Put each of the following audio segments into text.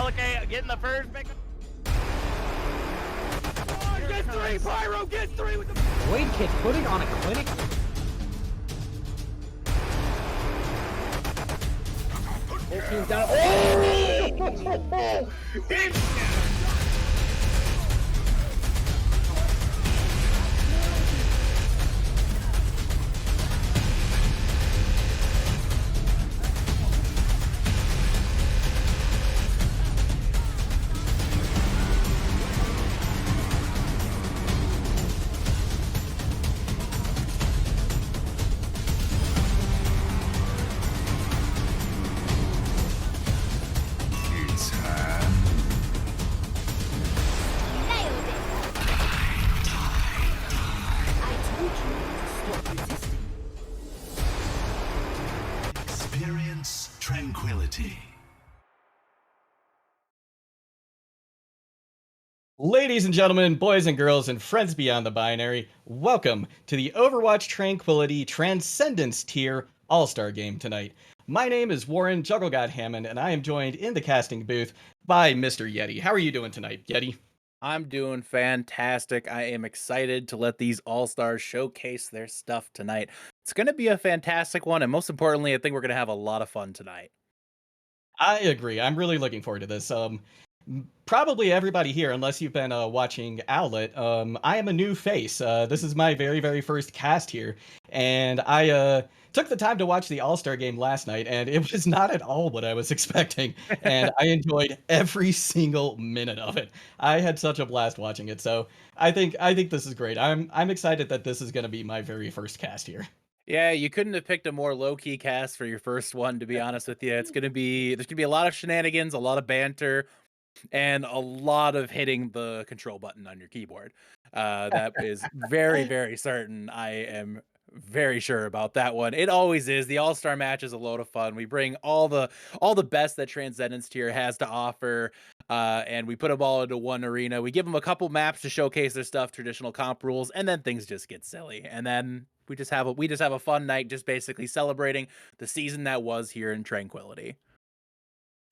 Delicate getting the first pick. Oh, get three, Pyro, get three with the Blade Kid putting on a clinic. 14 down. Oh! Experience tranquility. Ladies and gentlemen, boys and girls, and friends beyond the binary, welcome to the Overwatch Tranquility Transcendence tier All-Star game tonight. My name is Warren Jugglegod Hammond, and I am joined in the casting booth by Mr. Yeti. How are you doing tonight, Yeti? I'm doing fantastic. I am excited to let these All-Stars showcase their stuff tonight. It's going to be a fantastic one, and most importantly, I think we're going to have a lot of fun tonight. I agree. I'm really looking forward to this. Probably everybody here, unless you've been watching Owlet, I am a new face. This is my very, very first cast here, and I took the time to watch the All-Star game last night, and it was not at all what I was expecting, and I enjoyed every single minute of it. I had such a blast watching it, so I think this is great. I'm excited that this is going to be my very first cast here. Yeah, you couldn't have picked a more low-key cast for your first one, to be honest with you. There's going to be a lot of shenanigans, a lot of banter, and a lot of hitting the control button on your keyboard. That is very, very certain. I am very sure about that one. It always is. The All-Star match is a load of fun. We bring all the best that Transcendence tier has to offer, and we put them all into one arena. We give them a couple maps to showcase their stuff, traditional comp rules, and then things just get silly. And then we just have a fun night, just basically celebrating the season that was here in Tranquility.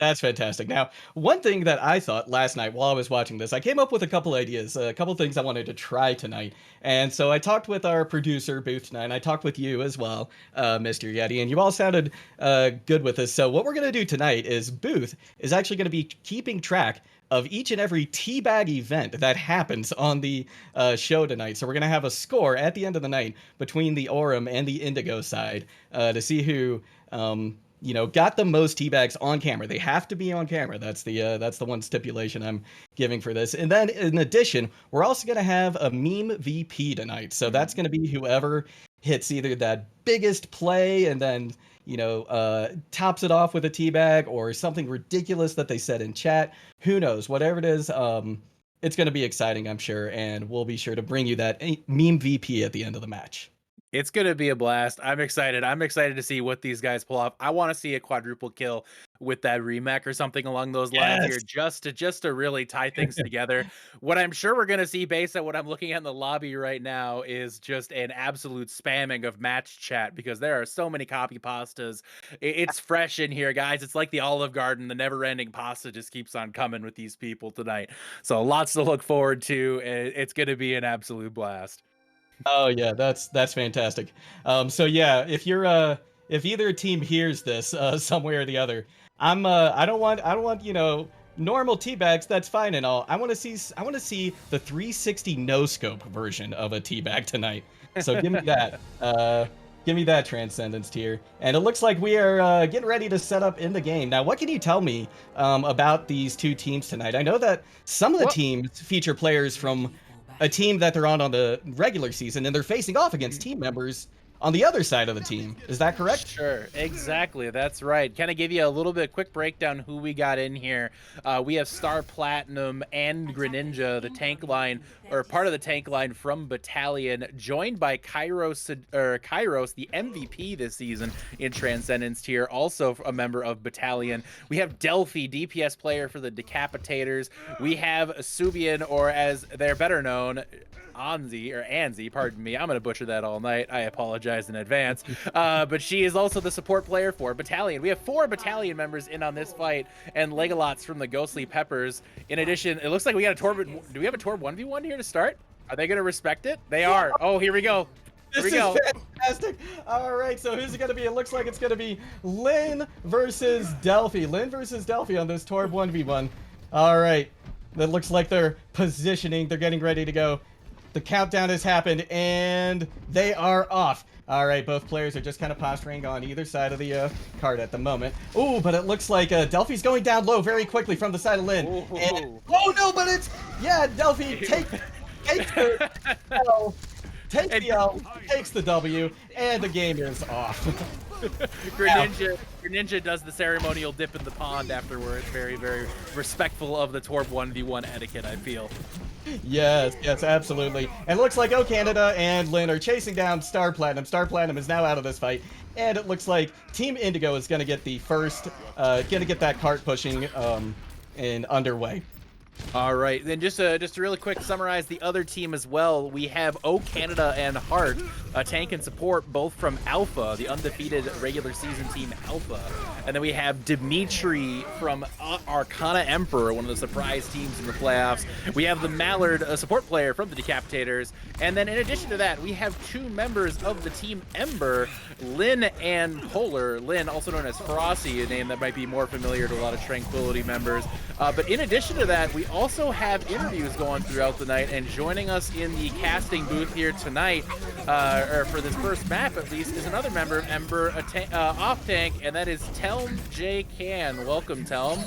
That's fantastic. Now, one thing that I thought last night while I was watching this, I came up with a couple ideas, a couple things I wanted to try tonight. And so I talked with our producer, Booth, tonight, and I talked with you as well, Mr. Yeti, and you all sounded good with this. So what we're going to do tonight is Booth is actually going to be keeping track of each and every teabag event that happens on the show tonight. So we're going to have a score at the end of the night between the Aurum and the Indigo side to see who got the most teabags on camera. They have to be on camera. That's the one stipulation I'm giving for this. And then in addition, we're also going to have a meme VP tonight. So that's going to be whoever hits either that biggest play and then, tops it off with a teabag or something ridiculous that they said in chat. Who knows? Whatever it is, it's going to be exciting, I'm sure. And we'll be sure to bring you that meme VP at the end of the match. It's going to be a blast. I'm excited. I'm excited to see what these guys pull off. I want to see a quadruple kill with that remake or something along those lines here, just to really tie things together. What I'm sure we're going to see, based on what I'm looking at in the lobby right now, is just an absolute spamming of match chat, because there are so many copy pastas. It's fresh in here, guys. It's like the Olive Garden. The never-ending pasta just keeps on coming with these people tonight. So lots to look forward to. It's going to be an absolute blast. Oh yeah, that's fantastic. So yeah, if either team hears this some way or the other, I don't want normal teabags. That's fine and all. I want to see the 360 no scope version of a teabag tonight. So give me that. Give me that Transcendence tier. And it looks like we are getting ready to set up in the game. Now, what can you tell me about these two teams tonight? I know that some of the teams feature players from a team that they're on the regular season, and they're facing off against team members on the other side of the team. Is that correct? Sure, exactly. That's right. Kind of give you a little bit quick breakdown who we got in here. We have Star Platinum and Greninja, the tank line, or part of the tank line from Battalion, joined by Kairos, the MVP this season in Transcendence tier, also a member of Battalion. We have Delphi, DPS player for the Decapitators. We have Subian, or as they're better known, Anzi, pardon me, I'm going to butcher that all night. I apologize. apologize in advance. But she is also the support player for Battalion. We have 4 Battalion members in on this fight, and Legolots from the Ghostly Peppers. In addition, it looks like we got a Torb. Do we have a Torb 1v1 here to start? Are they going to respect it? They are. Oh, here we go. This is fantastic. All right, so who's it going to be? It looks like it's going to be Lynn versus Delphi. Lynn versus Delphi on this Torb 1v1. All right. That looks like they're positioning. They're getting ready to go. The countdown has happened, and they are off. All right, both players are just kind of posturing on either side of the card at the moment. Ooh, but it looks like Delphi's going down low very quickly from the side of Lynn. And, oh, no, but it's... Yeah, Delphi takes the L, takes the W, and the game is off. Greninja does the ceremonial dip in the pond afterwards. Very, very respectful of the Torb 1v1 etiquette, I feel. Yes, absolutely. And it looks like O Canada and Lynn are chasing down Star Platinum. Star Platinum is now out of this fight. And it looks like Team Indigo is going to get the first, going to get that cart pushing in underway. All right, then just to really quick summarize the other team as well. We have O Canada and Heart, tank and support, both from Alpha, the undefeated regular season team Alpha. And then we have Dimitri from Arcana Emperor, one of the surprise teams in the playoffs. We have the Mallard, a support player from the Decapitators. And then in addition to that, we have 2 members of the team Ember, Lynn and Polar. Lynn, also known as Frosty, a name that might be more familiar to a lot of Tranquility members. But in addition to that, we also have interviews going throughout the night, and joining us in the casting booth here tonight, or for this first map at least, is another member of Ember, off tank, and that is Telm J. Can. Welcome, Telm.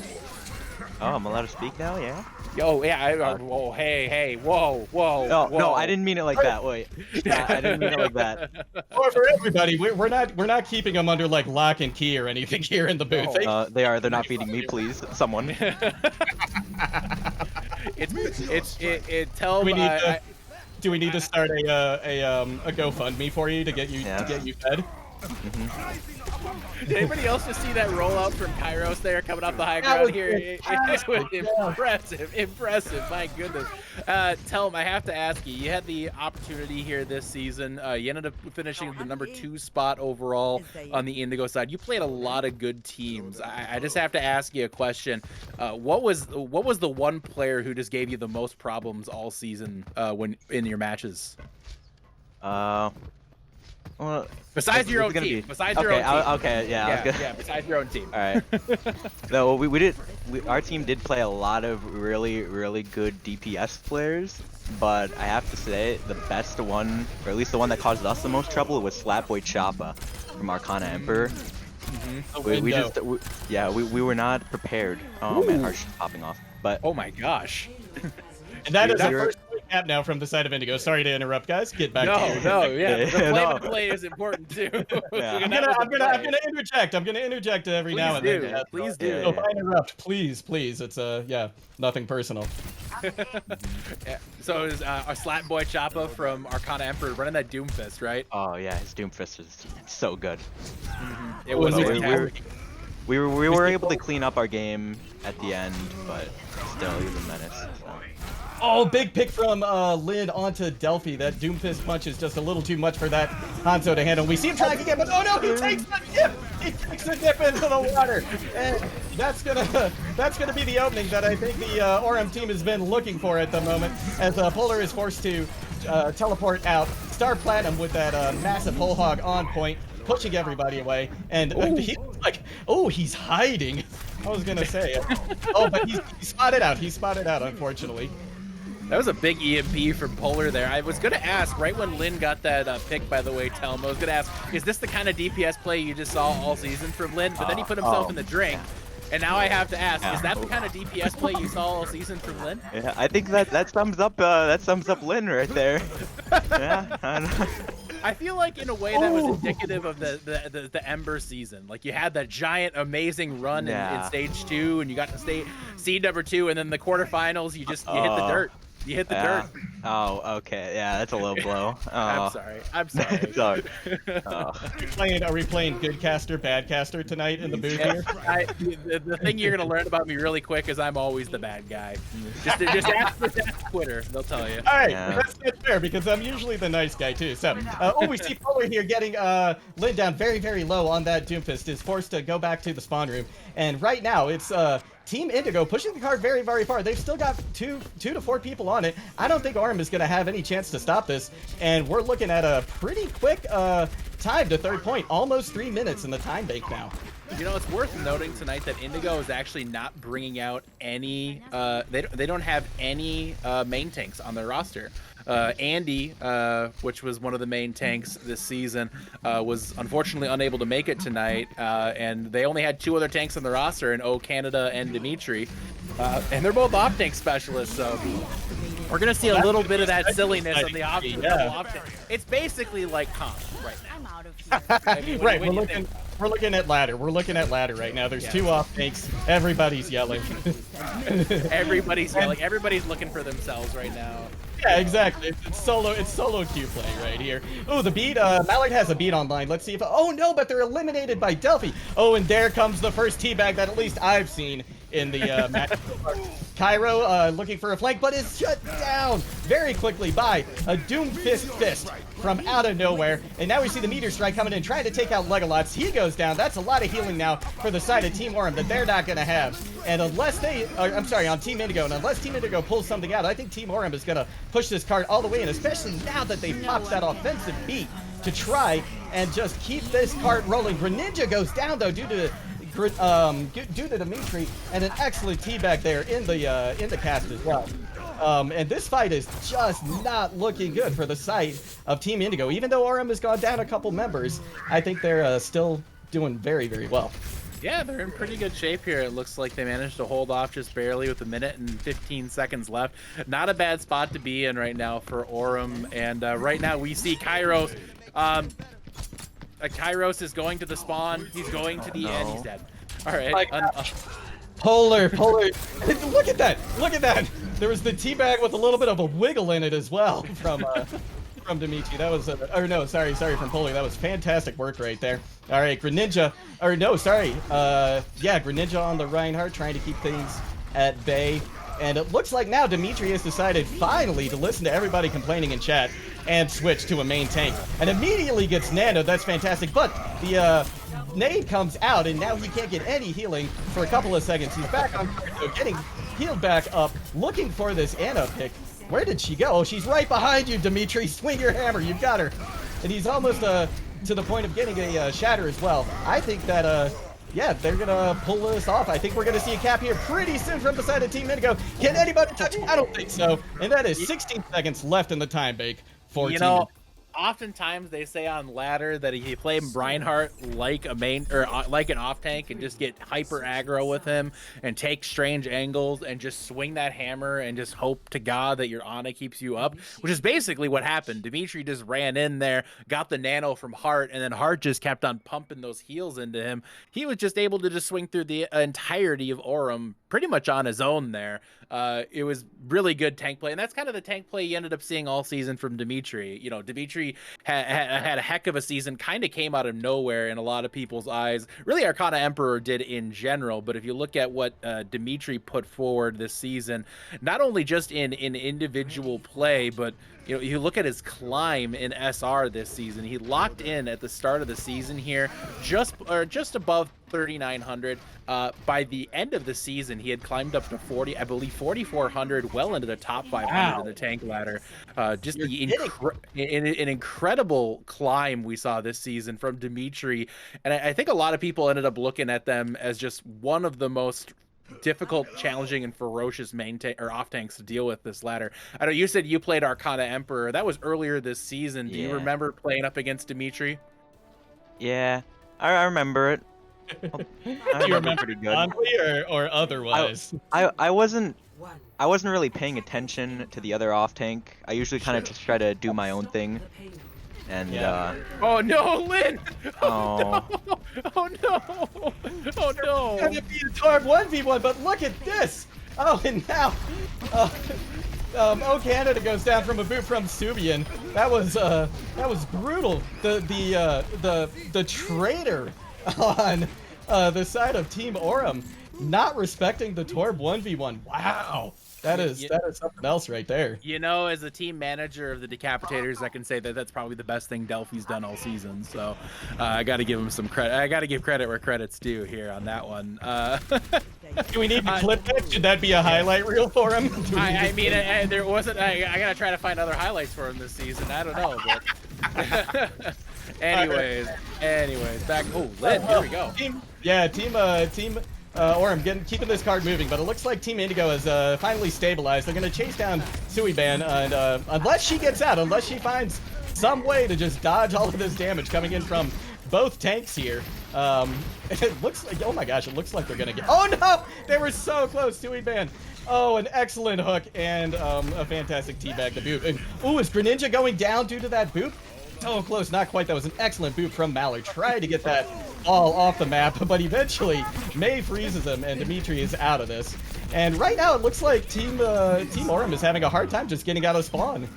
Oh, I'm allowed to speak now, yeah? Yo, yeah, whoa, hey, whoa. No, I didn't mean it like that, wait. I didn't mean it like that. Or for everybody, we're not keeping them under like lock and key or anything here in the booth. They're not feeding me, please, someone. Tell me. Do we need to start a GoFundMe for you to get you fed? Did anybody else just see that rollout from Kairos there coming off the high ground here? It was impressive, my goodness. Tell him, I have to ask you, you had the opportunity here this season. You ended up finishing the number 2 spot overall on the Indigo side. You played a lot of good teams. I just have to ask you a question. What was the one player who just gave you the most problems all season when in your matches? Well, besides your own team. Besides your own team. Okay, yeah. Yeah, besides your own team. All right. No, our team did play a lot of really, really good DPS players, but I have to say the best one, or at least the one that caused us the most trouble, was Slapboy Choppa from Arcana Emperor. We were not prepared. Oh man, Harsh popping off. But oh my gosh. And that is our first cap now from the side of Indigo. Sorry to interrupt, guys. Get back to you. The play is important too. Yeah. I'm gonna interject. I'm gonna interject every now and then. Please do. So if I interrupt, please. It's nothing personal. So is our Slapboy Choppa from Arcana Emperor running that Doomfist, right? Oh yeah, his Doomfist is so good. It was. We were able to clean up our game at the end, but still, he was a menace. So. Oh, big pick from Lynn onto Delphi. That Doomfist punch is just a little too much for that Hanzo to handle. We see him trying again, but oh no, he takes the dip! He takes the dip into the water! And that's gonna be the opening that I think the Orem team has been looking for at the moment, as Polar is forced to teleport out. Star Platinum with that massive whole hog on point, pushing everybody away, and he's like, oh, he's hiding. I was gonna say, oh, but he's spotted out. He's spotted out, unfortunately. That was a big EMP from Polar there. I was going to ask, right when Lynn got that pick, by the way, Telmo, I was going to ask, is this the kind of DPS play you just saw all season from Lynn? But then he put himself in the drink. And now I have to ask, is that the kind of DPS play you saw all season from Lynn? Yeah, I think that sums up Lynn right there. Yeah, I don't know. I feel like in a way that was indicative of the Ember season. Like you had that giant, amazing run in stage 2, and you got to seed number 2, and then the quarterfinals, you hit the dirt. You hit the dirt. Oh, okay. Yeah, that's a low blow. I'm Oh. sorry. I'm sorry. Sorry. Oh. Are we playing good caster, bad caster tonight in the booth Yeah, here? the thing you're gonna learn about me really quick is I'm always the bad guy. Just ask Twitter, they'll tell you. All right, Yeah. that's fair because I'm usually the nice guy too. So, we see Fuller here getting Lin down very, very low on that Doomfist, is forced to go back to the spawn room. And right now, it's Team Indigo pushing the card very, very far. They've still got two to four people on it. I don't think Orem is going to have any chance to stop this. And we're looking at a pretty quick time to third point, almost 3 minutes in the time bank now. You know, it's worth noting tonight that Indigo is actually not bringing out any. They don't have any main tanks on their roster. Andy, which was one of the main tanks this season, was unfortunately unable to make it tonight, and they only had 2 other tanks on the roster, in O Canada and Dimitri, and they're both off tank specialists. So we're gonna see a little bit of that silliness on the off tank. It's basically like comp right now. I mean, Right, we're looking at ladder. We're looking at ladder right now. There's 2 off tanks. Everybody's yelling. Everybody's yelling. Everybody's looking for themselves right now. Yeah, exactly. It's solo queue play right here. Oh, the beat. Mallard has a beat online. Let's see if. Oh no, but they're eliminated by Delphi. Oh, and there comes the first teabag that at least I've seen in the match. Cairo looking for a flank, but is shut down very quickly by a Doomfist Fist from out of nowhere. And now we see the meteor strike coming in, trying to take out Legolots. He goes down. That's a lot of healing now for the side of Team Orem that they're not going to have. And unless they, I'm sorry, on Team Indigo, and unless Team Indigo pulls something out, I think Team Orem is going to push this card all the way in, especially now that they've popped that offensive beat to try and just keep this card rolling. Greninja goes down though due to Dimitri, and an excellent teabag there in the cast as well. And this fight is just not looking good for the side of Team Indigo. Even though Orem has gone down a couple members, I think they're still doing very, very well. Yeah, they're in pretty good shape here. It looks like they managed to hold off just barely with 1 minute and 15 seconds left. Not a bad spot to be in right now for Orem. And right now we see Kairos. Kairos is going to the spawn. He's going to the end. He's dead. All right. Polar. Look at that. Look at that. There was the teabag with a little bit of a wiggle in it as well from Dimitri. That was, from Polar. That was fantastic work right there. All right, Greninja. Greninja on the Reinhardt trying to keep things at bay. And it looks like now Dimitri has decided finally to listen to everybody complaining in chat and switch to a main tank. And immediately gets nanoed. That's fantastic. But the nade comes out, and now he can't get any healing for a couple of seconds. He's back on, so getting healed back up, looking for this Ana pick. Where did she go? Oh, she's right behind you, Dimitri. Swing your hammer. You've got her. And he's almost to the point of getting a shatter as well. I think that yeah, they're gonna pull this off. I think we're gonna see a cap here pretty soon from the side of Team Indigo. Can anybody touch it? I don't think so. And that is 16 seconds left in the time bank for Team Indigo. Oftentimes they say on ladder that if you play Reinhardt like a main or like an off tank and just get hyper aggro with him and take strange angles and just swing that hammer and just hope to God that your Ana keeps you up, which is basically what happened. Dimitri just ran in there, got the nano from Hart, and then Hart just kept on pumping those heals into him. He was just able to just swing through the entirety of Orem pretty much on his own there. It was really good tank play, and that's kind of the tank play you ended up seeing all season from Dimitri. You know, Dimitri had a heck of a season, kind of came out of nowhere in a lot of people's eyes. Really, Arcana Emperor did in general, but if you look at what Dimitri put forward this season, not only just in individual play, but you know, you look at his climb in SR this season. He locked in at the start of the season here, just above 3,900. By the end of the season, he had climbed up to 4,400, well into the top 500 in the tank ladder. Just an incredible climb we saw this season from Dimitri, and I think a lot of people ended up looking at them as just one of the most difficult, challenging, and ferocious main or off tanks to deal with this ladder. I know you said you played Arcana Emperor. That was earlier this season. Do you remember playing up against Dimitri? Yeah, I remember it. Do you remember pretty good. or otherwise? I wasn't really paying attention to the other off tank. I usually kind of just try to do my own thing. And oh no, Lynn! Oh no! Oh no! Oh no! It's gonna be a Tarb 1v1, but look at this! Oh, and now Oh Canada goes down from a boot from Subian. That was brutal. The traitor on the side of Team Aurum not respecting the Torb 1v1. Wow. That is something else right there. You know, as a team manager of the Decapitators, I can say that that's probably the best thing Delphi's done all season. So I got to give him some credit. I got to give credit where credit's due here on that one. Do we need to clip that? Should that be a highlight reel for him? I mean, there wasn't. I got to try to find other highlights for him this season. I don't know, but. anyways, back. Oh, Lynn, here we go. Team Aurum keeping this card moving, but it looks like Team Indigo has finally stabilized. They're going to chase down Suiban, and unless she gets out, unless she finds some way to just dodge all of this damage coming in from both tanks here, it looks like, oh my gosh, it looks like they're going to get, oh no, they were so close, Suiban. Oh, an excellent hook and a fantastic teabag to boot. And, ooh, is Greninja going down due to that boot? So close, not quite. That was an excellent boot from Mallard. Tried to get that ball off the map, but eventually May freezes him, and Dimitri is out of this. And right now, it looks like Team Aurum is having a hard time just getting out of spawn.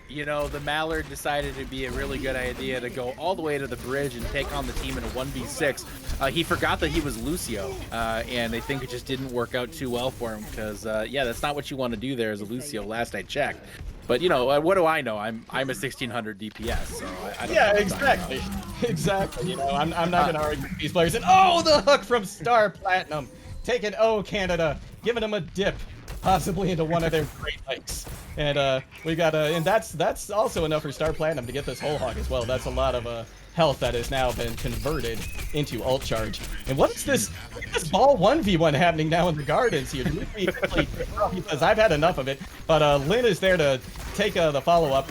You know, the Mallard decided it'd be a really good idea to go all the way to the bridge and take on the team in a 1v6. He forgot that he was Lucio, and I think it just didn't work out too well for him because, yeah, that's not what you want to do there as a Lucio, last I checked. But, you know, what do I know? I'm a 1600 DPS, so I don't know. Yeah, exactly. Exactly. You know, I'm not going to argue with these players. And, oh, the hook from Star Platinum. Taking Canada, giving him a dip, possibly into one of their great hikes. And we got and that's also enough for Star Platinum to get this whole hog as well. That's a lot of health that has now been converted into ult charge. And what is this ball 1v1 happening now in the gardens here? He says, I've had enough of it. But Lynn is there to take the follow-up.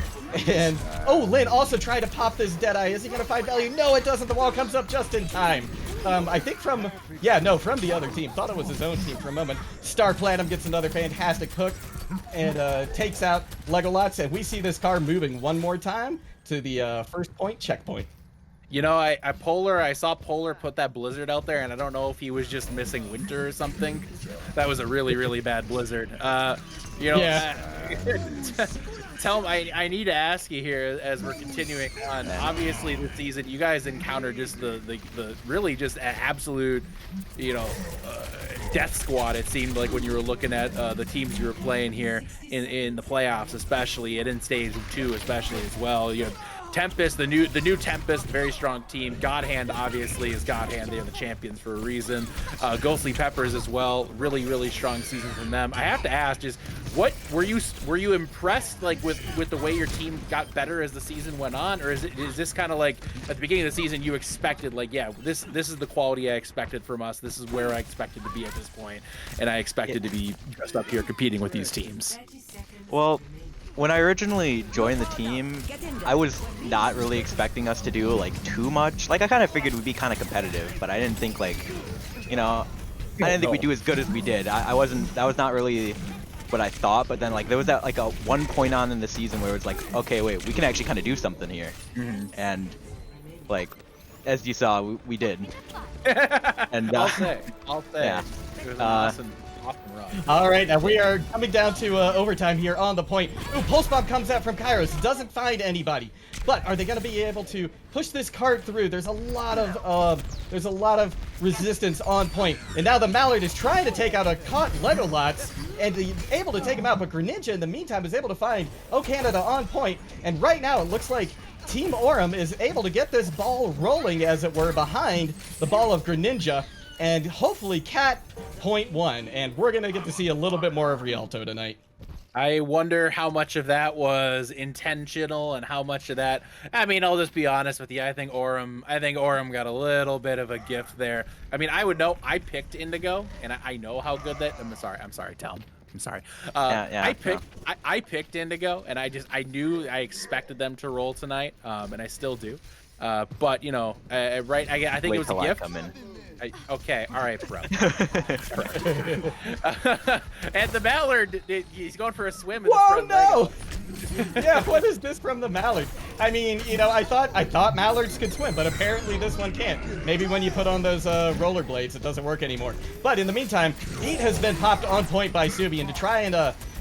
And, oh, Lynn also tried to pop this Deadeye. Is he going to find value? No, it doesn't. The wall comes up just in time. I think from the other team. Thought it was his own team for a moment. Star Platinum gets another fantastic hook and takes out Legolas. And we see this car moving one more time to the first point checkpoint. You know, I saw Polar put that blizzard out there, and I don't know if he was just missing winter or something. That was a really, really bad blizzard. You know, yeah. Tell him, I need to ask you here as we're continuing on. Obviously, this season you guys encountered just the really just absolute, you know, death squad. It seemed like when you were looking at the teams you were playing here in the playoffs, especially, and in stage 2 especially as well. You know, Tempest, the new Tempest, very strong team. Godhand obviously is Godhand. They are the champions for a reason. Ghostly Peppers as well. Really, really strong season from them. I have to ask, just what were you impressed like with the way your team got better as the season went on, or is this kind of like at the beginning of the season you expected like, yeah, this is the quality I expected from us. This is where I expected to be at this point, and I expected to be just up here competing with these teams. Well, when I originally joined the team, I was not really expecting us to do like too much. Like I kind of figured we'd be kind of competitive, but I didn't think like, you know, I didn't think we'd do as good as we did. That was not really what I thought. But then like there was that like a one point on in the season where it was like, okay, wait, we can actually kind of do something here. And like, as you saw, we did. And I'll say, yeah. It was an awesome run. All right, now we are coming down to overtime here on the point. Ooh, Pulse Bomb comes out from Kairos, doesn't find anybody. But are they going to be able to push this cart through? There's a lot of resistance on point, and now the Mallard is trying to take out a caught Legolas, and he's able to take him out. But Greninja in the meantime is able to find Canada on point, and right now it looks like Team Aurum is able to get this ball rolling, as it were, behind the ball of Greninja. And hopefully Cat .1, and we're going to get to see a little bit more of Rialto tonight. I wonder how much of that was intentional and how much of that, I mean, I'll just be honest with you. I think Aurum got a little bit of a gift there. I mean, I would know, I picked Indigo, and I know how good that, I'm sorry, tell him. I'm sorry. I picked Indigo, and I knew I expected them to roll tonight, and I still do. But, you know, right, I think it was a gift. Okay, all right, bro. And the Mallard, he's going for a swim. Whoa, no! Yeah, what is this from the Mallard? I mean, you know, I thought Mallards could swim, but apparently this one can't. Maybe when you put on those rollerblades, it doesn't work anymore. But in the meantime, Eat has been popped on point by Subian to try and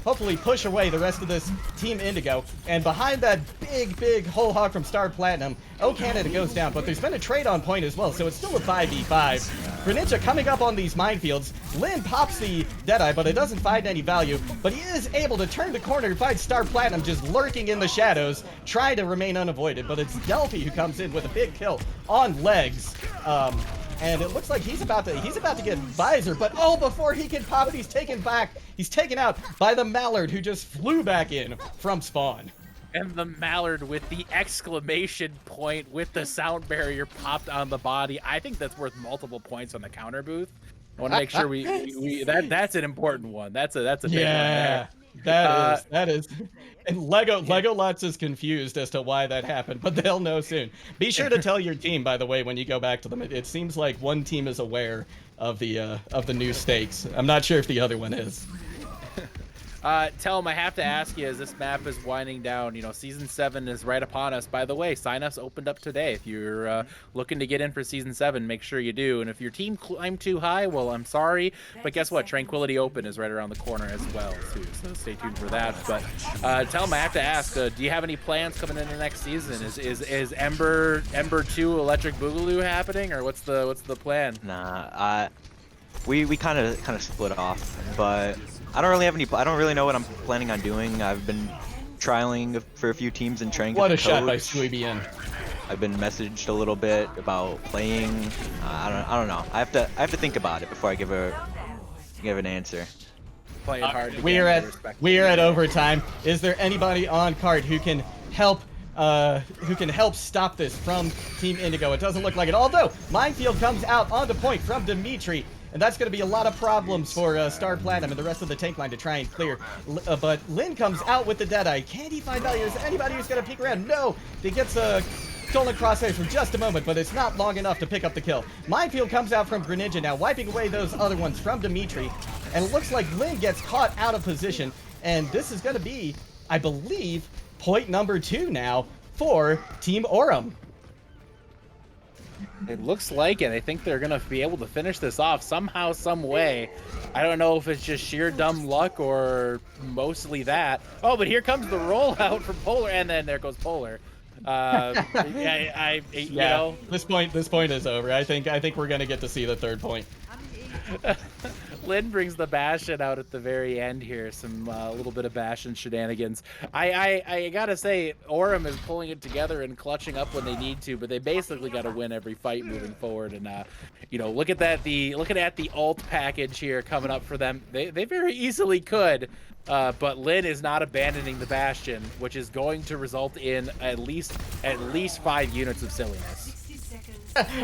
hopefully push away the rest of this Team Indigo. And behind that big whole hog from Star Platinum, O Canada goes down, but there's been a trade on point as well, so it's still a 5v5. Greninja coming up on these minefields. Lin pops the Deadeye, but it doesn't find any value, but he is able to turn the corner and find Star Platinum just lurking in the shadows, trying to remain unavoided, but it's Delphi who comes in with a big kill on legs. And it looks like he's about to get Visor, but oh, before he can pop it, he's taken out by the Mallard, who just flew back in from spawn. And the Mallard with the exclamation point with the sound barrier popped on the body. I think that's worth multiple points on the counter booth. I want to make sure that's an important one. That's a big one there. That is. And Lego Lots is confused as to why that happened, but they'll know soon. Be sure to tell your team, by the way, when you go back to them. It seems like one team is aware of the new stakes. I'm not sure if the other one is. Tell them I have to ask you, as this map is winding down, you know, Season 7 is right upon us. By the way, sign-ups opened up today. If you're looking to get in for Season 7, make sure you do. And if your team climbed too high, well, I'm sorry. But guess what? Tranquility Open is right around the corner as well, too. So stay tuned for that. But tell them I have to ask, do you have any plans coming into next season? Is Ember 2 Electric Boogaloo happening, or what's the plan? Nah, we kind of split off, but I don't really know what I'm planning on doing. I've been trialing for a few teams and trying to What a shot by Suibien. I've been messaged a little bit about playing. I don't know. I have to think about it before I give an answer. Playing hard. We are at overtime. Is there anybody on card who can help stop this from Team Indigo? It doesn't look like it. Although Minefield comes out onto point from Dimitri. And that's going to be a lot of problems for Star Platinum and the rest of the tank line to try and clear. But Lin comes out with the Deadeye. Can he find value? Is there anybody who's going to peek around? No! He gets a stolen crosshairs for just a moment, but it's not long enough to pick up the kill. Minefield comes out from Greninja now, wiping away those other ones from Dimitri. And it looks like Lin gets caught out of position. And this is going to be, I believe, point number 2 now for Team Aurum. It looks like it. I think they're going to be able to finish this off somehow, some way. I don't know if it's just sheer dumb luck or mostly that. Oh, but here comes the rollout from Polar, and then there goes Polar. You know. This point is over. I think we're going to get to see the third point. Lin brings the Bastion out at the very end here. Some little bit of Bastion shenanigans. I gotta say, Aurum is pulling it together and clutching up when they need to, but they basically got to win every fight moving forward. And you know, looking at the ult package here coming up for them, they very easily could. But Lin is not abandoning the Bastion, which is going to result in at least 5 units of silliness.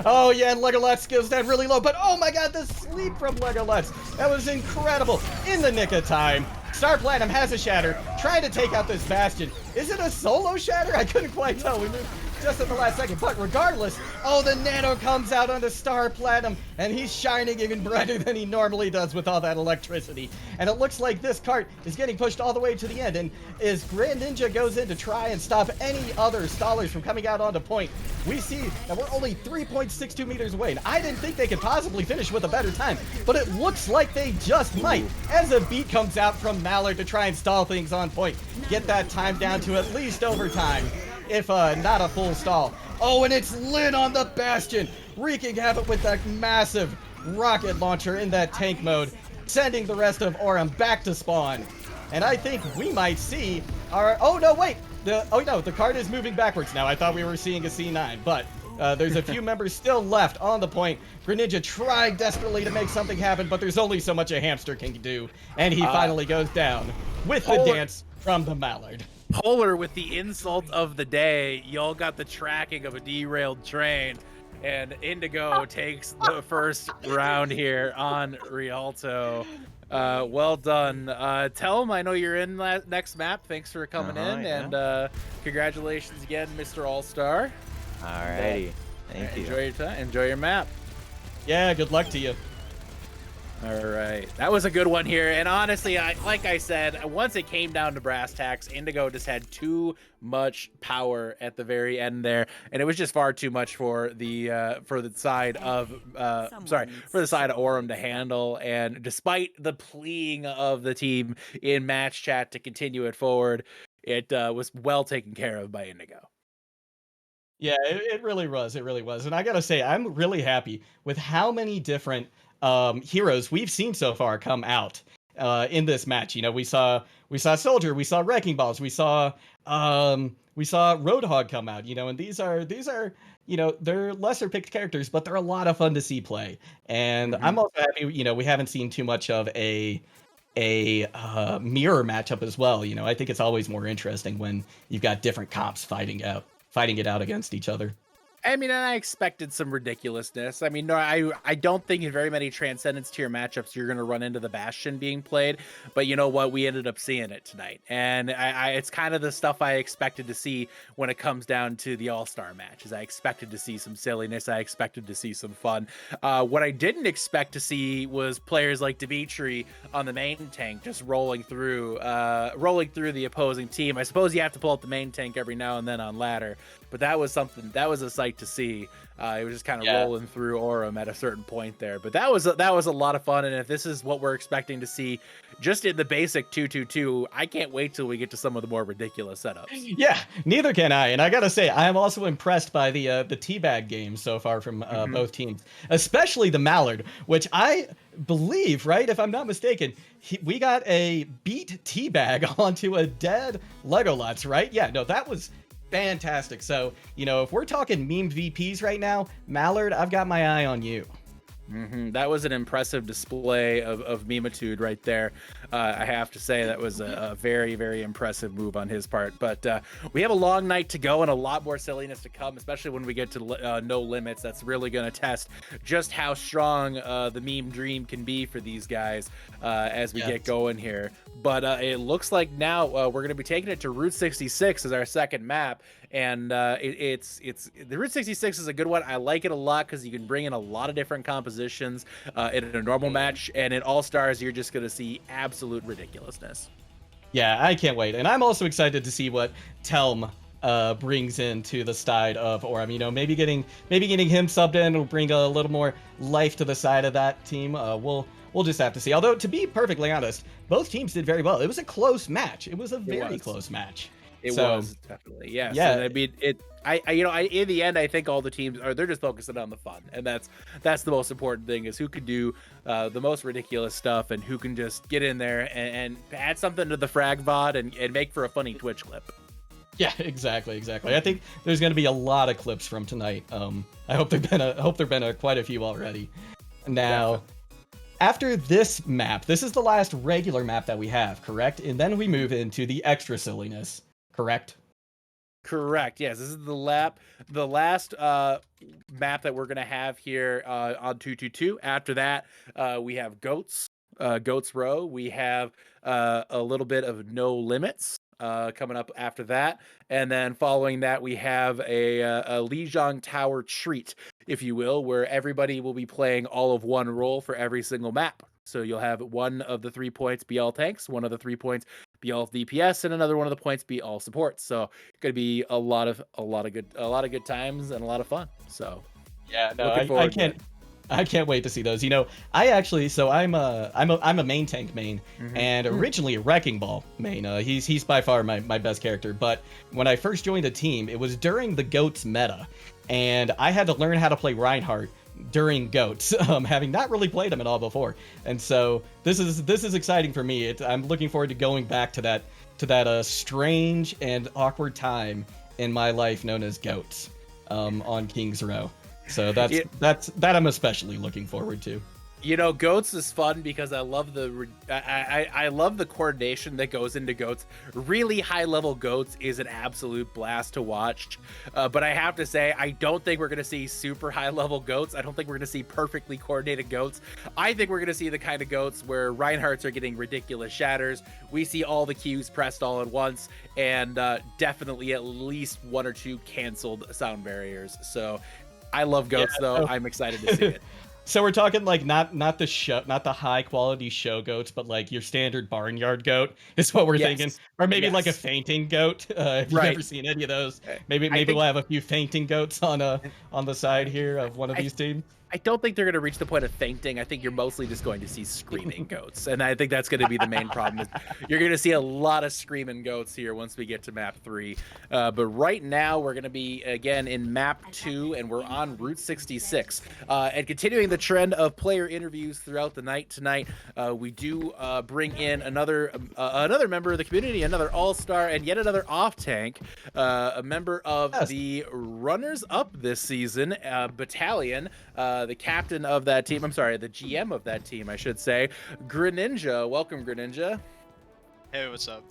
Oh yeah, and Legolas goes down really low, but oh my god, the sleep from Legolas! That was incredible! In the nick of time. Star Platinum has a shatter, trying to take out this Bastion. Is it a solo shatter? I couldn't quite tell. We moved just at the last second, but regardless, oh, the Nano comes out onto Star Platinum, and he's shining even brighter than he normally does with all that electricity. And it looks like this cart is getting pushed all the way to the end, and as Grand Ninja goes in to try and stop any other stallers from coming out onto point, we see that we're only 3.62 meters away, and I didn't think they could possibly finish with a better time, but it looks like they just might, as a beat comes out from Mallard to try and stall things on point, get that time down to at least overtime, if not a full stall. Oh, and it's Lin on the Bastion, wreaking havoc with that massive rocket launcher in that tank mode, sending the rest of Aurum back to spawn. And I think we might see our, oh no, wait, the card is moving backwards now. I thought we were seeing a C9, but there's a few members still left on the point. Greninja tried desperately to make something happen, but there's only so much a hamster can do, and he finally goes down with the dance from the Mallard. Polar with the insult of the day. Y'all got the tracking of a derailed train, and Indigo takes the first round here on Rialto. Well done. Tell him I know you're in next map. Thanks for coming in, yeah. and congratulations again, Mr. All-Star. Alrighty, thank you. Enjoy your time. Enjoy your map. Yeah, good luck to you. All right, that was a good one here. And honestly, like I said, once it came down to brass tacks, Indigo just had too much power at the very end there, and it was just far too much for the side of for the side of Aurum to handle. And despite the pleading of the team in match chat to continue it forward, it was well taken care of by Indigo. Yeah, it really was. It really was. And I gotta say, I'm really happy with how many different heroes we've seen so far come out in this match. You know, we saw Soldier, we saw Wrecking Balls, we saw Roadhog come out. You know, and these are they're lesser picked characters, but they're a lot of fun to see play. And I'm also happy. You know, we haven't seen too much of a mirror matchup as well. You know, I think it's always more interesting when you've got different comps fighting it out against each other. I mean, and I expected some ridiculousness. I mean, no, I don't think in very many Transcendence tier matchups you're going to run into the Bastion being played, but you know what? We ended up seeing it tonight, and it's kind of the stuff I expected to see when it comes down to the All-Star matches. I expected to see some silliness. I expected to see some fun. What I didn't expect to see was players like Dimitri on the main tank just rolling through the opposing team. I suppose you have to pull up the main tank every now and then on ladder, but that was something. That was a sight to see. It was just kind of rolling through Aurum at a certain point there, but that was a lot of fun. And if this is what we're expecting to see just in the basic 2-2-2, I can't wait till we get to some of the more ridiculous setups. Yeah, neither can I. And I gotta say, I am also impressed by the teabag games so far from both teams, especially the Mallard, which I believe, right, if I'm not mistaken, we got a beat teabag onto a dead Legolas, right? Yeah, no, that was fantastic. So, you know, if we're talking meme VPs right now, Mallard, I've got my eye on you. That was an impressive display of memitude right there. I have to say that was a very, very impressive move on his part. But we have a long night to go and a lot more silliness to come, especially when we get to No Limits. That's really going to test just how strong the meme dream can be for these guys as we get going here. But it looks like now we're going to be taking it to Route 66 as our second map. And it's the Route 66 is a good one. I like it a lot because you can bring in a lot of different compositions in a normal match, and in All Stars you're just going to see absolute ridiculousness. Yeah, I can't wait, and I'm also excited to see what Telm brings into the side of Aurum. You know, maybe getting him subbed in will bring a little more life to the side of that team. We'll just have to see. Although, to be perfectly honest, both teams did very well. It was a close match. It was a very close match. It was definitely, yes. Yeah. And I mean, in the end, I think all the teams they're just focusing on the fun, and that's the most important thing is who can do the most ridiculous stuff and who can just get in there and add something to the frag VOD and make for a funny Twitch clip. Yeah, exactly. I think there's going to be a lot of clips from tonight. I hope there've been quite a few already. Now, after this map, this is the last regular map that we have, correct? And then we move into the extra silliness. Correct? Correct. Yes, this is the last map that we're gonna have here on 2-2-2. After that, we have Goats Row. We have a little bit of No Limits coming up after that, and then following that, we have a Lijiang Tower treat, if you will, where everybody will be playing all of one role for every single map. So you'll have one of the 3 points be all tanks, one of the 3 points be all DPS, and another one of the points be all supports. So going to be a lot of good times and a lot of fun. So yeah, no, I can't wait to see those. You know, I'm a main tank main, and originally a Wrecking Ball main. He's by far my best character. But when I first joined the team, it was during the Goats meta, and I had to learn how to play Reinhardt during Goats, having not really played him at all before. And so this is exciting for me. I'm looking forward to going back to that strange and awkward time in my life known as Goats on King's Row. So that I'm especially looking forward to. You know, Goats is fun because I love I love the coordination that goes into Goats. Really high level Goats is an absolute blast to watch. But I have to say, I don't think we're going to see super high level Goats. I don't think we're going to see perfectly coordinated Goats. I think we're going to see the kind of Goats where Reinhardts are getting ridiculous shatters. We see all the Qs pressed all at once, and definitely at least 1 or 2 canceled sound barriers. So I love Goats, though. I'm excited to see it. So we're talking like not the high quality show goats, but like your standard barnyard goat is what we're thinking, Yes. or maybe like a Yes. fainting goat. If you've Right. ever seen any of those, Uh, maybe I we'll think have a few fainting goats on the side here of one of I these teams. I don't think they're going to reach the point of fainting. I think you're mostly just going to see screaming goats, and I think that's going to be the main problem. Is you're going to see a lot of screaming goats here once we get to map 3. But right now we're going to be again in map 2, and we're on Route 66. And continuing the trend of player interviews throughout the night tonight, we do bring in another member of the community, another all-star, and yet another off-tank, a member of Yes. the runners-up this season, Battalion. The captain of that team, I'm sorry, the GM of that team, I should say, Greninja. Welcome, Greninja. Hey, what's up?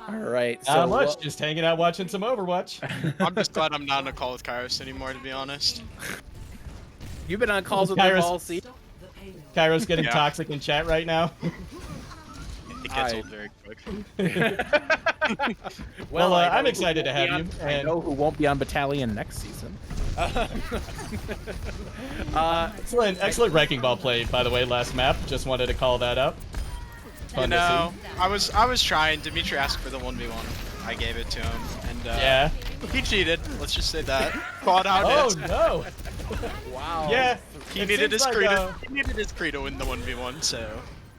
All right. Not So, much, just hanging out watching some Overwatch. I'm just glad I'm not on a call with Kairos anymore, to be honest. you've been on calls with them Kairos- all season. Kairo's getting Yeah. toxic in chat right now. It gets I- old very quick. Well, I know I'm who excited to won't be have on- you, I and- know who won't be on Battalion next season. Excellent wrecking ball play, by the way, last map. Just wanted to call that up. It's fun to No, I was trying. Dimitri asked for the 1v1. I gave it to him, and see. Yeah. he cheated. Let's just say that. Called out Oh it. no. Wow. Yeah. He it needed seems his like, credo. He needed his credo in the 1v1. So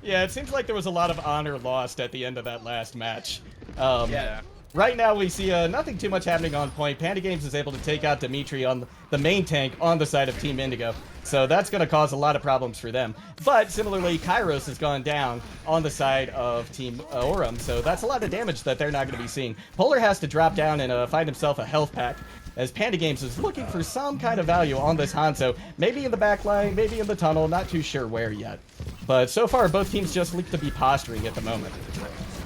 Yeah, it seems like there was a lot of honor lost at the end of that last match. yeah. Right now we see nothing too much happening on point. Panda Games is able to take out Dimitri on the main tank on the side of Team Indigo. So that's going to cause a lot of problems for them. But similarly, Kairos has gone down on the side of Team Aurum. So that's a lot of damage that they're not going to be seeing. Polar has to drop down and find himself a health pack, as Panda Games is looking for some kind of value on this Hanzo. Maybe in the back line, maybe in the tunnel, not too sure where yet. But so far, both teams just look to be posturing at the moment.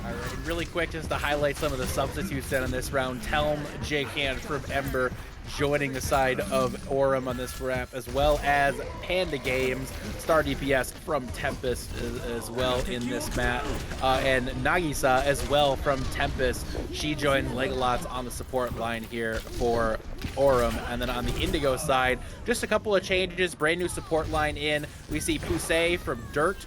All right, really quick, just to highlight some of the substitutes then in this round. Telm, J-Can from Ember joining the side of Aurum on this map, as well as Panda Games, Star DPS from Tempest as well in this map, and Nagisa as well from Tempest. She joined Legolas on the support line here for Aurum. And then on the Indigo side, just a couple of changes, brand new support line in. We see Pusey from Dirt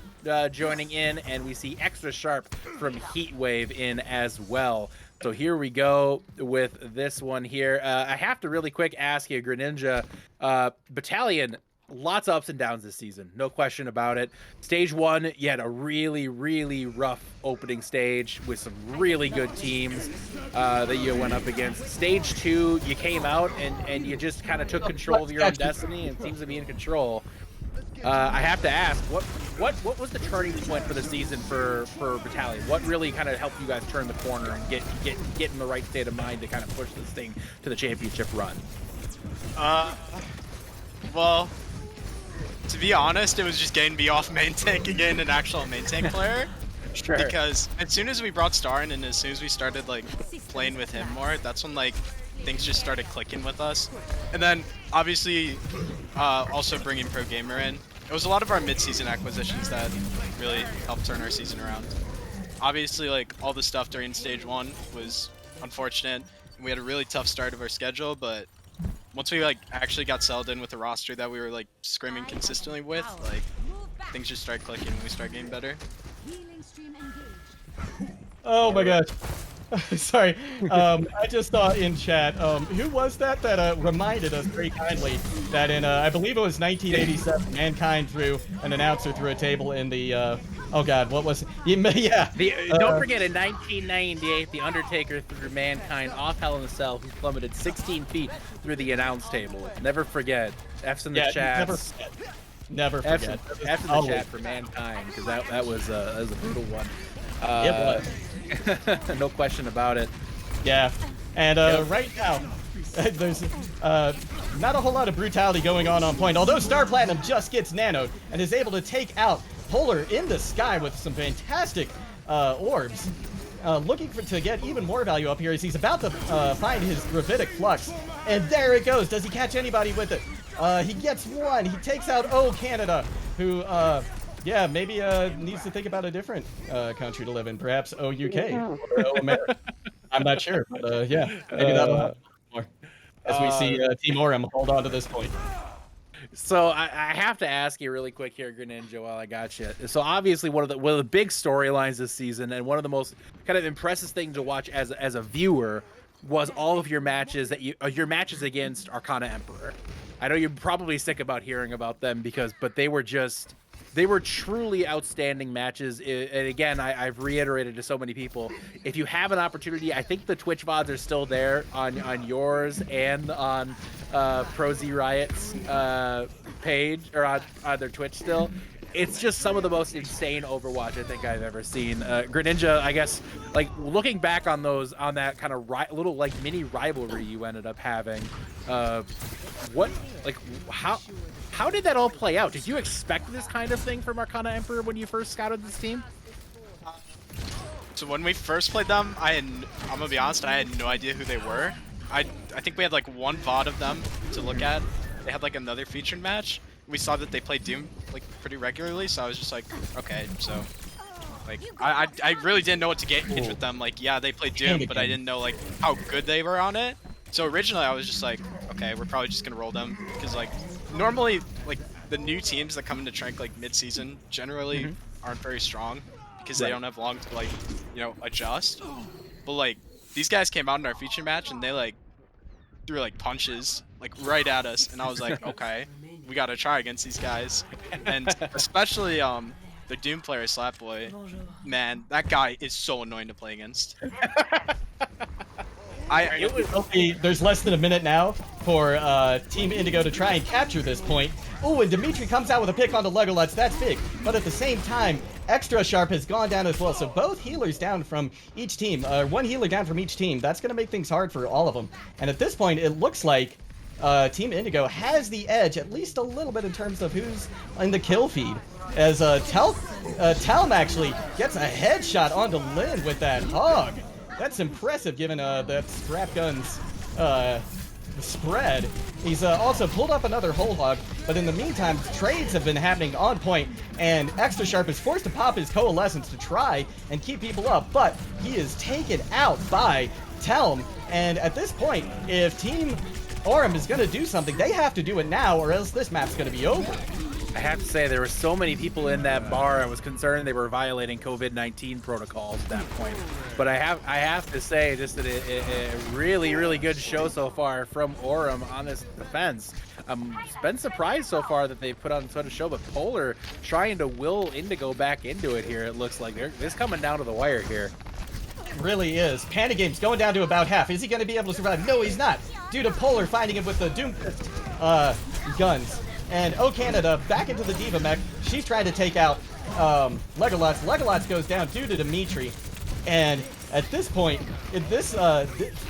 joining in, and we see Extra Sharp from Heatwave in as well. So here we go with this one here. I have to really quick ask you, Greninja, Battalion, lots of ups and downs this season, no question about it. Stage 1, you had a really, really rough opening stage with some really good teams that you went up against. Stage 2, you came out and you just kind of took control of your own destiny and seems to be in control. I have to ask, what was the turning point for the season for Battalion? What really kind of helped you guys turn the corner and get in the right state of mind to kind of push this thing to the championship run? Well, to be honest, it was just getting me off main tank again, an actual main tank player. Sure. Because as soon as we brought Star in and as soon as we started like playing with him more, that's when like things just started clicking with us. And then obviously also bringing Pro Gamer in. It was a lot of our mid-season acquisitions that really helped turn our season around. Obviously, like all the stuff during stage 1 was unfortunate. And we had a really tough start of our schedule, but once we like actually got settled in with a roster that we were like scrimming consistently with, like things just started clicking and we started getting better. Oh my gosh. Sorry. I just saw in chat, who was that reminded us very kindly that in, I believe it was 1987, Mankind threw an announcer through a table in the, oh god, what was it? Yeah. Don't forget, in 1998, The Undertaker threw Mankind off Hell in a Cell, who plummeted 16 feet through the announce table. Never forget. F's in the Yeah, chat. never forget. Never F's forget. in the Always. chat for Mankind, because that was a brutal one. It was. No question about it. Yeah, and right now, there's not a whole lot of brutality going on point, although Star Platinum just gets nanoed and is able to take out Polar in the sky with some fantastic orbs. Looking to get even more value up here as he's about to find his Gravitic Flux. And there it goes. Does he catch anybody with it? He gets one. He takes out O Canada, who... yeah, maybe needs to think about a different country to live in, perhaps OUK or O America. I'm not sure, but yeah, maybe that'll happen more as we see Team Aurum hold on to this point. So I have to ask you really quick here, Greninja, while I got you. So obviously one of the big storylines this season, and one of the most kind of impressive things to watch as a viewer, was all of your matches your matches against Arcana Emperor. I know you're probably sick about hearing about them but they were truly outstanding matches. And again, I've reiterated to so many people, if you have an opportunity, I think the Twitch VODs are still there on yours and on Pro Z Riot's page, or on their Twitch still. It's just some of the most insane Overwatch I think I've ever seen. Greninja, I guess, like looking back on that kind of little like mini rivalry you ended up having, what, like, how did that all play out? Did you expect this kind of thing from Arcana Emperor when you first scouted this team? So when we first played them, I'm gonna be honest, I had no idea who they were. I think we had like one VOD of them to look at. They had like another featured match. We saw that they played Doom like pretty regularly, so I was just like, okay, so like I really didn't know what to gauge with them. Like, yeah, they played Doom, but I didn't know like how good they were on it. So originally I was just like, okay, we're probably just gonna roll them because like normally like the new teams that come into Trank like mid-season generally aren't very strong because they don't have long to like, you know, adjust. But like these guys came out in our feature match and they like threw like punches like right at us, and I was like, okay, we gotta try against these guys. And especially the Doom player Slapboy, man, that guy is so annoying to play against. There's less than a minute now for Team Indigo to try and capture this point. Oh, and Dimitri comes out with a pick onto Legolas. That's big. But at the same time, Extra Sharp has gone down as well. So both healers down from each team. One healer down from each team. That's going to make things hard for all of them. And at this point, it looks like Team Indigo has the edge, at least a little bit in terms of who's in the kill feed. As Talm actually gets a headshot onto Lynn with that hog. That's impressive given that Scrap Gun's spread. He's also pulled up another whole hog, but in the meantime, trades have been happening on point, and Extra Sharp is forced to pop his Coalescence to try and keep people up, but he is taken out by Telm, and at this point, if Team Orem is going to do something, they have to do it now, or else this map's going to be over. I have to say, there were so many people in that bar. I was concerned they were violating COVID-19 protocols at that point. But I have to say, just that a really, really good show so far from Orem on this defense. Been surprised so far that they've put on such a show, but Polar trying to will Indigo back into it here. It looks like it's coming down to the wire here. Really is. Panda Game's going down to about half. Is he going to be able to survive? No, he's not. Due to Polar finding him with the Doomfist guns. And O Canada back into the Diva mech. She's trying to take out Legolas. Legolas goes down due to Dimitri. And at this point,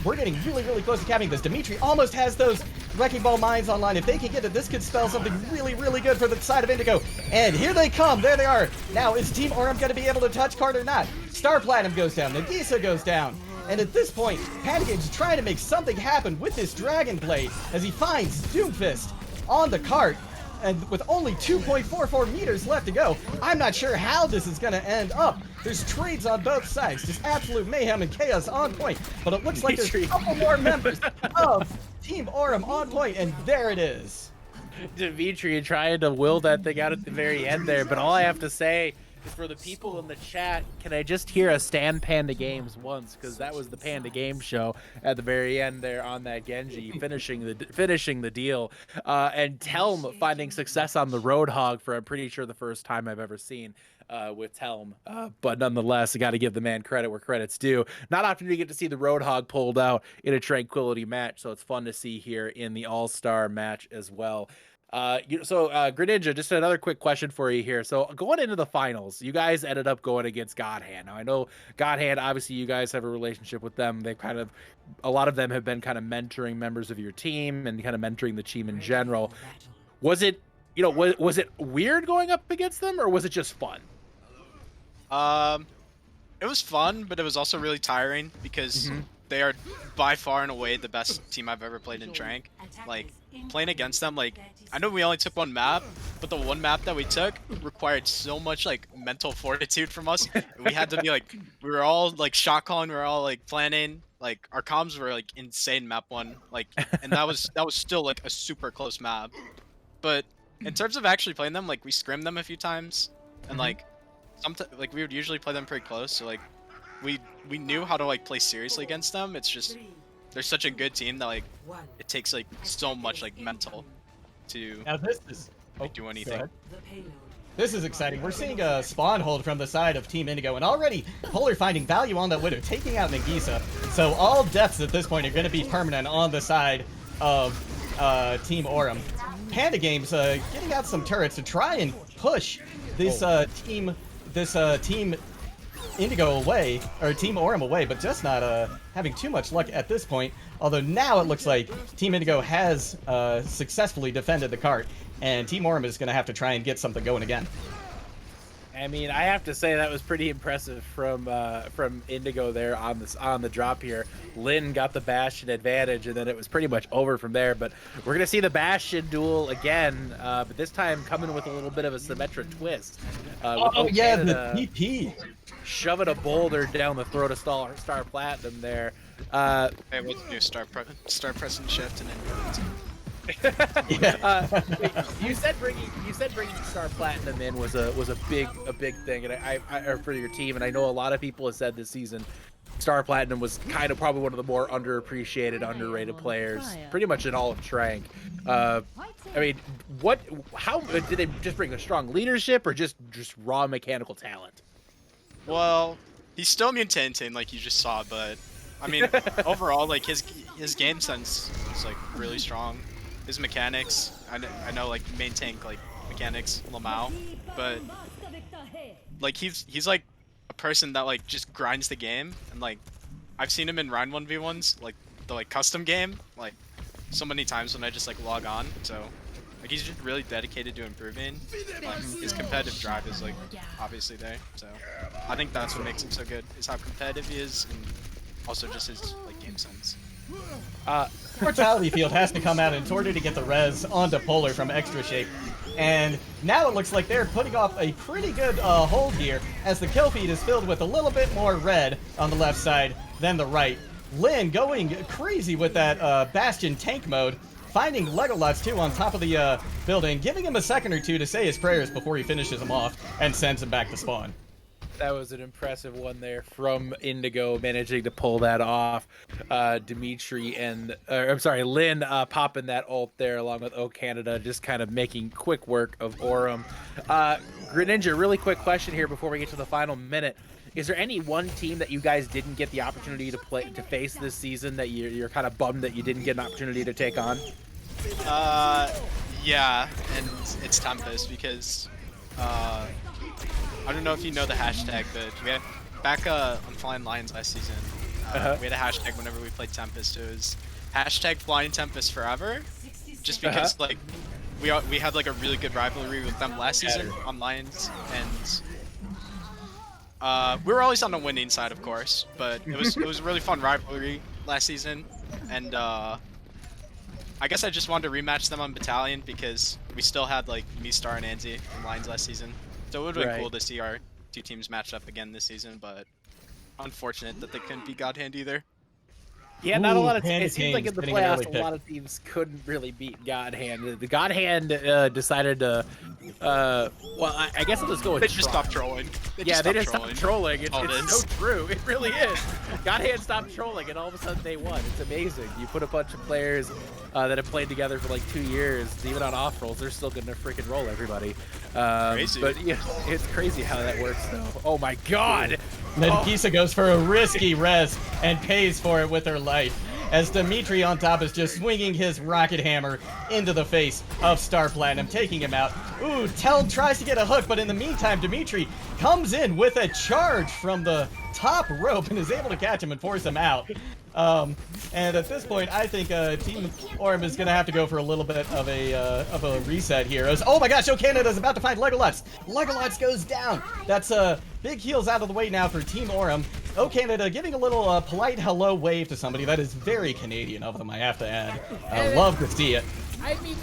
we're getting really, really close to capping this. Dimitri almost has those Wrecking Ball mines online. If they can get it, this could spell something really, really good for the side of Indigo. And here they come. There they are. Now, is Team Orem going to be able to touch card or not? Star Platinum goes down. Nagisa goes down. And at this point, Panicage's trying to make something happen with this Dragon Blade as he finds Doomfist on the cart. And with only 2.44 meters left to go, I'm not sure how this is going to end up. There's trades on both sides, just absolute mayhem and chaos on point. But it looks like there's a couple more members of Team Orem on point, and there it is. Dimitri trying to will that thing out at the very end there, but all I have to say is, for the people in the chat, can I just hear a Stand Panda Games once? Because that was the Panda Game show at the very end there on that Genji, finishing the deal. And Telm finding success on the Roadhog for, I'm pretty sure, the first time I've ever seen with Telm. But nonetheless, I got to give the man credit where credit's due. Not often do you get to see the Roadhog pulled out in a Tranquility match, so it's fun to see here in the All-Star match as well. Greninja, just another quick question for you here. So going into the finals, you guys ended up going against Godhand. Now I know Godhand, obviously you guys have a relationship with them. They a lot of them have been kind of mentoring members of your team and kind of mentoring the team in general. Was it, was it weird going up against them, or was it just fun? It was fun, but it was also really tiring because they are by far and away the best team I've ever played in Trank. Like, playing against them, like, I know we only took one map, but the one map that we took required so much, like, mental fortitude from us. We had to be, like, we were all, like, shot calling, we were all, like, planning. Like, our comms were, like, insane map one. Like, and that was still, like, a super close map. But in terms of actually playing them, like we scrimmed them a few times, and like sometimes like we would usually play them pretty close. So like we knew how to like play seriously against them. It's just they're such a good team that like it takes like so much like mental to Now this is like, do go anything. ahead. This is exciting. We're seeing a spawn hold from the side of Team Indigo, and already Polar finding value on that Widow, taking out Nagisa. So all deaths at this point are going to be permanent on the side of Team Aurum. Panda Games getting out some turrets to try and push this team Indigo away, or Team Aurum away, but just not having too much luck at this point. Although now it looks like Team Indigo has successfully defended the cart, and Team Aurum is going to have to try and get something going again. I mean, I have to say that was pretty impressive from Indigo there on the drop here. Lin got the Bastion advantage, and then it was pretty much over from there. But we're gonna see the Bastion duel again, but this time coming with a little bit of a Symmetra twist. Oh yeah, the TP. Shoving a boulder down the throat of Star Platinum there. Hey, what's new? Start pressing shift and then. You said bringing Star Platinum in was a big thing, and I for your team, and I know a lot of people have said this season Star Platinum was kind of probably one of the more underappreciated, underrated players, pretty much in all of Trank. I mean, how did they just bring a strong leadership or just raw mechanical talent? Well, he's still mutating like you just saw, but I mean, overall, like his game sense is like really strong. His mechanics, I know like main tank like mechanics, Lamau, but like he's like a person that like just grinds the game, and like I've seen him in Rhine 1v1s, like the like custom game, like so many times when I just like log on. So like he's just really dedicated to improving. Like, his competitive drive is like obviously there. So I think that's what makes him so good, is how competitive he is, and also just his like game sense. Mortality Field has to come out in order to get the res onto Polar from Extra Shape. And now it looks like they're putting off a pretty good hold here, as the kill feed is filled with a little bit more red on the left side than the right. Lin going crazy with that Bastion tank mode, finding Legolots too on top of the building, giving him a second or two to say his prayers before he finishes him off and sends him back to spawn. That was an impressive one there from Indigo, managing to pull that off. Dimitri and, I'm sorry, Lin popping that ult there along with O Canada, just kind of making quick work of Aurum. Greninja, really quick question here before we get to the final minute. Is there any one team that you guys didn't get the opportunity to face this season that you're kind of bummed that you didn't get an opportunity to take on? Yeah, and it's Tempest because I don't know if you know the hashtag, but we had back on Flying Lions last season. We had a hashtag whenever we played Tempest. It was hashtag Flying Tempest Forever, just because like we had like a really good rivalry with them last season on Lions, and we were always on the winning side, of course, but it was a really fun rivalry last season, and I guess I just wanted to rematch them on Battalion because we still had like me, Star, and Anzi in Lions last season. So it would have been cool to see our two teams matched up again this season, but unfortunate that they couldn't beat God Hand either. Yeah, not a lot of Panda it seems like in the Kings getting an playoffs, early a lot of teams couldn't really beat God Hand. The God Hand decided to, well, I guess I'll just go with They just stopped trolling. They just stopped trolling. It's so true. It really is. God Hand stopped trolling, and all of a sudden they won. It's amazing. You put a bunch of players that have played together for like 2 years, even on off rolls, they're still gonna freaking roll everybody. Crazy. But yeah, it's crazy how that works, though. Oh my God! Nagisa goes for a risky res and pays for it with her life, as Dimitri on top is just swinging his rocket hammer into the face of Star Platinum, taking him out. Ooh, Tell tries to get a hook, but in the meantime, Dimitri comes in with a charge from the top rope and is able to catch him and force him out. And at this point, I think Team Aurum is going to have to go for a little bit of a reset here. As, oh my gosh, O Canada is about to find Legolots. Legolots goes down. That's big heals out of the way now for Team Aurum. O Canada giving a little polite hello wave to somebody. That is very Canadian of them, I have to add. I love to see it. I mean,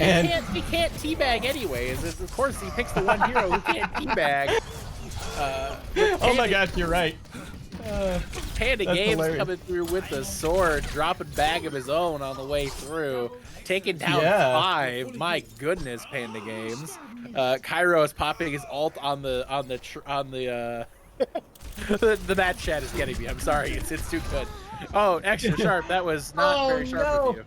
he can't teabag anyways. Of course, he picks the one hero who can't teabag. Oh my gosh, you're right. Panda That's Games hilarious. coming through with the sword, dropping bag of his own on the way through, taking down Yeah. 5. My goodness, Panda Games. Cairo is popping his alt on the the match chat is getting me. I'm sorry, it's too good. Oh, extra sharp. That was not Oh very sharp of no. you.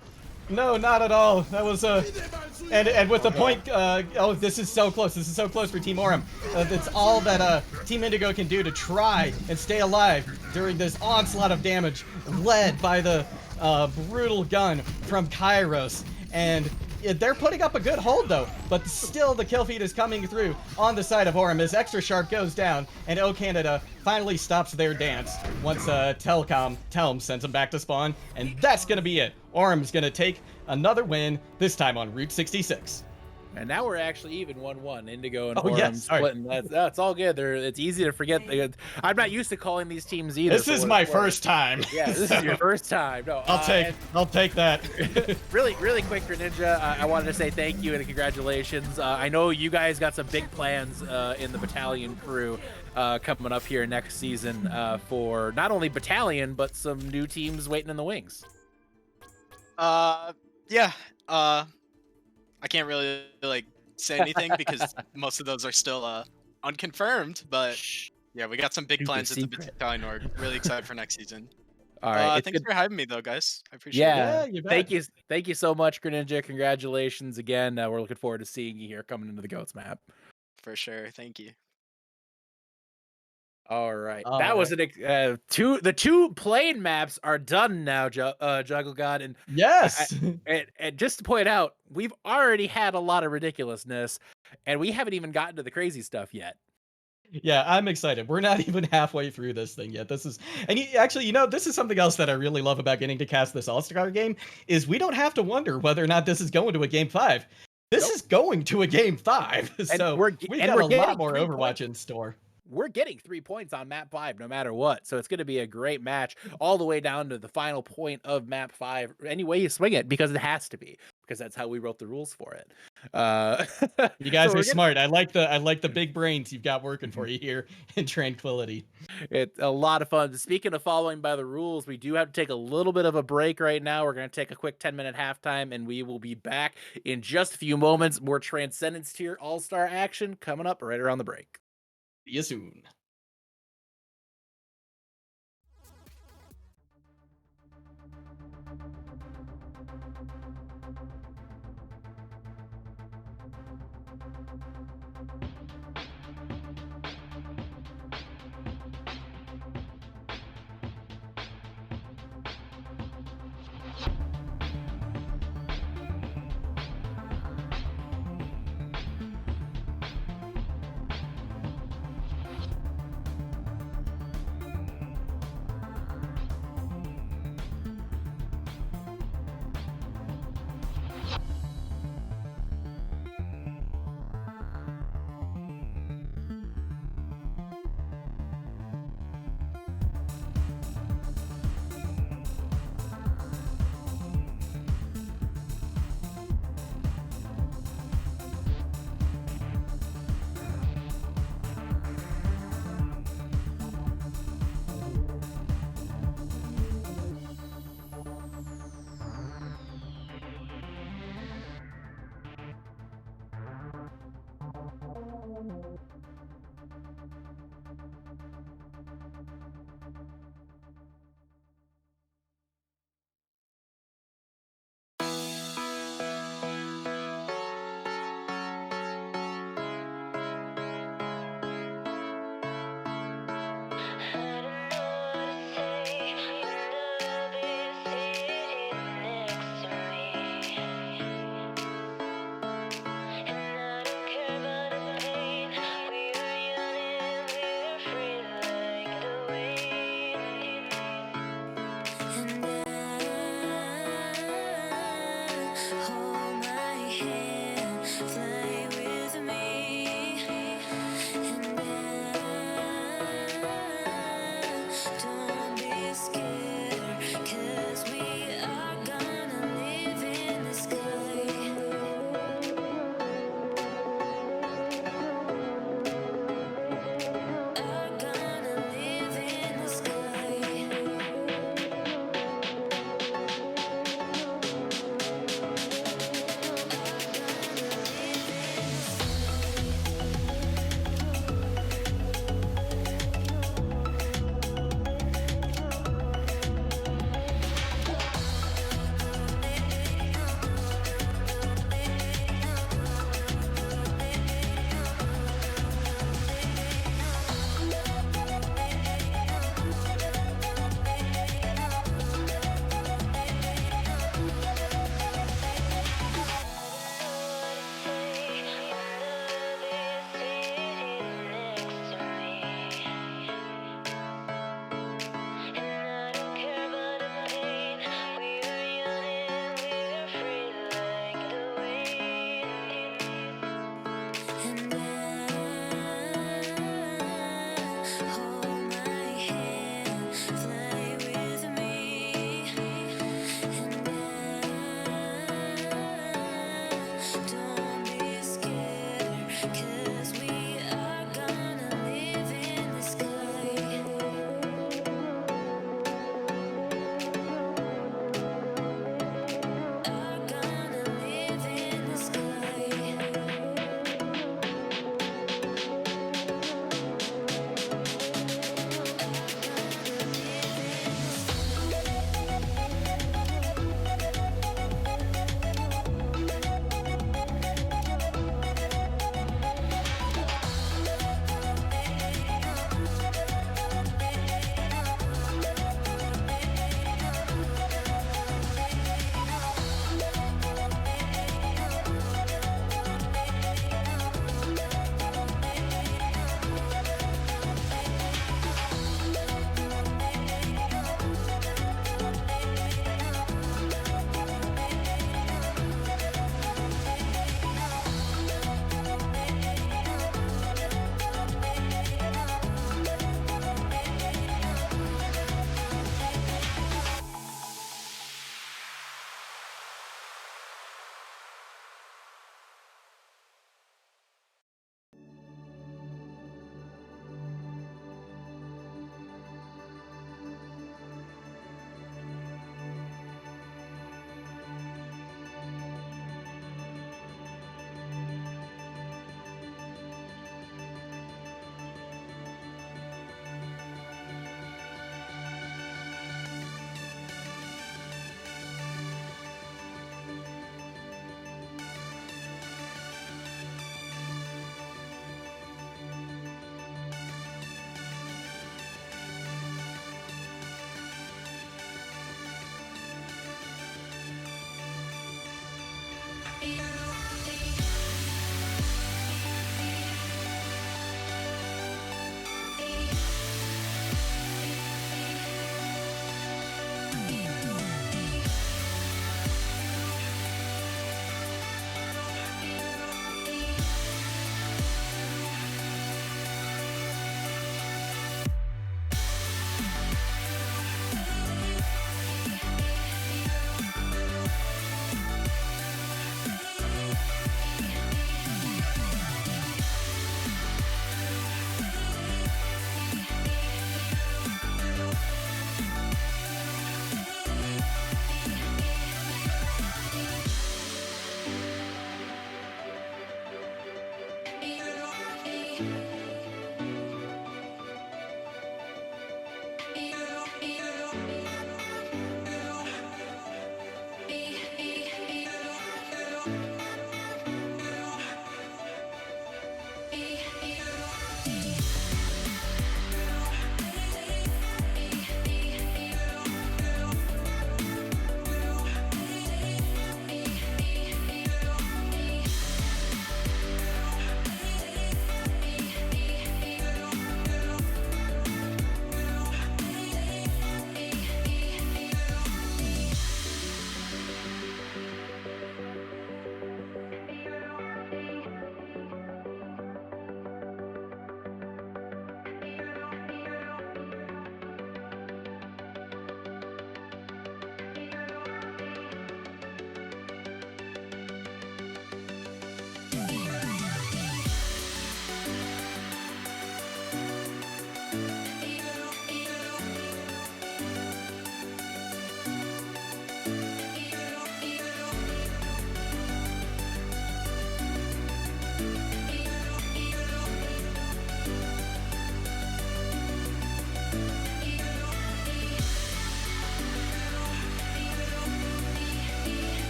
No, not at all. That was and with the no. point. Oh, this is so close. This is so close for Team Orem. That's all that Team Indigo can do to try and stay alive during this onslaught of damage, led by the brutal gun from Kairos. And they're putting up a good hold though, but still the kill feed is coming through on the side of Orem as Extra Sharp goes down, and O Canada finally stops their dance once Telm sends them back to spawn, and that's gonna be it. Orem's gonna take another win, this time on Route 66. And now we're actually even 1-1. Indigo and Oh, Orem yes, sorry. splitting. That's all good. It's easy to forget. I'm not used to calling these teams either. This is my first time. Yeah, this is your first time. No, I'll take that. really quick for Ninja, I wanted to say thank you and congratulations. I know you guys got some big plans in the Battalion crew coming up here next season for not only Battalion, but some new teams waiting in the wings. Yeah. I can't really like say anything because most of those are still unconfirmed. But yeah, we got some big Super plans at the secret. Battalion org. Really excited for next season. All right, Thanks for having me though, guys. I appreciate yeah, Yeah, you bet. thank you so much, Greninja. Congratulations again. We're looking forward to seeing you here coming into the Goats map. it. For sure. Thank you. All right, All that was right. the two plane maps are done now, Juggle God, and Yes. and just to point out, we've already had a lot of ridiculousness, and we haven't even gotten to the crazy stuff yet. Yeah, I'm excited. We're not even halfway through this thing yet. This is, and actually, this is something else that I really love about getting to cast this All-Star game is we don't have to wonder whether or not this is going to a game 5. This Nope. is going to a game 5. So we're we've and got we're a lot getting more 3 Overwatch points. in store. We're getting 3 points on map 5 no matter what, so it's going to be a great match all the way down to the final point of map 5 any way you swing it, because it has to be, because that's how we wrote the rules for it. You guys so are smart. I like the big brains you've got working for you here in Tranquility. It's a lot of fun. Speaking of following by the rules, we do have to take a little bit of a break right now. We're going to take a quick 10-minute halftime, and we will be back in just a few moments. More Transcendence tier all-star action coming up right around the break. See you soon.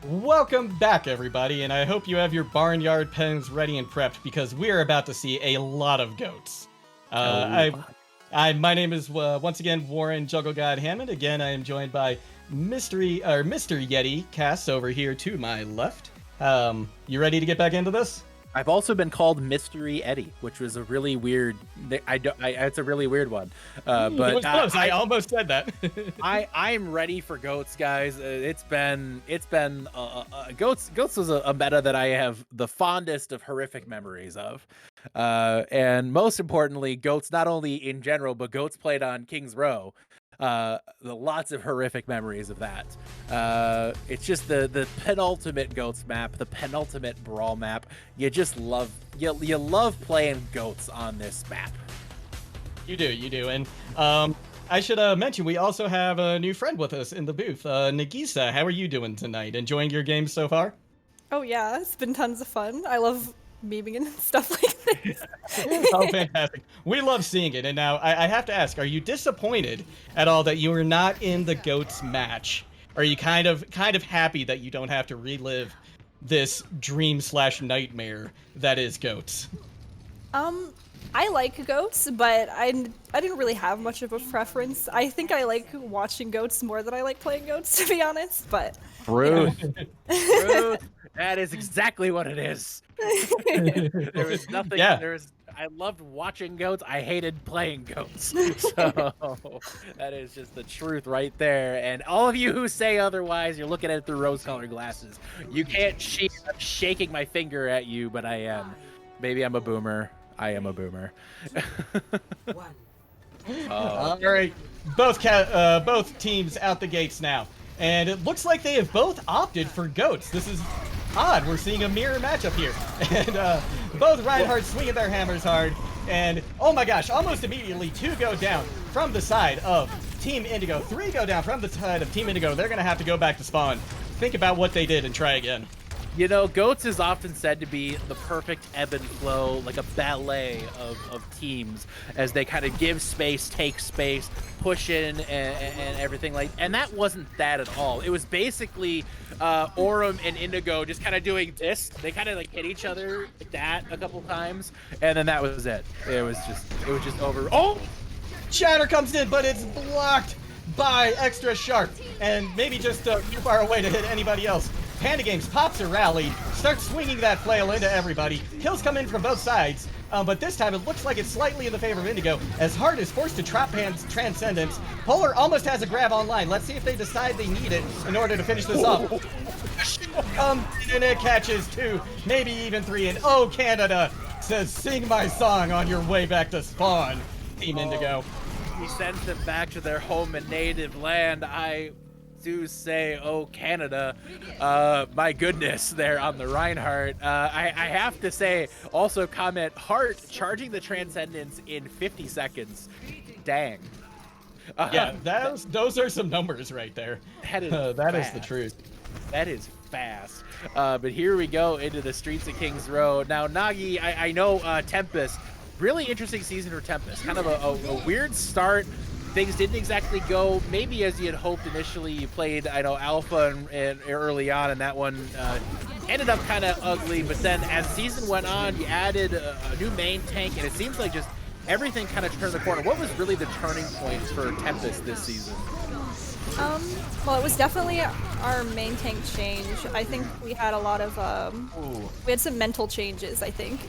Welcome back, everybody, and I hope you have your barnyard pens ready and prepped because we're about to see a lot of goats. My name is once again Warren Juggle God Hammond. Again, I am joined by Mr. Yeti Cass over here to my left. You ready to get back into this? I've also been called Mystery Eddie, which was a really weird. It's a really weird one. But it was close. I almost said that. I'm ready for goats, guys. It's been goats. Goats was a meta that I have the fondest of horrific memories of, and most importantly, goats not only in general, but goats played on King's Row. Lots of horrific memories of that. It's just the penultimate goats map, the penultimate brawl map. You just love you love playing goats on this map. You do, and I should mention we also have a new friend with us in the booth, Nagisa. How are you doing tonight? Enjoying your games so far? Oh yeah, it's been tons of fun. I love memeing and stuff like this. Oh, fantastic. We love seeing it. And now I have to ask, are you disappointed at all that you were not in the GOATS match? Are you kind of happy that you don't have to relive this dream/nightmare that is GOATS? I like goats, but I didn't really have much of a preference. I think I like watching goats more than I like playing goats, to be honest, but... Truth. Truth. That is exactly what it is. There was nothing. Yeah. I loved watching goats. I hated playing goats. So that is just the truth right there. And all of you who say otherwise, you're looking at it through rose-colored glasses. You can't see I'm shaking my finger at you, but I am. Maybe I'm a boomer. I am a boomer. All right, both teams out the gates now, and it looks like they have both opted for goats. This is odd. We're seeing a mirror matchup here, and both Reinhardt swinging their hammers hard, and oh my gosh, almost immediately 2 go down from the side of Team Indigo. 3 go down from the side of Team Indigo. They're gonna have to go back to spawn, think about what they did, and try again. You know, GOATS is often said to be the perfect ebb and flow, like a ballet of teams, as they kind of give space, take space, push in, and everything like. And that wasn't that at all. It was basically Aurum and Indigo just kind of doing this. They kind of like hit each other like that a couple times, and then that was it. It was just over. Oh, Shatter comes in, but it's blocked by Extra Sharp, and maybe just too far away to hit anybody else. Panda Games pops a rally, starts swinging that flail into everybody. Kills come in from both sides, but this time it looks like it's slightly in the favor of Indigo, as Hart is forced to trap Transcendence. Polar almost has a grab online. Let's see if they decide they need it in order to finish this off. And it catches 2, maybe even 3, and oh, Canada says, sing my song on your way back to spawn, Team Indigo. He sends them back to their home and native land. I do say, oh, Canada, my goodness, there on the Reinhardt. I have to say, also comment, Hart charging the Transcendence in 50 seconds. Dang. Yeah, those are some numbers right there. That is that is the truth. That is fast. But here we go into the streets of King's Row. Now, Nagi, I know Tempest, really interesting season for Tempest. Kind of a weird start. Things didn't exactly go maybe as you had hoped initially. You played, I know, Alpha and early on, and that one ended up kind of ugly. But then as season went on, you added a new main tank, and it seems like just everything kind of turned the corner. What was really the turning point for Tempest this season? Well, it was definitely our main tank change. I think we had a lot of, we had some mental changes, I think.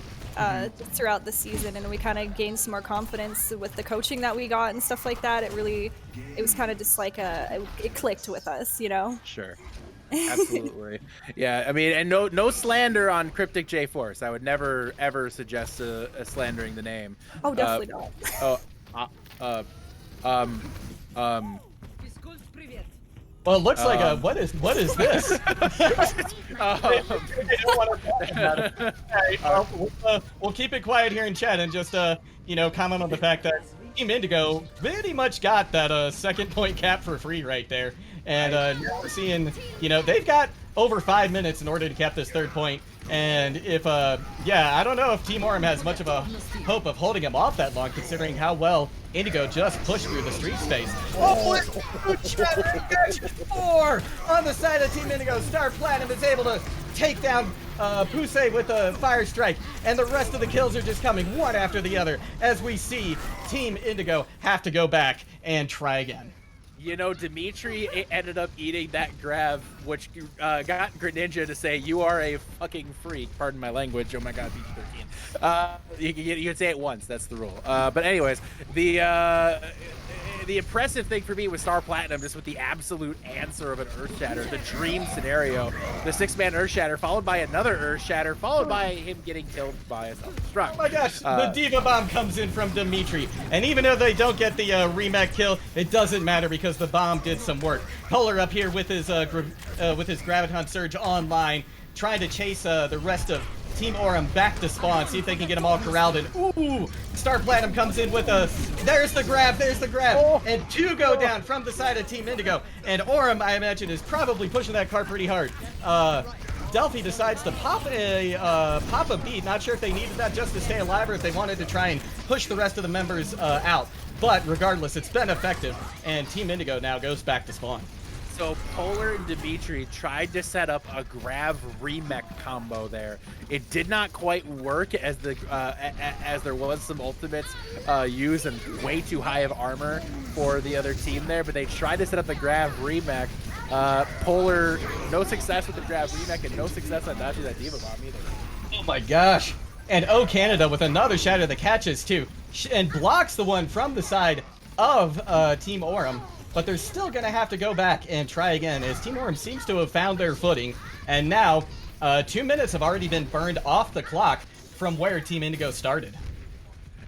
Throughout the season, and we kind of gained some more confidence with the coaching that we got and stuff like that. It was kind of just like it clicked with us, you know? Sure. Absolutely. Yeah, I mean, and no slander on Cryptic J Force. I would never ever suggest slandering the name. Oh, definitely not. Well, it looks like what is this? We'll keep it quiet here in chat and just comment on the fact that Team Indigo pretty much got that second point cap for free right there, and now we're seeing they've got over 5 minutes in order to cap this third point. And if, yeah, I don't know if Team Orem has much of a hope of holding him off that long, considering how well Indigo just pushed through the street space. Oh, four on the side of Team Indigo. Star Platinum is able to take down Pusey with a fire strike, and the rest of the kills are just coming one after the other as we see Team Indigo have to go back and try again. You know, Dimitri ended up eating that grab, which got Greninja to say, "You are a fucking freak." Pardon my language. Oh my god, PG-13. You can say it once. That's the rule. But anyways, the impressive thing for me was Star Platinum, just with the absolute answer of an Earth Shatter, the dream scenario. The 6-man Earth Shatter, followed by another Earth Shatter, followed by him getting killed by a self-destruct. Oh my gosh, the Diva Bomb comes in from Dimitri. And even though they don't get the remake kill, it doesn't matter because the bomb did some work. Polar up here with his Graviton Surge online, trying to chase the rest of Team Orem back to spawn, see if they can get them all corralled in. Ooh! Star Platinum comes in with a... There's the grab, there's the grab! Oh. And 2 go down from the side of Team Indigo. And Orem, I imagine, is probably pushing that cart pretty hard. Delphi decides to pop a beat. Not sure if they needed that just to stay alive or if they wanted to try and push the rest of the members out. But regardless, it's been effective, and Team Indigo now goes back to spawn. So Polar and Dimitri tried to set up a Grav remech combo there. It did not quite work as there was some ultimates used and way too high of armor for the other team there, but they tried to set up the Grav remech. Polar, no success with the Grav remech and no success on dodging that Diva Bomb either. Oh my gosh. And O Canada with another shatter that catches too, and blocks the one from the side of Team Orem. But they're still going to have to go back and try again, as Team Orem seems to have found their footing. And now, 2 minutes have already been burned off the clock from where Team Indigo started.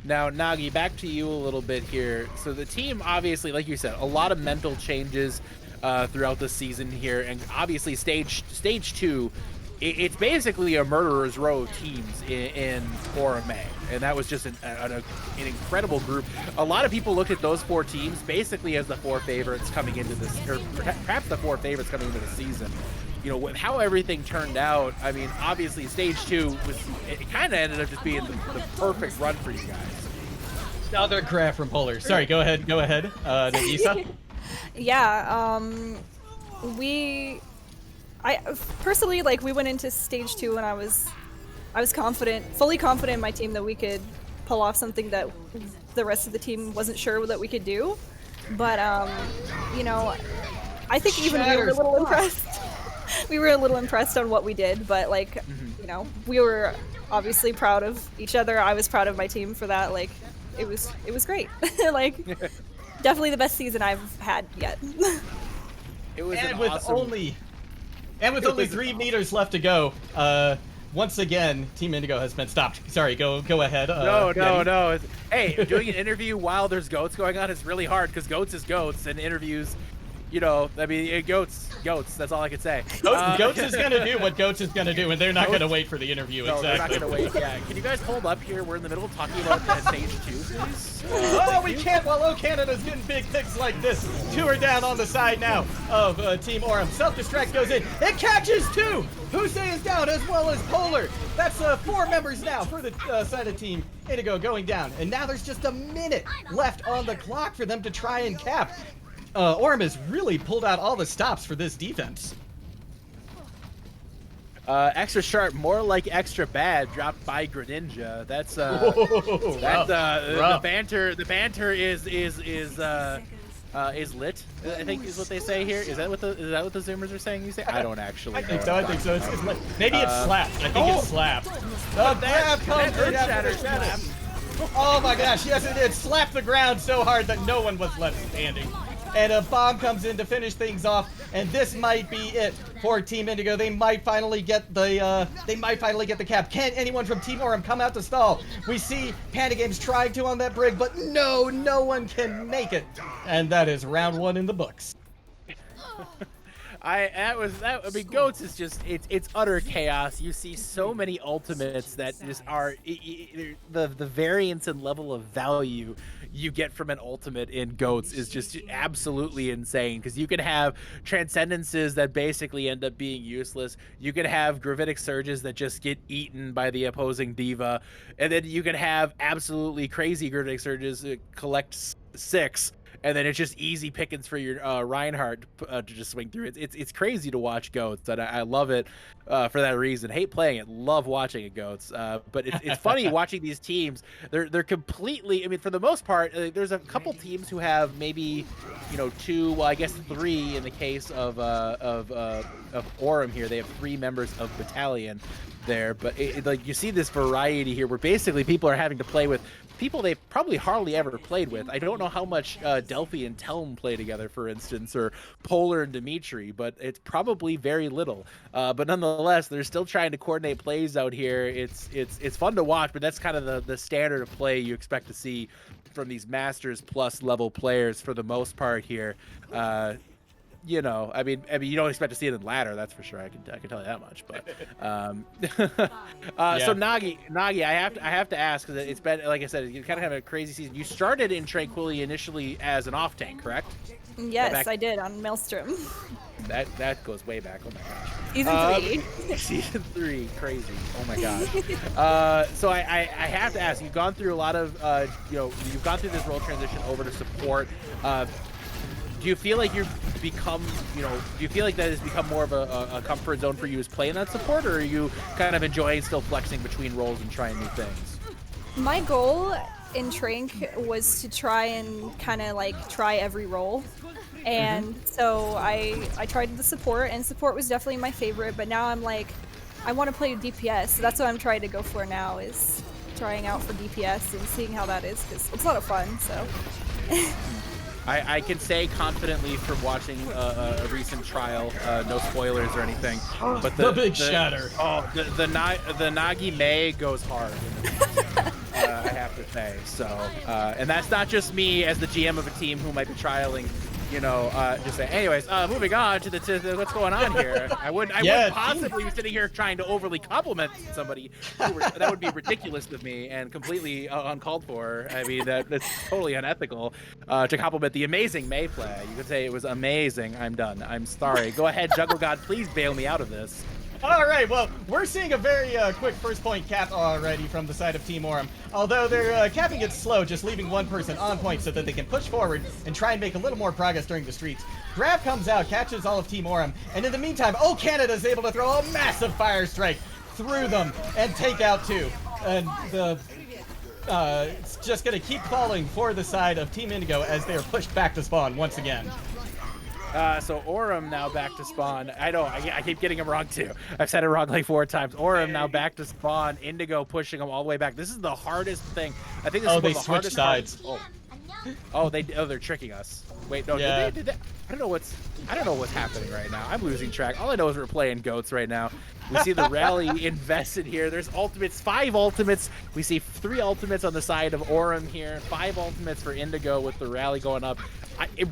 Now, Nagi, back to you a little bit here. So the team, obviously, like you said, a lot of mental changes throughout the season here. And obviously, stage 2, it's basically a murderer's row of teams in Orem. And that was just an incredible group. A lot of people looked at those 4 teams basically as the 4 favorites coming into this, or perhaps the 4 favorites coming into the season. You know, with how everything turned out, I mean, obviously stage 2 it kind of ended up just being the perfect run for you guys. Another grab from Polar. Sorry, go ahead, Nagisa. Yeah, I personally, like, we went into stage 2 and I was confident, fully confident in my team that we could pull off something that the rest of the team wasn't sure that we could do. But, you know, I think even we were a little impressed. We were a little impressed on what we did, but, like, you know, we were obviously proud of each other. I was proud of my team for that. Like, it was great. Like, definitely the best season I've had yet. It was and an with awesome... only 3 meters left to go, once again, Team Indigo has been stopped. Sorry, go ahead. No. Hey, doing an interview while there's goats going on is really hard because goats is goats, and interviews, you know, I mean, goats. That's all I could say. Goats is gonna do what Goats is gonna do, and they're not gonna wait for the interview. No, exactly. they're not gonna wait. Yeah. Can you guys hold up here? We're in the middle of talking about stage 2, please. Oh, we can't while O Canada's getting big picks like this. 2 are down on the side now of Team Orem. Self-destruct goes in. It catches 2. Pusey is down as well as Polar. That's 4 members now for the side of Team Indigo going down. And now there's just a minute left on the clock for them to try and cap. Orem has really pulled out all the stops for this defense. Extra sharp, more like extra bad, dropped by Greninja. That's rough. the banter. The banter is lit. I think is what they say here. Is that what the Zoomers are saying? You say? I don't actually. I think so. It's lit. Maybe it's slapped. I think it's slapped. The grab comes in after shatter. Oh my gosh! Yes, it did. Slap the ground so hard that no one was left standing. And a bomb comes in to finish things off, and this might be it for Team Indigo. They might finally get the cap. Can anyone from Team Orem come out to stall? We see Panda Games trying to on that brig, but no one can make it. And that is round 1 in the books. I mean, Goats is just it's utter chaos. You see so many ultimates that just are the variance and level of value you get from an ultimate in Goats is just absolutely insane. Because you can have Transcendences that basically end up being useless. You can have Gravitic Surges that just get eaten by the opposing diva, and then you can have absolutely crazy Gravitic Surges that collect 6, and then it's just easy pickings for your Reinhardt to just swing through. It's crazy to watch Goats, and I love it for that reason. Hate playing it, love watching it, Goats. But it's funny watching these teams. They're completely. I mean, for the most part, there's a couple teams who have maybe 2, well, I guess 3 in the case of Aurum here. They have 3 members of Battalion there, but like you see this variety here where basically people are having to play with people they've probably hardly ever played with. I don't know how much Delphi and Telm play together, for instance, or Polar and Dimitri, but it's probably very little. But nonetheless, they're still trying to coordinate plays out here. It's fun to watch, but that's kind of the standard of play you expect to see from these Masters Plus level players for the most part here. I mean, you don't expect to see it in ladder, that's for sure. I can tell you that much. But so Nagi, I have to ask, because it's been, like I said, you kind of have a crazy season. You started in Tranquility initially as an off tank, correct? Yes, I did on Maelstrom. That goes way back. Oh my gosh. Season 3. Season 3, crazy. Oh my god. So I have to ask. You've gone through a lot of you've gone through this role transition over to support. Do you feel like you've become, do you feel like that has become more of a comfort zone for you as playing that support, or are you kind of enjoying still flexing between roles and trying new things? My goal in Trank was to try and kind of like try every role. And so I tried the support, and support was definitely my favorite, but now I'm like, I want to play DPS, so that's what I'm trying to go for now, is trying out for DPS and seeing how that is, because it's a lot of fun, so. I can say confidently from watching a recent trial, no spoilers or anything, but the big shatter. Oh, the Nagi May goes hard. I have to say. So, and that's not just me as the GM of a team who might be trialing. Just say. Anyways, moving on to what's going on here. I wouldn't possibly be sitting here trying to overly compliment somebody. That would be ridiculous of me and completely uncalled for. I mean, that's totally unethical to compliment the amazing May play. You could say it was amazing. I'm done. I'm sorry. Go ahead, Juggle God. Please bail me out of this. All right, well, we're seeing a very quick first point cap already from the side of Team Aurum. Although they're capping it slow, just leaving one person on point so that they can push forward and try and make a little more progress during the streets. Grav comes out, catches all of Team Aurum, and in the meantime, Canada is able to throw a massive fire strike through them and take out 2. And it's just going to keep falling for the side of Team Indigo as they are pushed back to spawn once again. So Aurum now back to spawn. I know, I keep getting him wrong too. I've said it wrong like 4 times. Aurum now back to spawn. Indigo pushing him all the way back. This is the hardest thing. I think this is they the switched hardest sides. They're tricking us. Wait, no, yeah. did they? I don't know what's happening right now. I'm losing track. All I know is we're playing Goats right now. We see the rally invested here. There's ultimates, 5 ultimates. We see 3 ultimates on the side of Aurum here. 5 ultimates for Indigo with the rally going up.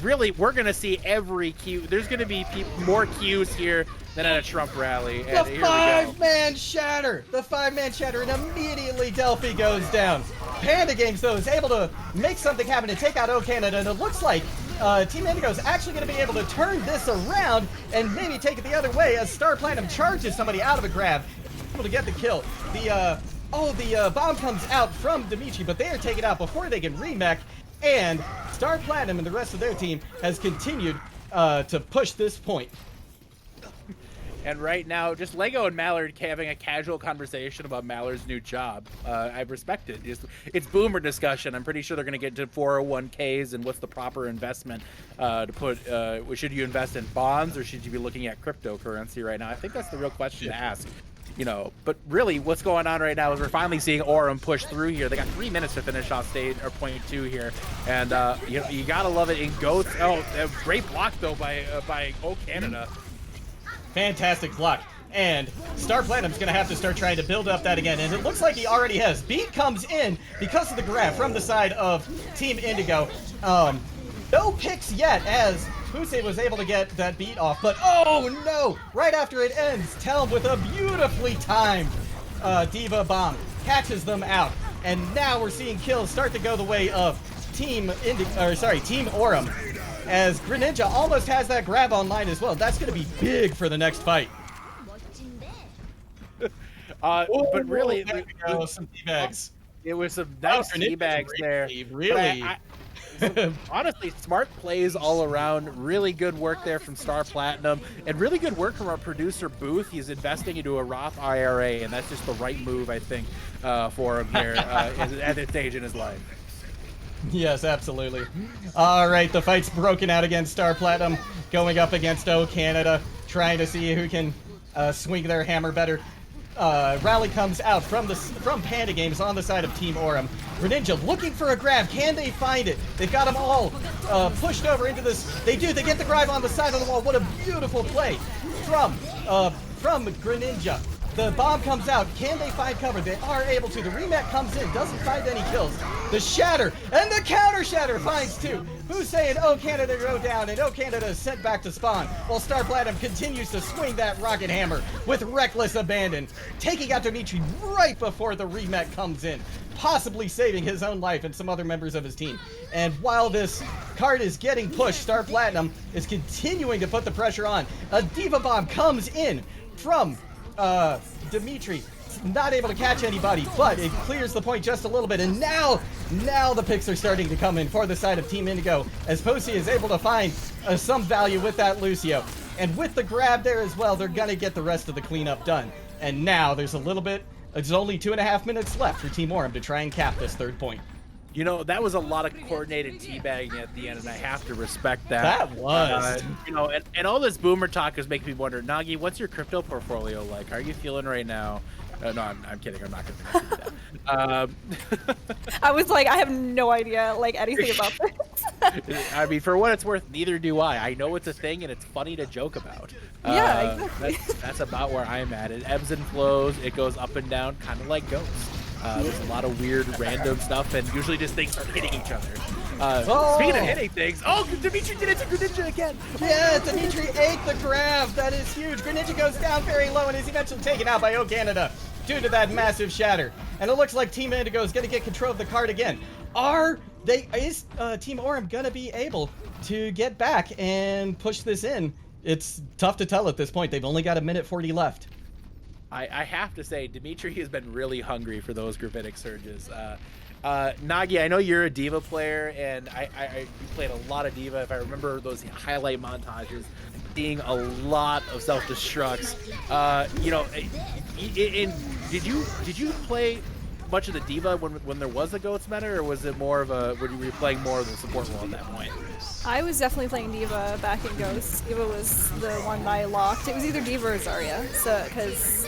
We're going to see every Q. There's going to be more Qs here than at a Trump rally. The 5-man shatter! The 5-man shatter, and immediately Delphi goes down. Panda Games, though, is able to make something happen and take out Canada, and it looks like Team Indigo is actually going to be able to turn this around and maybe take it the other way as Star Platinum charges somebody out of a grab, able to get the kill. The bomb comes out from Dimitri, but they are taken out before they can remech, and Star Platinum and the rest of their team has continued to push this point. And right now, just Lego and Mallard having a casual conversation about Mallard's new job. I respect it. It's boomer discussion. I'm pretty sure they're going to get to 401ks and what's the proper investment to put. Should you invest in bonds or should you be looking at cryptocurrency right now? I think that's the real question to ask. But really, what's going on right now is we're finally seeing Aurum push through here. They got 3 minutes to finish off stage or point 2 here, and you gotta love it in Goats. Oh, great block though by Canada. Fantastic block. And Star Platinum's going to have to start trying to build up that again. And it looks like he already has. Beat comes in because of the grab from the side of Team Indigo. No picks yet as Hussein was able to get that beat off, but oh no! Right after it ends, Telm with a beautifully timed Diva Bomb catches them out. And now we're seeing kills start to go the way of Team Aurum, as Greninja almost has that grab online as well. That's going to be big for the next fight. But really, there we go, some teabags. it was some nice Greninja's teabags there. Really? Honestly, smart plays all around. Really good work there from Star Platinum, and really good work from our producer Booth. He's investing into a Roth IRA, and that's just the right move, I think, for him here at this stage in his life. Yes, absolutely. All right, the fight's broken out against Star Platinum, going up against O Canada, trying to see who can swing their hammer better. Rally comes out from Panda Games on the side of Team Aurum. Greninja looking for a grab. Can they find it? They've got them all pushed over into this. They do. They get the grab on the side of the wall. What a beautiful play from Greninja. The bomb comes out. Can they find cover? They are able to. The remat comes in. Doesn't find any kills. The shatter and the counter shatter finds two. Who's saying, oh, Canada go down, and oh, Canada is sent back to spawn, while Star Platinum continues to swing that rocket hammer with reckless abandon, taking out Dimitri right before the remet comes in, possibly saving his own life and some other members of his team. And while this card is getting pushed, Star Platinum is continuing to put the pressure on. A Diva Bomb comes in from Dimitri, not able to catch anybody, but it clears the point just a little bit. And now the picks are starting to come in for the side of Team Indigo, as Posey is able to find some value with that Lucio. And with the grab there as well, they're gonna get the rest of the cleanup done. And now there's only 2.5 minutes left for Team Aurum to try and cap this third point. You know, that was a lot of coordinated teabagging at the end, and I have to respect that. That was. You know, and all this boomer talk is making me wonder, Nagi, what's your crypto portfolio like? How are you feeling right now? No, I'm kidding. I'm not going to do that. I was like, I have no idea, like, anything about this. I mean, for what it's worth, neither do I. I know it's a thing, and it's funny to joke about. Yeah, exactly. That's about where I'm at. It ebbs and flows. It goes up and down, kind of like ghosts. There's a lot of weird, random stuff, and usually just things start hitting each other. Speaking of hitting things, Dimitri did it to Greninja again. Yeah, Dimitri ate the grab. That is huge. Greninja goes down very low and is eventually taken out by O Canada due to that massive shatter. And it looks like Team Indigo is going to get control of the card again. Is Team Aurum going to be able to get back and push this in? It's tough to tell at this point. They've only got 1:40 left. I have to say, Dimitri has been really hungry for those gravitic surges. Nagi, I know you're a Diva player, and you played a lot of Diva. If I remember those highlight montages, seeing a lot of self-destructs. You know, did you play much of the Diva when there was a Goats meta, or was it more of were you playing more of the support role at that point? I was definitely playing Diva back in Ghosts. Diva was the one that I locked. It was either Diva or Zarya, so because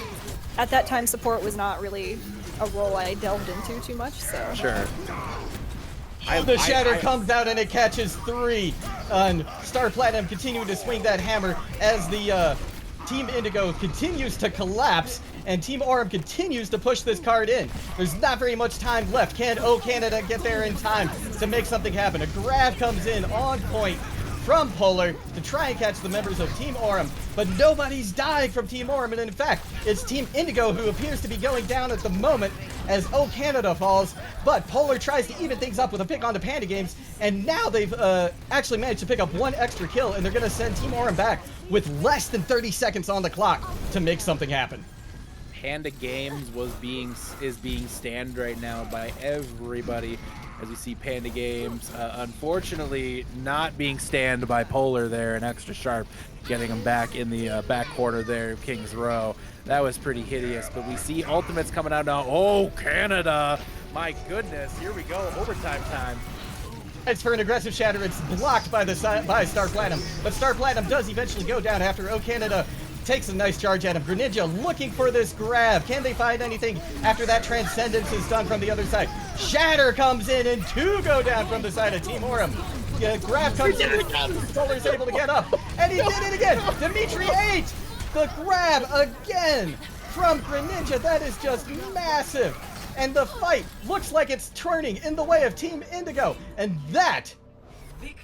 at that time support was not really a role I delved into too much. So sure. The shatter comes out and it catches 3. And Star Platinum continuing to swing that hammer as the Team Indigo continues to collapse, and Team Aurum continues to push this card in. There's not very much time left. Can O Canada get there in time to make something happen? A grab comes in on point from Polar to try and catch the members of Team Aurum, but nobody's dying from Team Aurum, and in fact, it's Team Indigo who appears to be going down at the moment as O Canada falls, but Polar tries to even things up with a pick on the Panda Games, and now they've actually managed to pick up 1 extra kill, and they're going to send Team Aurum back with less than 30 seconds on the clock to make something happen. Panda Games is being stanned right now by everybody. As we see Panda Games, unfortunately, not being stanned by Polar there, and Extra Sharp getting him back in the back quarter there of King's Row. That was pretty hideous, but we see ultimates coming out now. Oh, Canada! My goodness, here we go, overtime time. It's for an aggressive shatter. It's blocked by Star Platinum, but Star Platinum does eventually go down after O Canada takes a nice charge at him. Greninja looking for this grab. Can they find anything after that Transcendence is done from the other side? Shatter comes in and 2 go down from the side of Team Aurum. Yeah, grab comes in again. Polar's able to get up, and he did it again. Dimitri ate the grab again from Greninja. That is just massive. And the fight looks like it's turning in the way of Team Indigo. And that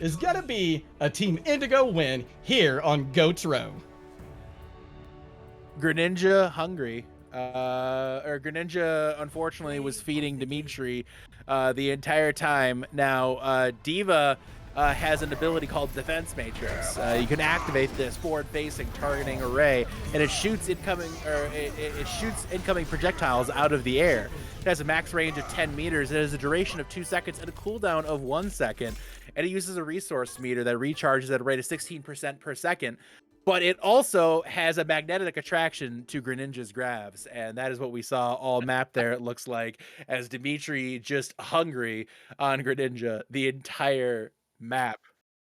is gonna be a Team Indigo win here on Goats Row. Greninja hungry. Or Greninja unfortunately was feeding Dimitri the entire time. Now Diva has an ability called Defense Matrix. You can activate this forward-facing targeting array, and it shoots incoming projectiles out of the air. It has a max range of 10 meters. It has a duration of 2 seconds and a cooldown of 1 second. And it uses a resource meter that recharges at a rate of 16% per second. But it also has a magnetic attraction to Greninja's grabs, and that is what we saw all mapped there, it looks like, as Dimitri just hungry on Greninja the entire map.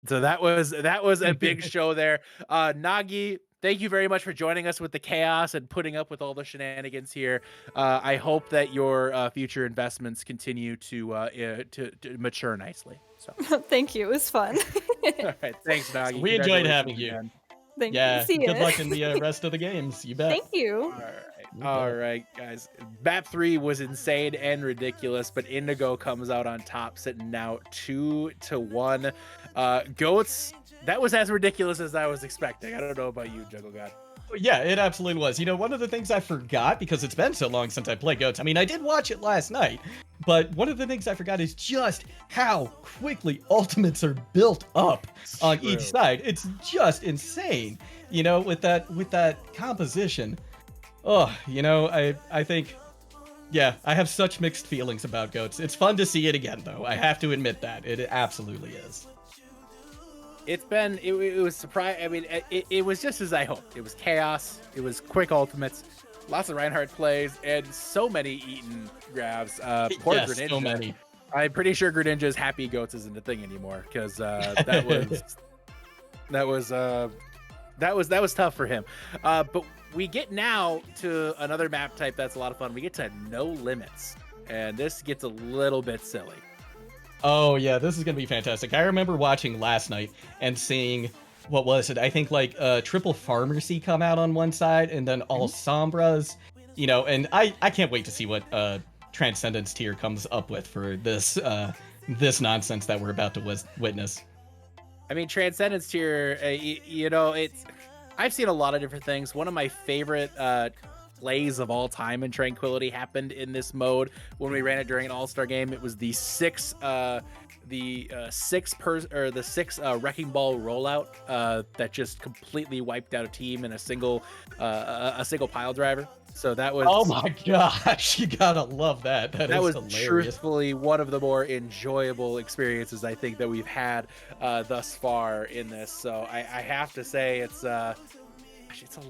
So that was a big show there. Nagi, thank you very much for joining us with the chaos and putting up with all the shenanigans here. I hope that your future investments continue to mature nicely. So, Thank you. It was fun. all right, thanks, Nagi. We enjoyed Congratulations having you. again. Thank Yeah, you. See good ya. luck in the rest of the games. You bet. Thank you. All right, guys. Map 3 was insane and ridiculous, but Indigo comes out on top, sitting now 2-1. Goats, that was as ridiculous as I was expecting. I don't know about you, Juggle God. Yeah, it absolutely was. You know, one of the things I forgot, because it's been so long since I played Goats, I mean, I did watch it last night, but one of the things I forgot is just how quickly ultimates are built up on each side. It's just insane, you know, with that composition. Oh, you know, I think, yeah, I have such mixed feelings about Goats. It's fun to see it again, though. I have to admit that. It absolutely is. It's been, it was surprising. I mean, it was just as I hoped. It was chaos. It was quick ultimates, lots of Reinhardt plays, and so many Eaton grabs. Poor Yes, Greninja. so many. I'm pretty sure Greninja's happy goats isn't a thing anymore, because that was tough for him. But we get now to another map type that's a lot of fun. We get to No Limits, and this gets a little bit silly. Oh yeah, this is gonna be fantastic. I remember watching last night and seeing, what was it? I think like triple Pharmacy come out on one side, and then all Sombras, you know. And I can't wait to see what Transcendence tier comes up with for this this nonsense that we're about to witness. I mean, Transcendence tier, you know, I've seen a lot of different things. One of my favorite plays of all time in Tranquility happened in this mode when we ran it during an all-star game. It was the six Wrecking Ball rollout that just completely wiped out a team in a single pile driver. So that was, oh my gosh, you gotta love that. That is was hilarious. truthfully one of the more enjoyable experiences I think that we've had thus far in this. So I have to say it's a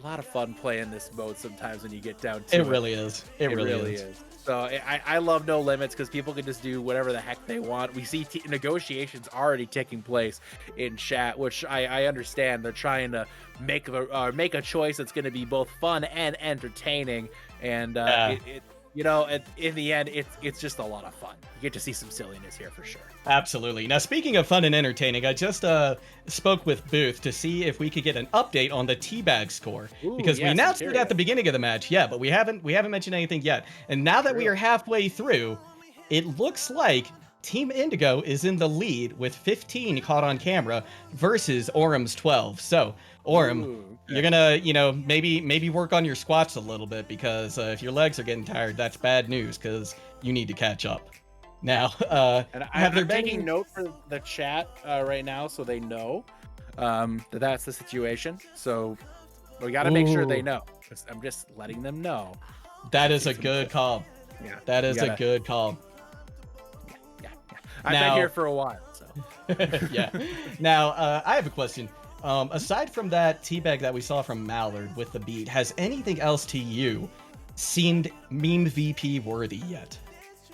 lot of fun playing this mode sometimes when you get down to it. It really is. It really is. So I love No Limits because people can just do whatever the heck they want. We see negotiations already taking place in chat, which I understand. They're trying to make a choice that's going to be both fun and entertaining. And you know, in the end, it's just a lot of fun. You get to see some silliness here for sure. Absolutely. Now, speaking of fun and entertaining, I just spoke with Booth to see if we could get an update on the teabag score. Ooh, because we yes, announced I'm it at the beginning of the match, yeah, but we haven't mentioned anything yet. And now that we are halfway through, it looks like Team Indigo is in the lead with 15 caught on camera versus Orum's 12. So, Orum, you're gonna, you know, maybe work on your squats a little bit, because if your legs are getting tired, that's bad news, because you need to catch up. Now, and I'm taking note for the chat right now, so they know that's the situation. So we got to make sure they know. I'm just letting them know. That is a good call. Yeah, that is a good call. Yeah. I've been here for a while, so. Yeah. Now, I have a question. Aside from that teabag that we saw from Mallard with the beat, has anything else to you seemed meme VP worthy yet?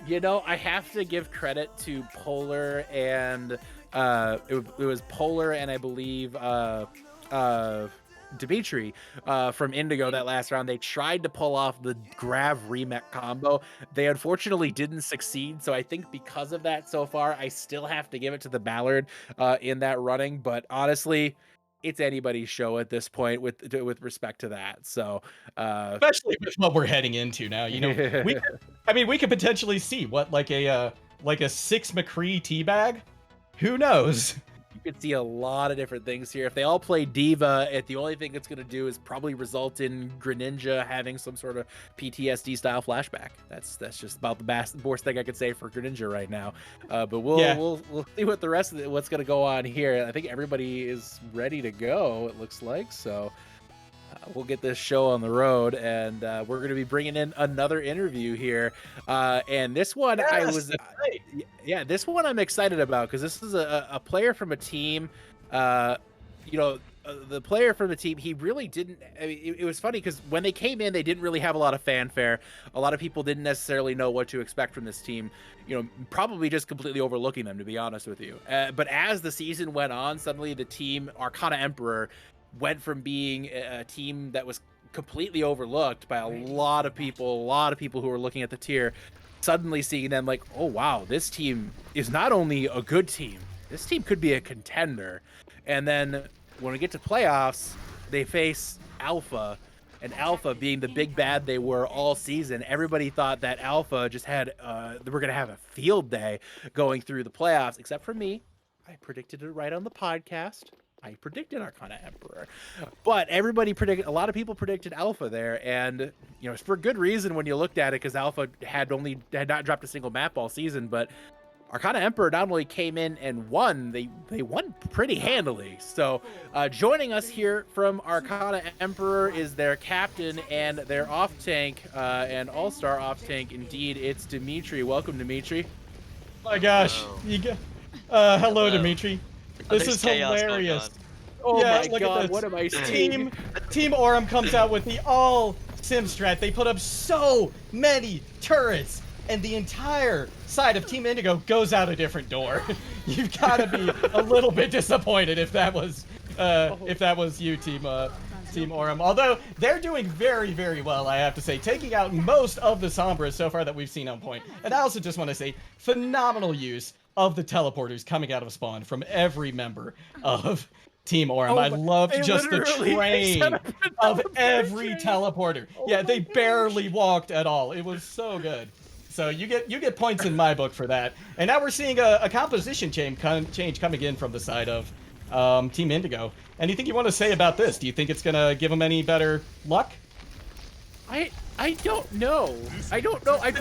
You know, I have to give credit to Polar and it was Polar and I believe Dimitri from Indigo that last round. They tried to pull off the Grav remech combo. They unfortunately didn't succeed. So I think because of that so far, I still have to give it to the Mallard in that running. But honestly, it's anybody's show at this point with respect to that. So especially with what we're heading into now, you know, we could potentially see what like a 6 McCree teabag. Who knows? you could see a lot of different things here. If they all play Diva, the only thing it's going to do is probably result in Greninja having some sort of PTSD style flashback. That's just about the worst thing I could say for Greninja right now. But we'll see what the rest of what's going to go on here. I think everybody is ready to go. It looks like so. We'll get this show on the road, and we're going to be bringing in another interview here. And this one, this one I'm excited about because this is a player from a team. The player from the team, he really didn't. I mean, it was funny because when they came in, they didn't really have a lot of fanfare. A lot of people didn't necessarily know what to expect from this team. Probably just completely overlooking them, to be honest with you. But as the season went on, suddenly the team, Arcana Emperor, went from being a team that was completely overlooked by a lot of people who were looking at the tier, suddenly seeing them like, oh wow, this team is not only a good team, this team could be a contender. And then when we get to playoffs, they face Alpha, and Alpha being the big bad they were all season. Everybody thought that Alpha just had they were gonna have a field day going through the playoffs, except for me. I predicted it right on the podcast. I predicted Arcana Emperor, but a lot of people predicted Alpha there, and it's for good reason when you looked at it, because Alpha had not dropped a single map all season. But Arcana Emperor not only came in and won, they won pretty handily. So joining us here from Arcana Emperor is their captain and their off tank and all-star off tank. Indeed, it's Dimitri. Welcome, Dimitri. Oh my gosh, hello, Dimitri. This is hilarious. Oh yeah, my god, what am I seeing? Team Aurum comes out with the all sim strat. They put up so many turrets, and the entire side of Team Indigo goes out a different door. You've got to be a little bit disappointed if that was you, Team Aurum. Although they're doing very, very well, I have to say, taking out most of the Sombras so far that we've seen on point. And I also just want to say, phenomenal use of the teleporters coming out of spawn from every member of Team Aurum. I love just the train of every teleporter. Yeah, they barely walked at all. It was so good. So you get points in my book for that. And now we're seeing a composition change coming in from the side of Team Indigo. Anything you want to say about this? Do you think it's gonna give them any better luck? I don't know. I don't know. I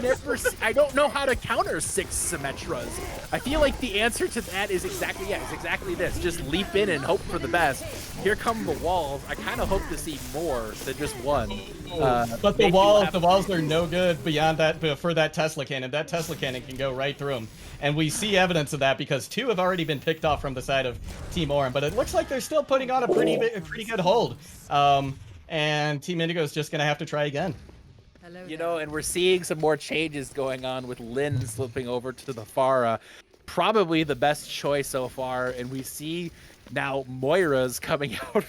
don't know how to counter 6 Symmetras. I feel like the answer to that is exactly this. Just leap in and hope for the best. Here come the walls. I kind of hope to see more than just one. But the walls are no good beyond that. For that Tesla cannon, that Tesla cannon can go right through them. And we see evidence of that because 2 have already been picked off from the side of Team Aurum. But it looks like they're still putting on a pretty good hold. And Team Indigo is just going to have to try again. And we're seeing some more changes going on with Lynn slipping over to the Pharah. Probably the best choice so far. And we see now Moira's coming out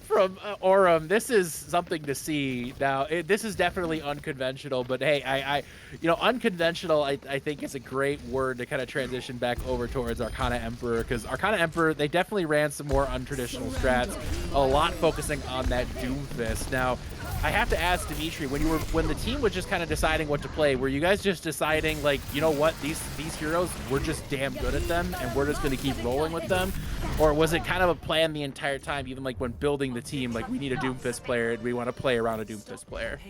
from Aurum. This is something to see. Now, this is definitely unconventional. But hey, unconventional, I think is a great word to kind of transition back over towards Arcana Emperor. Because Arcana Emperor, they definitely ran some more untraditional strats. A lot focusing on that Doomfist. Now, I have to ask Dimitri, when the team was just kind of deciding what to play, were you guys just deciding like, you know what, these heroes, we're just damn good at them and we're just going to keep rolling with them? Or was it kind of a plan the entire time, even like when building the team, like we need a Doomfist player and we want to play around a Doomfist player?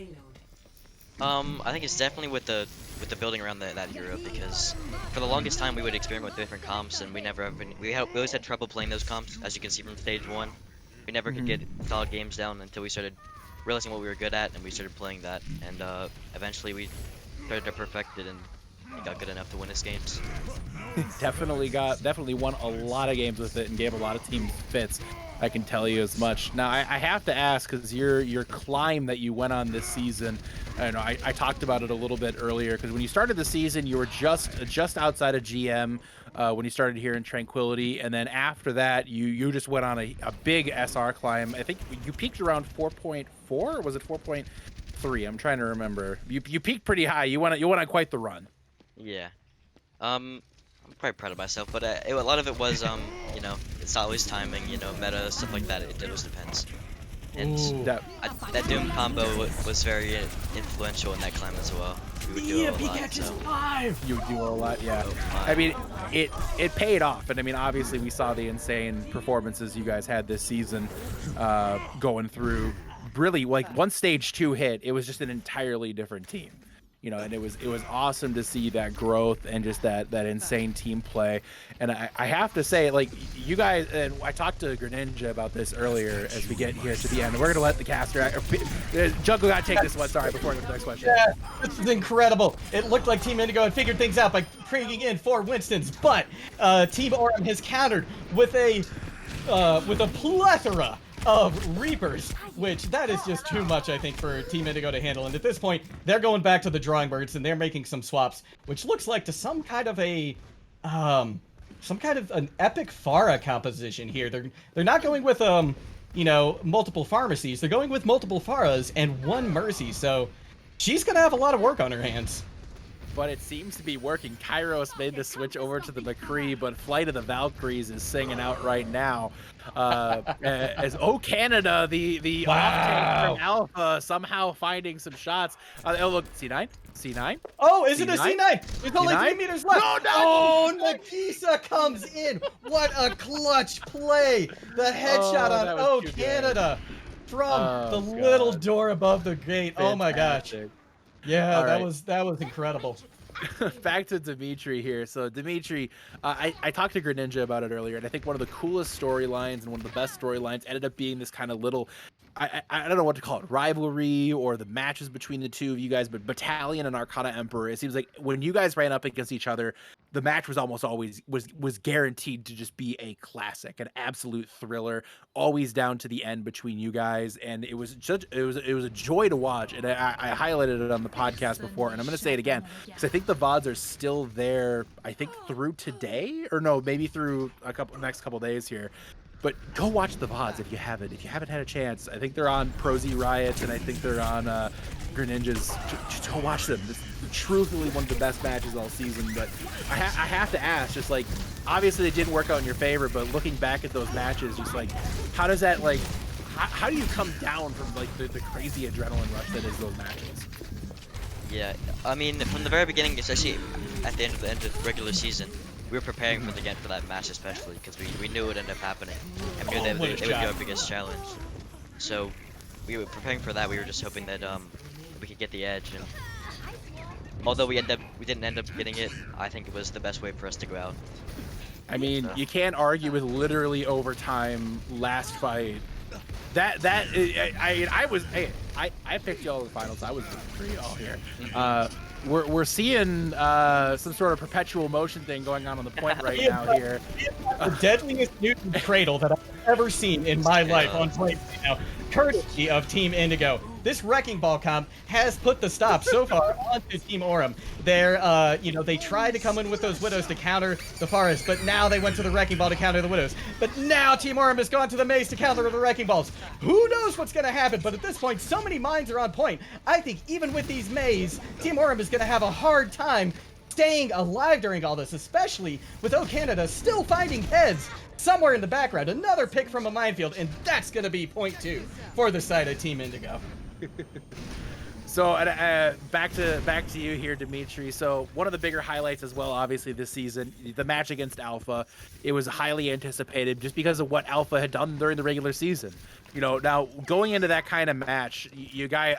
I think it's definitely with the building around that hero, because for the longest time we would experiment with different comps and we always had trouble playing those comps, as you can see from stage 1. We never could get solid games down until we started realizing what we were good at, and we started playing that, and eventually we started to perfect it and got good enough to win his games. definitely won a lot of games with it and gave a lot of teams fits. I can tell you as much. Now I have to ask, because your climb that you went on this season, I talked about it a little bit earlier, because when you started the season you were just outside of GM when you started here in Tranquility, and then after that you just went on a big SR climb. I think you peaked around 4.4, or was it 4.3? I'm trying to remember. You peaked pretty high. You went on quite the run. Yeah. I'm quite proud of myself, but a lot of it was, it's not always timing, meta, stuff like that. It just depends. And That- that Doom combo was very influential in that climb as well. We would do it a lot. So. You do a lot, yeah. Oh my. I mean, it paid off, and I mean, obviously, we saw the insane performances you guys had this season, going through. Really, like once stage 2 hit, it was just an entirely different team. You know, and it was awesome to see that growth and just that insane team play. And I have to say, like, you guys, and I talked to Greninja about this earlier as we get here to the end. We're gonna let the caster, Jungle, gotta take this one. Sorry, before I go to the next question. Yeah, this is incredible. It looked like Team Indigo had figured things out by bringing in 4 Winstons, but Team Aurum has countered with a plethora of Reapers, which that is just too much, I think, for Team Indigo to handle. And at this point, they're going back to the drawing boards and they're making some swaps, which looks like to some kind of an epic Pharah composition here. They're not going with you know, multiple pharmacies. They're going with multiple Pharahs and 1 Mercy. So she's gonna have a lot of work on her hands. But it seems to be working. Kairos made the switch over to the McCree, but Flight of the Valkyries is singing out right now. As Canada, the off-tank from Alpha, somehow finding some shots. Oh, look, C9? C9? Oh, is it a C9? C9? There's only C9? 3 meters left. No, no! Oh, Nagisa comes in. What a clutch play. The headshot that on was too good. Canada from the God. little door above the gate. Oh my gosh. Fantastic. Yeah, All that right. was incredible. Back to Dimitri here. So Dimitri, I talked to Greninja about it earlier, and I think one of the coolest storylines and one of the best storylines ended up being this kind of little, I don't know what to call it, rivalry or the matches between the two of you guys, but Battalion and Arcana Emperor. It seems like when you guys ran up against each other, the match was almost always was guaranteed to just be a classic, an absolute thriller, always down to the end between you guys, and it was a joy to watch. And I highlighted it on the podcast before, and I'm going to say it again because I think the VODs are still there. I think through today, or no, maybe through next couple days here. But go watch the VODs if you haven't. If you haven't had a chance, I think they're on ProZ Riot, and I think they're on Greninja's. Just go watch them. This is truthfully one of the best matches all season. But I have to ask, just like, obviously it didn't work out in your favor, but looking back at those matches, just like, how does that, like, how do you come down from like the crazy adrenaline rush that is those matches? Yeah, I mean, from the very beginning, especially at the end of the regular season, we were preparing for that match especially because we knew it would end up happening, and we knew that it would be our biggest challenge. So we were preparing for that. We were just hoping that we could get the edge, and although we didn't end up getting it, I think it was the best way for us to go out. I mean, you can't argue with literally overtime last fight. I picked y'all in the finals. I was rooting for y'all here. We're seeing some sort of perpetual motion thing going on the point right now here. The deadliest Newton cradle that I've ever seen in my life on play right now, courtesy of Team Indigo. This Wrecking Ball comp has put the stop so far onto Team Aurum. They're, you know, they tried to come in with those Widows to counter the Forest, but now they went to the Wrecking Ball to counter the Widows. But now Team Aurum has gone to the Maze to counter the Wrecking Balls. Who knows what's going to happen, but at this point, so many minds are on point. I think even with these Maze, Team Aurum is going to have a hard time staying alive during all this, especially with Canada still finding heads somewhere in the background. Another pick from a minefield, and that's going to be point 2 for the side of Team Indigo. So back to you here, Dimitri. So one of the bigger highlights as well, obviously this season, the match against Alpha. It was highly anticipated just because of what Alpha had done during the regular season. You know, now going into that kind of match,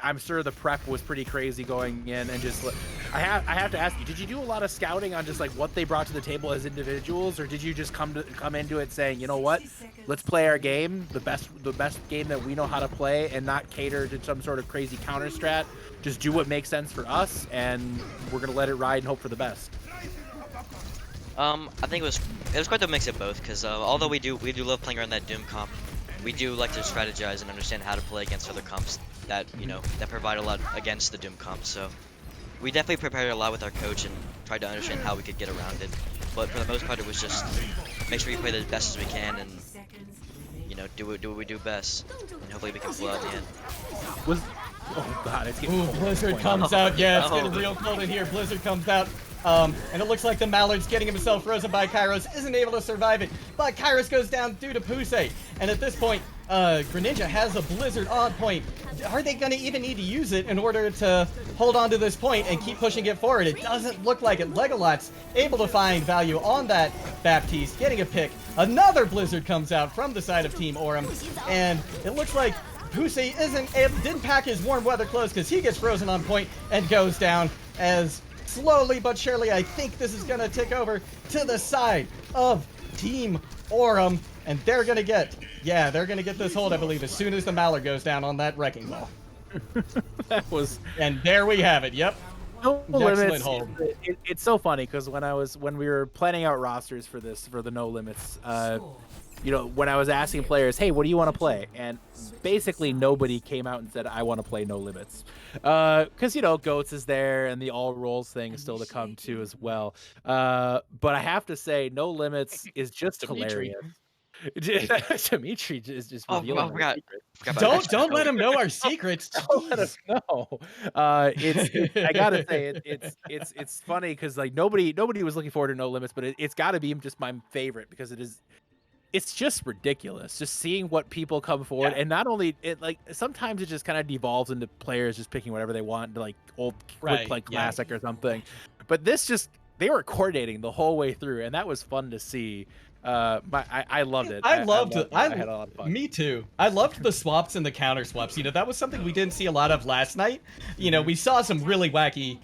I'm sure the prep was pretty crazy going in, and just I have to ask you, did you do a lot of scouting on just like what they brought to the table as individuals, or did you just come into it saying, you know what, let's play our game, the best game that we know how to play, and not cater to some sort of crazy counter strat? Just do what makes sense for us, and we're gonna let it ride and hope for the best. I think it was quite a mix of both, because although we do love playing around that Doom comp, we do like to strategize and understand how to play against other comps that, you know, that provide a lot against the Doom comp. So we definitely prepared a lot with our coach and tried to understand how we could get around it. But for the most part, it was just make sure we play the best as we can and, you know, do what we do best, and hopefully we can pull out the end. Oh god, it's getting cold. Blizzard comes out. Yeah, it's getting real cold in here. Blizzard comes out. And it looks like the Mallard's getting himself frozen by Kairos, isn't able to survive it, but Kairos goes down due to Pusey. And at this point, Greninja has a Blizzard on point. Are they going to even need to use it in order to hold on to this point and keep pushing it forward? It doesn't look like it. Legolat's able to find value on that Baptiste, getting a pick. Another Blizzard comes out from the side of Team Aurum, and it looks like Pusey didn't pack his warm weather clothes because he gets frozen on point and goes down as slowly but surely I think this is going to tick over to the side of Team Aurum, and they're going to get this hold, I believe, as soon as the Mallard goes down on that Wrecking Ball. That was... And there we have it, yep. No Excellent limits. hold. It's so funny because when we were planning out rosters for the no limits, you know, when I was asking players, hey, what do you want to play? And basically nobody came out and said, I want to play no limits. Because, you know, Goats is there and the all rolls thing is still to come too as well. But I have to say, no limits is just hilarious. Dimitri is just revealing forgot Don't let him know our secrets. Don't let us know. I gotta say it's funny because like nobody was looking forward to No Limits, but it's got to be just my favorite because it's just ridiculous just seeing what people come forward. And not only it, like sometimes it just kind of devolves into players just picking whatever they want, like old quick play classic or something. But this just, they were coordinating the whole way through, and that was fun to see. I loved it. I loved it. I had a lot of fun. Me too. I loved the swaps and the counter swaps. You know, that was something we didn't see a lot of last night. You know, we saw some really wacky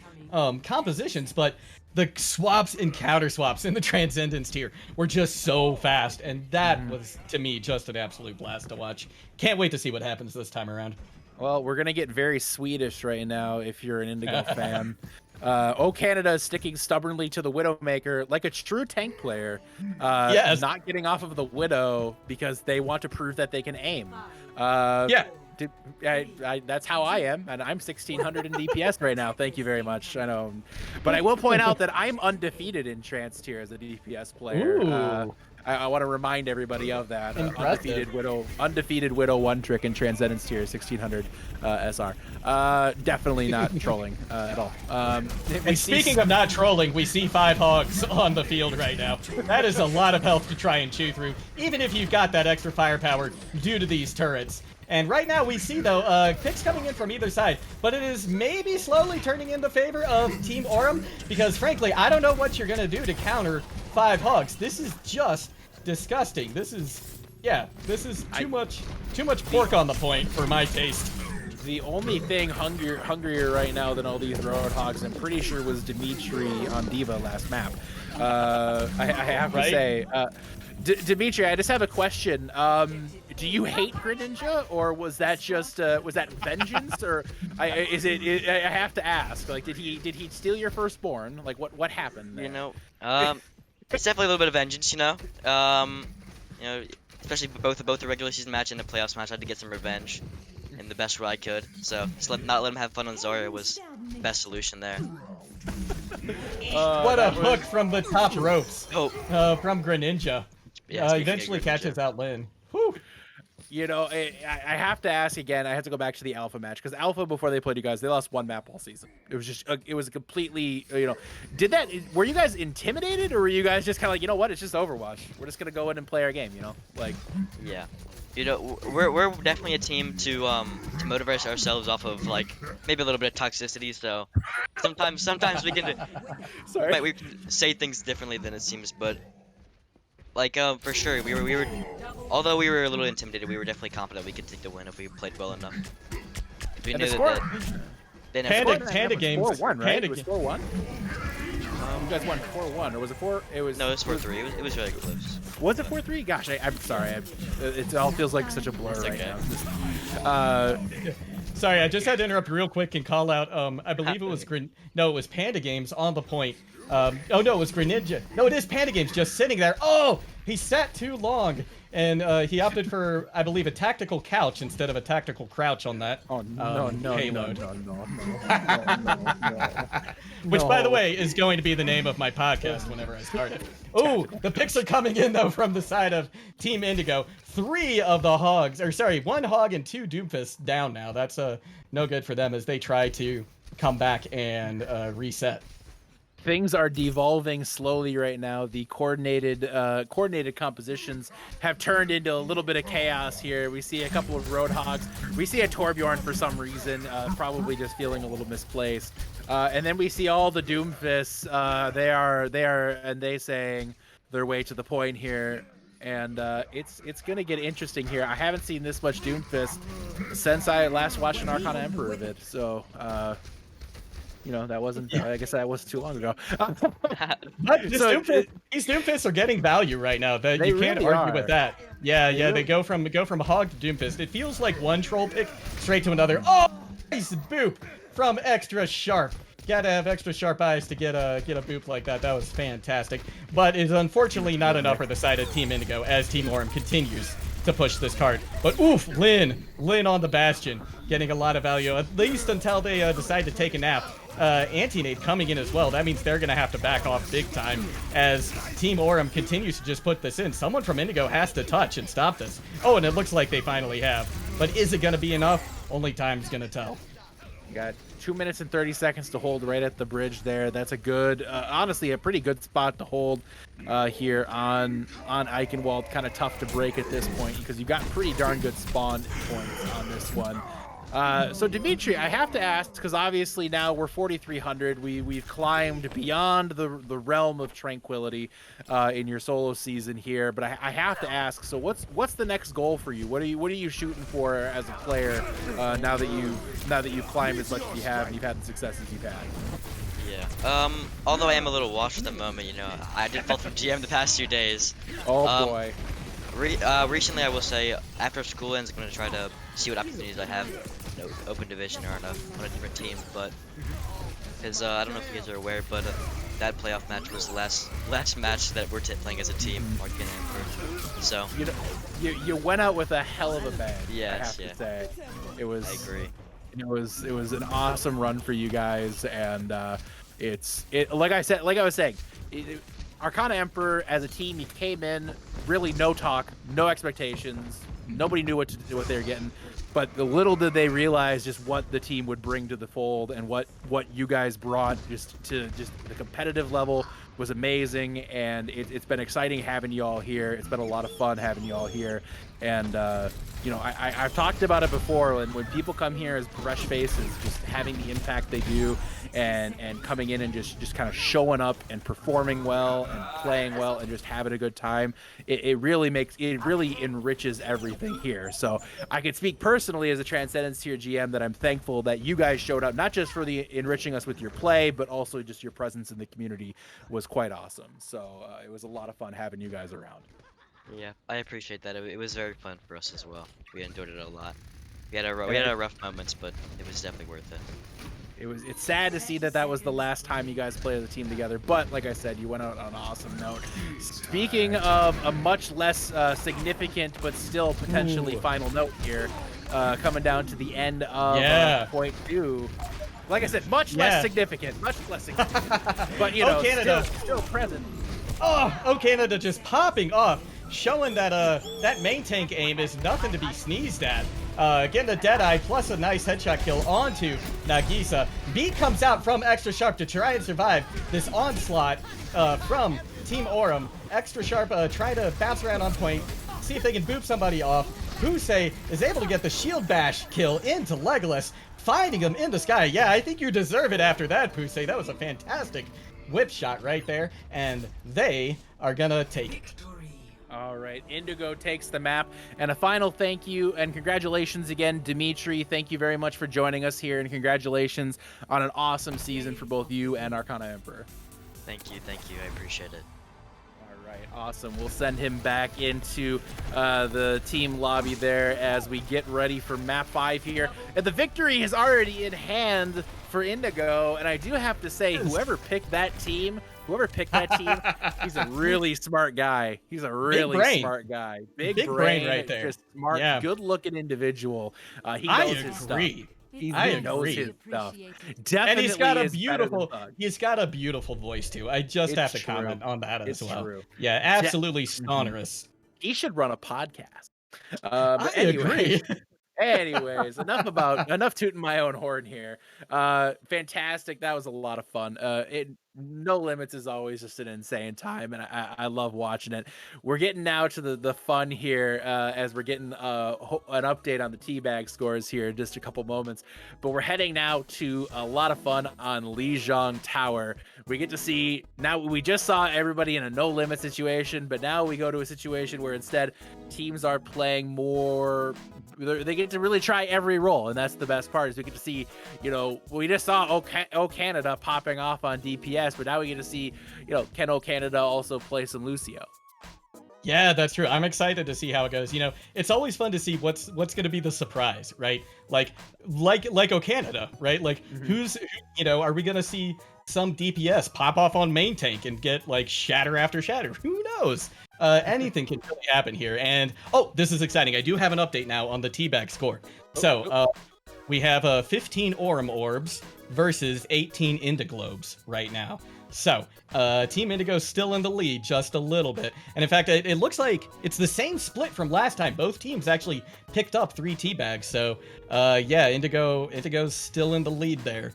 compositions, but the swaps and counter swaps in the Transcendence tier were just so fast, and that was, to me, just an absolute blast to watch. Can't wait to see what happens this time around. Well, we're gonna get very Swedish right now if you're an Indigo fan. Oh, Canada is sticking stubbornly to the Widowmaker like a true tank player. Yes. Not getting off of the Widow because they want to prove that they can aim. That's how I am, and I'm 1600 in DPS right now. Thank you very much. I know, but I will point out that I'm undefeated in Trans tier as a DPS player. I want to remind everybody of that. Undefeated Widow one trick in Transcendence tier 1600 SR. Definitely not trolling at all. And speaking of not trolling, we see 5 hogs on the field right now. That is a lot of health to try and chew through, even if you've got that extra firepower due to these turrets. And right now we see, though, picks coming in from either side, but it is maybe slowly turning in the favor of Team Aurum, because frankly, I don't know what you're going to do to counter 5 hogs. This is just disgusting. This is too much pork on the point for my taste. The only thing hungrier right now than all these Roadhogs, I'm pretty sure, was Dimitri on Diva last map. I have to say, Dimitri, I just have a question. Do you hate Greninja, or was that just was that vengeance, or I have to ask, like, did he steal your firstborn? Like, what happened there? You know, it's definitely a little bit of vengeance. You know, especially both the regular season match and the playoffs match, I had to get some revenge in the best way I could. So just not let him have fun on Zarya was the best solution there. What a hook from the top ropes from Greninja. Yeah, eventually catches out Lin. Whew. You know, I have to ask again. I have to go back to the Alpha match because Alpha, before they played you guys, they lost 1 map all season. It was just, it was completely, you know, were you guys intimidated, or were you guys just kind of like, you know what, it's just Overwatch. We're just gonna go in and play our game, you know, like. Yeah, you know, we're definitely a team to motivate ourselves off of like maybe a little bit of toxicity. So sometimes we can, we can say things differently than it seems, but. Like, for sure, we were, although we were a little intimidated, we were definitely confident we could take the win if we played well enough. We knew that they never Panda games. 4-1, right? It was 4-1? You guys won 4-1, or was it 4? It was. No, it was 4-3. It was really close. Was it 4-3? Gosh, I'm sorry. It all feels like such a blur right now. Sorry, I just had to interrupt real quick and call out. I believe it was it was Panda Games on the point. Oh no, it was Greninja. No, it is Panda Games just sitting there. Oh, he sat too long, and he opted for, I believe, a tactical couch instead of a tactical crouch on that. Oh no. Which, by the way, is going to be the name of my podcast whenever I start it. Oh, the picks are coming in though from the side of Team Indigo. 3 of the hogs, or sorry, 1 hog and 2 Doomfists down now. That's no good for them as they try to come back and reset. things are devolving slowly right now. The coordinated compositions have turned into a little bit of chaos here. We see a couple of Roadhogs. We see a Torbjorn for some reason, probably just feeling a little misplaced. And then we see all the Doomfists. They saying their way to the point here. And it's gonna get interesting here. I haven't seen this much Doomfist since I last watched an Arcana Emperor vid. So that wasn't. I guess that wasn't too long ago. But these Doomfists are getting value right now. That you can't really argue are. with that. Yeah, They they go from Hog to Doomfist. It feels like one troll pick straight to another. Oh, nice boop from Extra Sharp. Gotta have extra sharp eyes to get a boop like that. That was fantastic. But it's unfortunately not enough for the side of Team Indigo as Team Orem continues to push this card. But oof, Lin on the Bastion, getting a lot of value, at least until they decide to take a nap. Anti-Nate coming in as well. That means they're going to have to back off big time as Team Orem continues to just put this in. Someone from Indigo has to touch and stop this. Oh, and it looks like they finally have. But is it going to be enough? Only time's going to tell. You got 2 minutes and 30 seconds to hold right at the bridge there. That's a good, honestly, a pretty good spot to hold here on Eichenwald. Kind of tough to break at this point because you've got pretty darn good spawn points on this one. So Dimitri, I have to ask, because obviously now we're 4,300. We've climbed beyond the realm of tranquility in your solo season here. But I have to ask, so what's the next goal for you? What are you shooting for as a player now that you've climbed as much as you have and you've had the successes you've had? Yeah. Although I am a little washed at the moment, I did fall from GM the past 2 days. Oh boy. Recently, I will say, after school ends, I'm going to try to see what opportunities I have, open division or on a different team. But because I don't know if you guys are aware, but that playoff match was the last match that we're playing as a team, Arcana Emperor. So you went out with a hell of a bang. Yes, I have to say, it was. I agree. It was an awesome run for you guys, and like I was saying. Arcana Emperor as a team, you came in really no talk, no expectations. Nobody knew what they were getting, but little did they realize just what the team would bring to the fold and what you guys brought just the competitive level was amazing, and it's been exciting having you all here. It's been a lot of fun having you all here, and I've talked about it before. When people come here as fresh faces, just having the impact they do, and coming in and just kind of showing up and performing well and playing well and just having a good time, it really enriches everything here. So I could speak personally as a Transcendence tier GM that I'm thankful that you guys showed up, not just for the enriching us with your play, but also just your presence in the community was quite awesome. So it was a lot of fun having you guys around. Yeah, I appreciate that. It was very fun for us as well. We enjoyed it a lot. We had our rough moments, but it was definitely worth it. It's sad to see that was the last time you guys played as a team together, but like I said, you went out on an awesome note. Speaking of a much less significant but still potentially final note here, coming down to the end of point 2. Like I said, much less significant, but Canada still present. Oh, Canada just popping off, showing that that main tank aim is nothing to be sneezed at. Getting a Deadeye plus a nice headshot kill onto Nagisa. Beat comes out from Extra Sharp to try and survive this onslaught from Team Orem. Extra Sharp try to bounce around on point, see if they can boop somebody off. Pusey is able to get the shield bash kill into Legolas, finding him in the sky. Yeah, I think you deserve it after that, Pusey. That was a fantastic whip shot right there, and they are gonna take it. All right, Indigo takes the map, and a final thank you and congratulations again, Dimitri. Thank you very much for joining us here, and congratulations on an awesome season for both you and Arcana Emperor. Thank you, I appreciate it. All right, awesome. We'll send him back into the team lobby there as we get ready for map 5 here. And the victory is already in hand for Indigo, and I do have to say, whoever picked that team, he's a really smart guy. He's a really smart guy. Big brain right there. Just smart, good-looking individual. He knows his stuff. He knows his stuff. Definitely, and he's got a beautiful voice too. I just have to comment on that as well. True. Yeah, absolutely sonorous. He should run a podcast. I agree. Anyways, enough tooting my own horn here. Fantastic. That was a lot of fun. No limits is always just an insane time, and I love watching it. We're getting now to the fun here as we're getting an update on the teabag scores here in just a couple moments. But we're heading now to a lot of fun on Lijiang Tower. We get to see now. We just saw everybody in a no limit situation, but now we go to a situation where instead teams are playing more. They get to really try every role, and that's the best part. Is we get to see, we just saw O Canada popping off on DPS, but now we get to see, can O Canada also play some Lucio? Yeah, that's true. I'm excited to see how it goes. It's always fun to see what's going to be the surprise, right? Like O Canada, right? Like are we going to see some DPS pop off on main tank and get like shatter after shatter? Who knows? Anything can really happen here. And this is exciting. I do have an update now on the teabag score. So we have 15 Orm orbs versus 18 Indiglobes right now. So Team Indigo's still in the lead just a little bit. And in fact, it looks like it's the same split from last time. Both teams actually picked up 3 teabags. So Indigo's still in the lead there,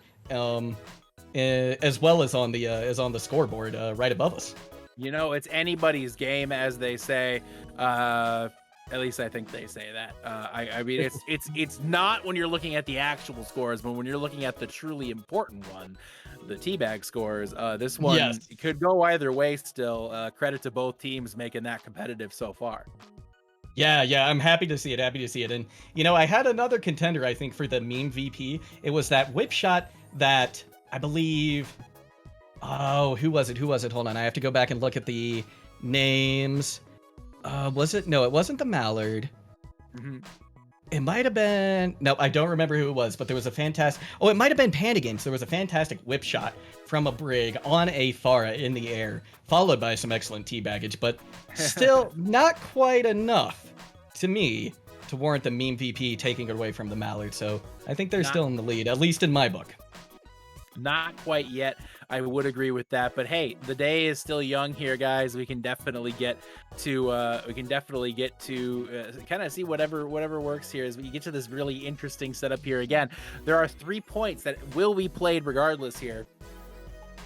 as well as on the scoreboard right above us. It's anybody's game, as they say. At least I think they say that. I mean, it's not when you're looking at the actual scores, but when you're looking at the truly important one, the teabag scores. This one could go either way. Still, credit to both teams making that competitive so far. Yeah, I'm happy to see it. And I had another contender, I think, for the meme VP. It was that whip shot that I believe. Oh, who was it? Hold on, I have to go back and look at the names. Was it? No, it wasn't the Mallard. Mm-hmm. It might have been. No, I don't remember who it was, but there was a fantastic. Oh, it might have been Panda Games. There was a fantastic whip shot from a Brig on a Pharah in the air, followed by some excellent teabaggage, but still not quite enough to me to warrant the meme VP taking it away from the Mallard. So I think they're still in the lead, at least in my book. Not quite yet. I would agree with that, but hey, the day is still young here, guys. We can definitely get to kind of see whatever works here as we get to this really interesting setup here. Again, there are 3 points that will be played regardless here.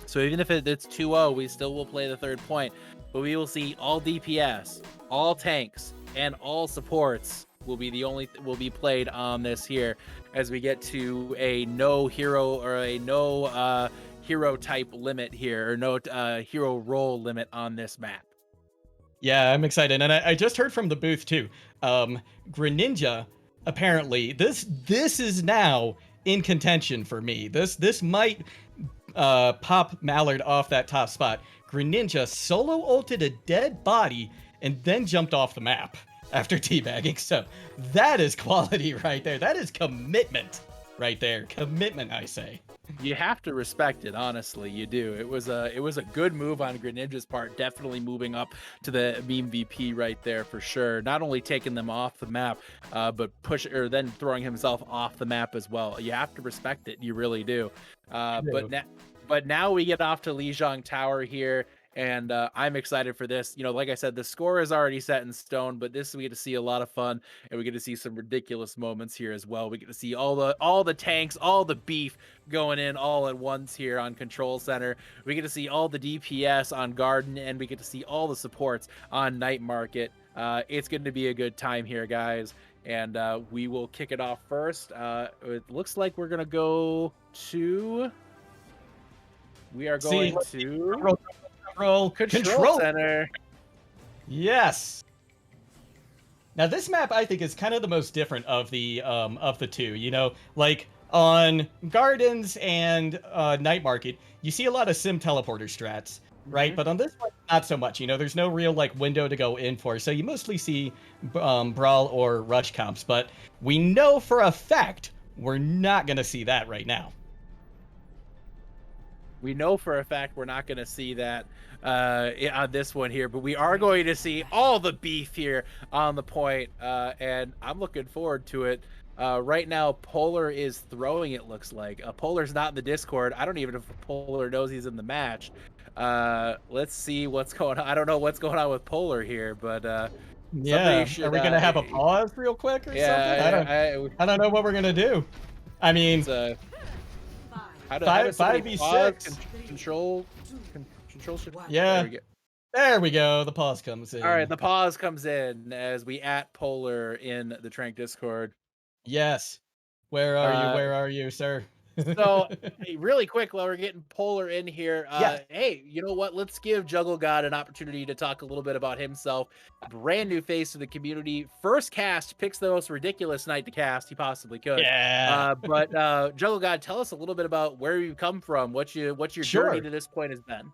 So even if it's 2-0, we still will play the 3rd point, but we will see all DPS, all tanks, and all supports will be played on this here as we get to a no hero or a no hero type limit here, or no hero role limit on this map. Yeah, I'm excited, and I just heard from the booth too. Greninja, apparently, this is now in contention for me. This might pop Mallard off that top spot. Greninja solo ulted a dead body and then jumped off the map after teabagging. So that is quality right there. That is commitment right there. Commitment, I say. You have to respect it, honestly. You do. It was a good move on Greninja's part. Definitely moving up to the meme VP right there for sure. Not only taking them off the map, but then throwing himself off the map as well. You have to respect it. You really do. But now we get off to Lijiang Tower here. And I'm excited for this. Like I said, the score is already set in stone, but we get to see a lot of fun, and we get to see some ridiculous moments here as well. We get to see all the tanks, all the beef going in all at once here on Control Center. We get to see all the DPS on Garden, and we get to see all the supports on Night Market. It's going to be a good time here, guys. And we will kick it off first. It looks like we're going to go to... We are going to... Control Center. Yes. Now this map I think is kind of the most different of the two. Like on Gardens and Night Market, you see a lot of sim teleporter strats, right? But on this one, not so much. There's no real window to go in for, so you mostly see Brawl or Rush comps. But we know for a fact we're not gonna see that right now. We know for a fact we're not going to see that on this one here, but we are going to see all the beef here on the point, and I'm looking forward to it. Right now, Polar is throwing, it looks like. Polar's not in the Discord. I don't even know if Polar knows he's in the match. Let's see what's going on. I don't know what's going on with Polar here, but Somebody Yeah. Are should, we gonna have a pause real quick or something? I don't know what we're gonna do. I mean, it's how does somebody pause 5v6. control shift? There Yeah. we go. There we go. The pause comes All right, in. the pause comes in as we at Polar in the Trank Discord. Yes. Where are you? Uh, Where are you, sir? so hey, really quick while we're getting Polar in here, Yes. hey, you know what? Let's give Juggle God an opportunity to talk a little bit about himself. Brand new face to the community. First cast, picks the most ridiculous night to cast he possibly could. Yeah. But Juggle God, tell us a little bit about where you come from, what's your journey Sure. to this point has been.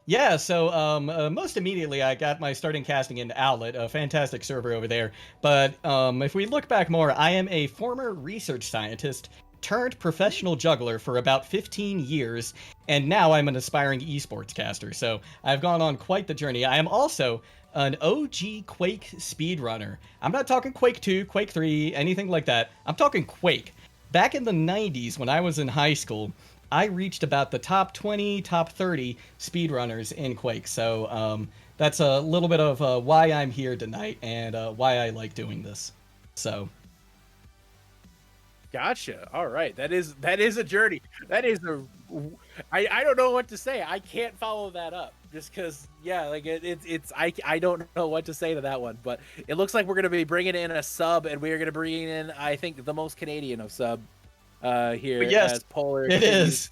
Yeah, so most immediately I got my starting casting in Owlet, a fantastic server over there. But if we look back more, I am a former research scientist turned professional juggler for about 15 years, and now I'm an aspiring esports caster. So I've gone on quite the journey. I am also an OG Quake speedrunner. I'm not talking Quake 2, Quake 3, anything like that. I'm talking Quake. Back in the 90s when I was in high school, I reached about the top 20, top 30 speedrunners in Quake. So that's a little bit of why I'm here tonight and why I like doing this. So. Gotcha. All right. That is a journey. That is I don't know what to say. I can't follow that up just because, yeah, like I don't know what to say to that one, but it looks like we're going to be bringing in a sub, and we're going to bring in, I think, the most Canadian of sub here. But yes, as Polar it is.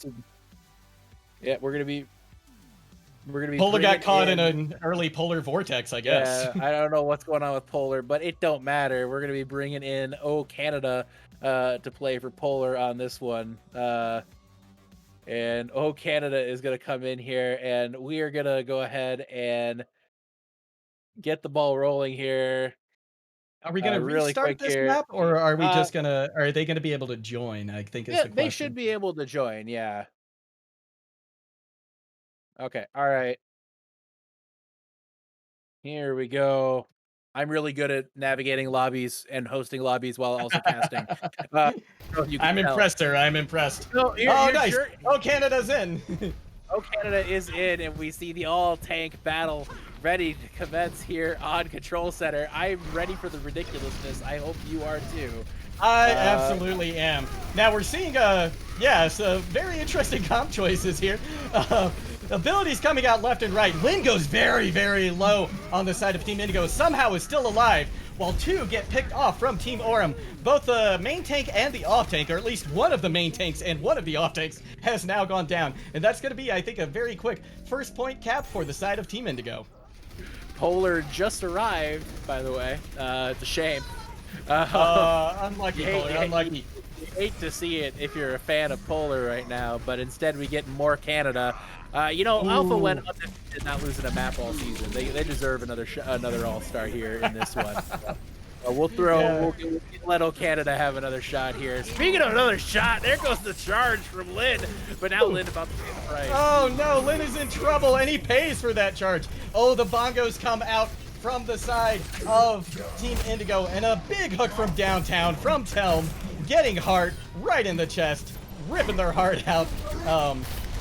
Yeah, we're going to be Polar got caught in an early polar vortex, I guess. I don't know what's going on with Polar, but it don't matter. We're going to be bringing in Canada to play for Polar on this one. And Canada is going to come in here, and we are going to go ahead and get the ball rolling here. Are we going to really restart quick this here. map, or are we just going to, are they going to be able to join? I think is Yeah, the question. they should be able to join, yeah. Okay, all right. Here we go. I'm really good at navigating lobbies and hosting lobbies while also casting. I'm impressed, sir. I'm impressed. So, oh, nice. Oh, Canada's in. Canada is in, and we see the all-tank battle ready to commence here on Control Center. I'm ready for the ridiculousness. I hope you are too. I absolutely am. Now we're seeing, so very interesting comp choices here. Abilities coming out left and right. Lin goes very, very low on the side of Team Indigo. Somehow is still alive, while two get picked off from Team Aurum. Both the main tank and the off tank, or at least one of the main tanks and one of the off tanks, has now gone down. And that's going to be, I think, a very quick first point cap for the side of Team Indigo. Polar just arrived, by the way. It's a shame. Unlucky, Polar, unlucky. You hate to see it if you're a fan of Polar right now, but instead we get more Canada. Alpha went up and not losing a map all season. They deserve another All-Star here in this one. We'll let Canada have another shot here. Speaking of another shot, there goes the charge from Lin, but now Lin about to pay the price. Oh no, Lin is in trouble, and he pays for that charge. Oh, the bongos come out from the side of Team Indigo, and a big hook from downtown from Telm, getting Heart right in the chest, ripping their heart out,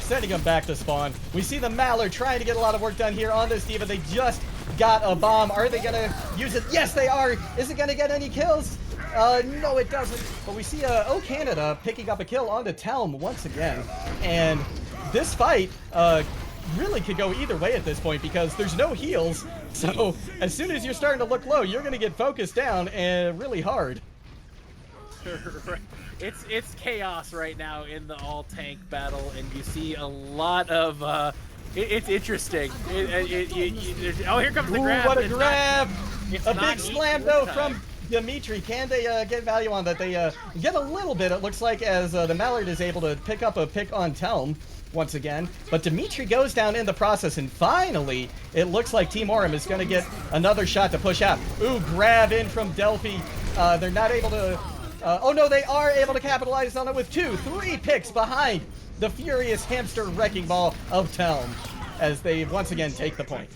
sending them back to spawn. We see the Mallard trying to get a lot of work done here on this D.Va. They just got a bomb. Are they gonna use it? Yes, they are. Is it gonna get any kills? No, it doesn't. But we see Canada picking up a kill onto Telm once again. And this fight really could go either way at this point because there's no heals. So as soon as you're starting to look low, you're gonna get focused down and really hard. It's chaos right now in the all-tank battle, and you see a lot of it's interesting. Here comes the grab. What a grab! A big slam though from Dimitri. Can they get value on that? They get a little bit, it looks like, as the Mallard is able to pick up a pick on Telm once again. But Dimitri goes down in the process, and finally, it looks like Team Aurum is going to get another shot to push out. Ooh, grab in from Delphi. They're not able to... oh no, they are able to capitalize on it with 3 picks behind the furious hamster wrecking ball of Telm as they once again take the point.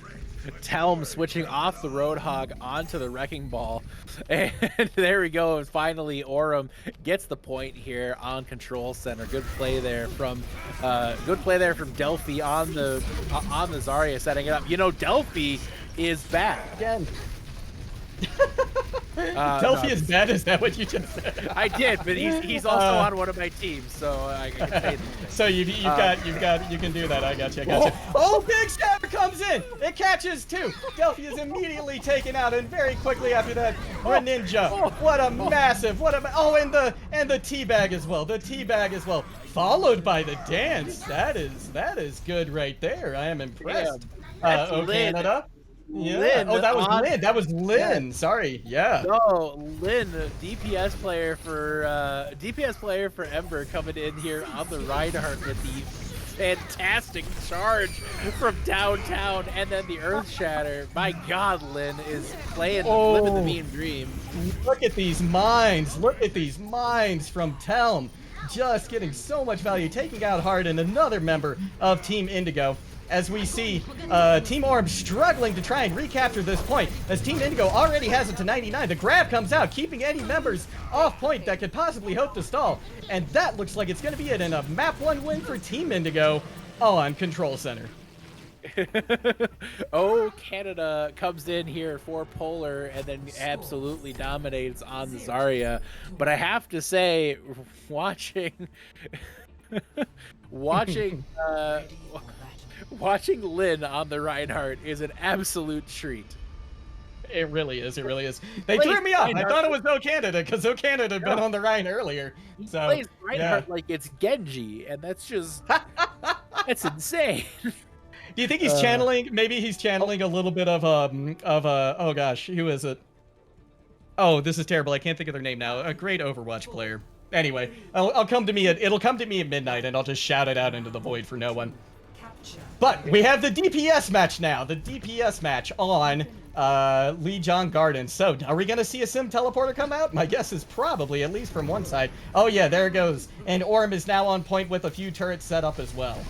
Telm switching off the Roadhog onto the wrecking ball, and there we go. And finally, Aurum gets the point here on Control Center. Good play there from Delphi on the Zarya setting it up. Delphi is back again. Delphi no, is bad. Is that what you just said? I did, but he's also on one of my teams, so I can say that. So you can do that. I got you. Oh, Big Stabber comes in. It catches too. Delphi is immediately taken out, and very quickly after that, Greninja. What a massive! And the teabag as well. The teabag as well, followed by the dance. That is good right there. I am impressed. Oh, Canada. Yeah. Lin Oh, that was Lin. That was Lin. Sorry. Yeah. No, Lin, DPS player for Ember, coming in here on the Reinhardt with the fantastic charge from downtown, and then the Earth Shatter. My God, Lin is living the mean dream. Look at these mines. Look at these mines from Telm. Just getting so much value, taking out Hard and another member of Team Indigo. As we see Team Orb struggling to try and recapture this point, as Team Indigo already has it to 99. The grab comes out, keeping any members off point that could possibly hope to stall. And that looks like it's going to be it in a map 1 win for Team Indigo on Control Center. Oh, Canada comes in here for Polar and then absolutely dominates on the Zarya. But I have to say, watching Lin on the Reinhardt is an absolute treat. It really is. It really is. They threw me off. I thought it was O Canada because O Canada had been on the Rhine earlier. So plays Reinhardt like it's Genji, and that's just that's insane. Do you think he's channeling? Maybe he's channeling a little bit of oh gosh, who is it? Oh, this is terrible. I can't think of their name now. A great Overwatch player. Anyway, it'll come to me at midnight, and I'll just shout it out into the void for no one. But we have the DPS match now. The DPS match on Lijiang Gardens. So are we going to see a Sim teleporter come out? My guess is probably, at least from one side. Oh yeah, there it goes. And Orm is now on point with a few turrets set up as well.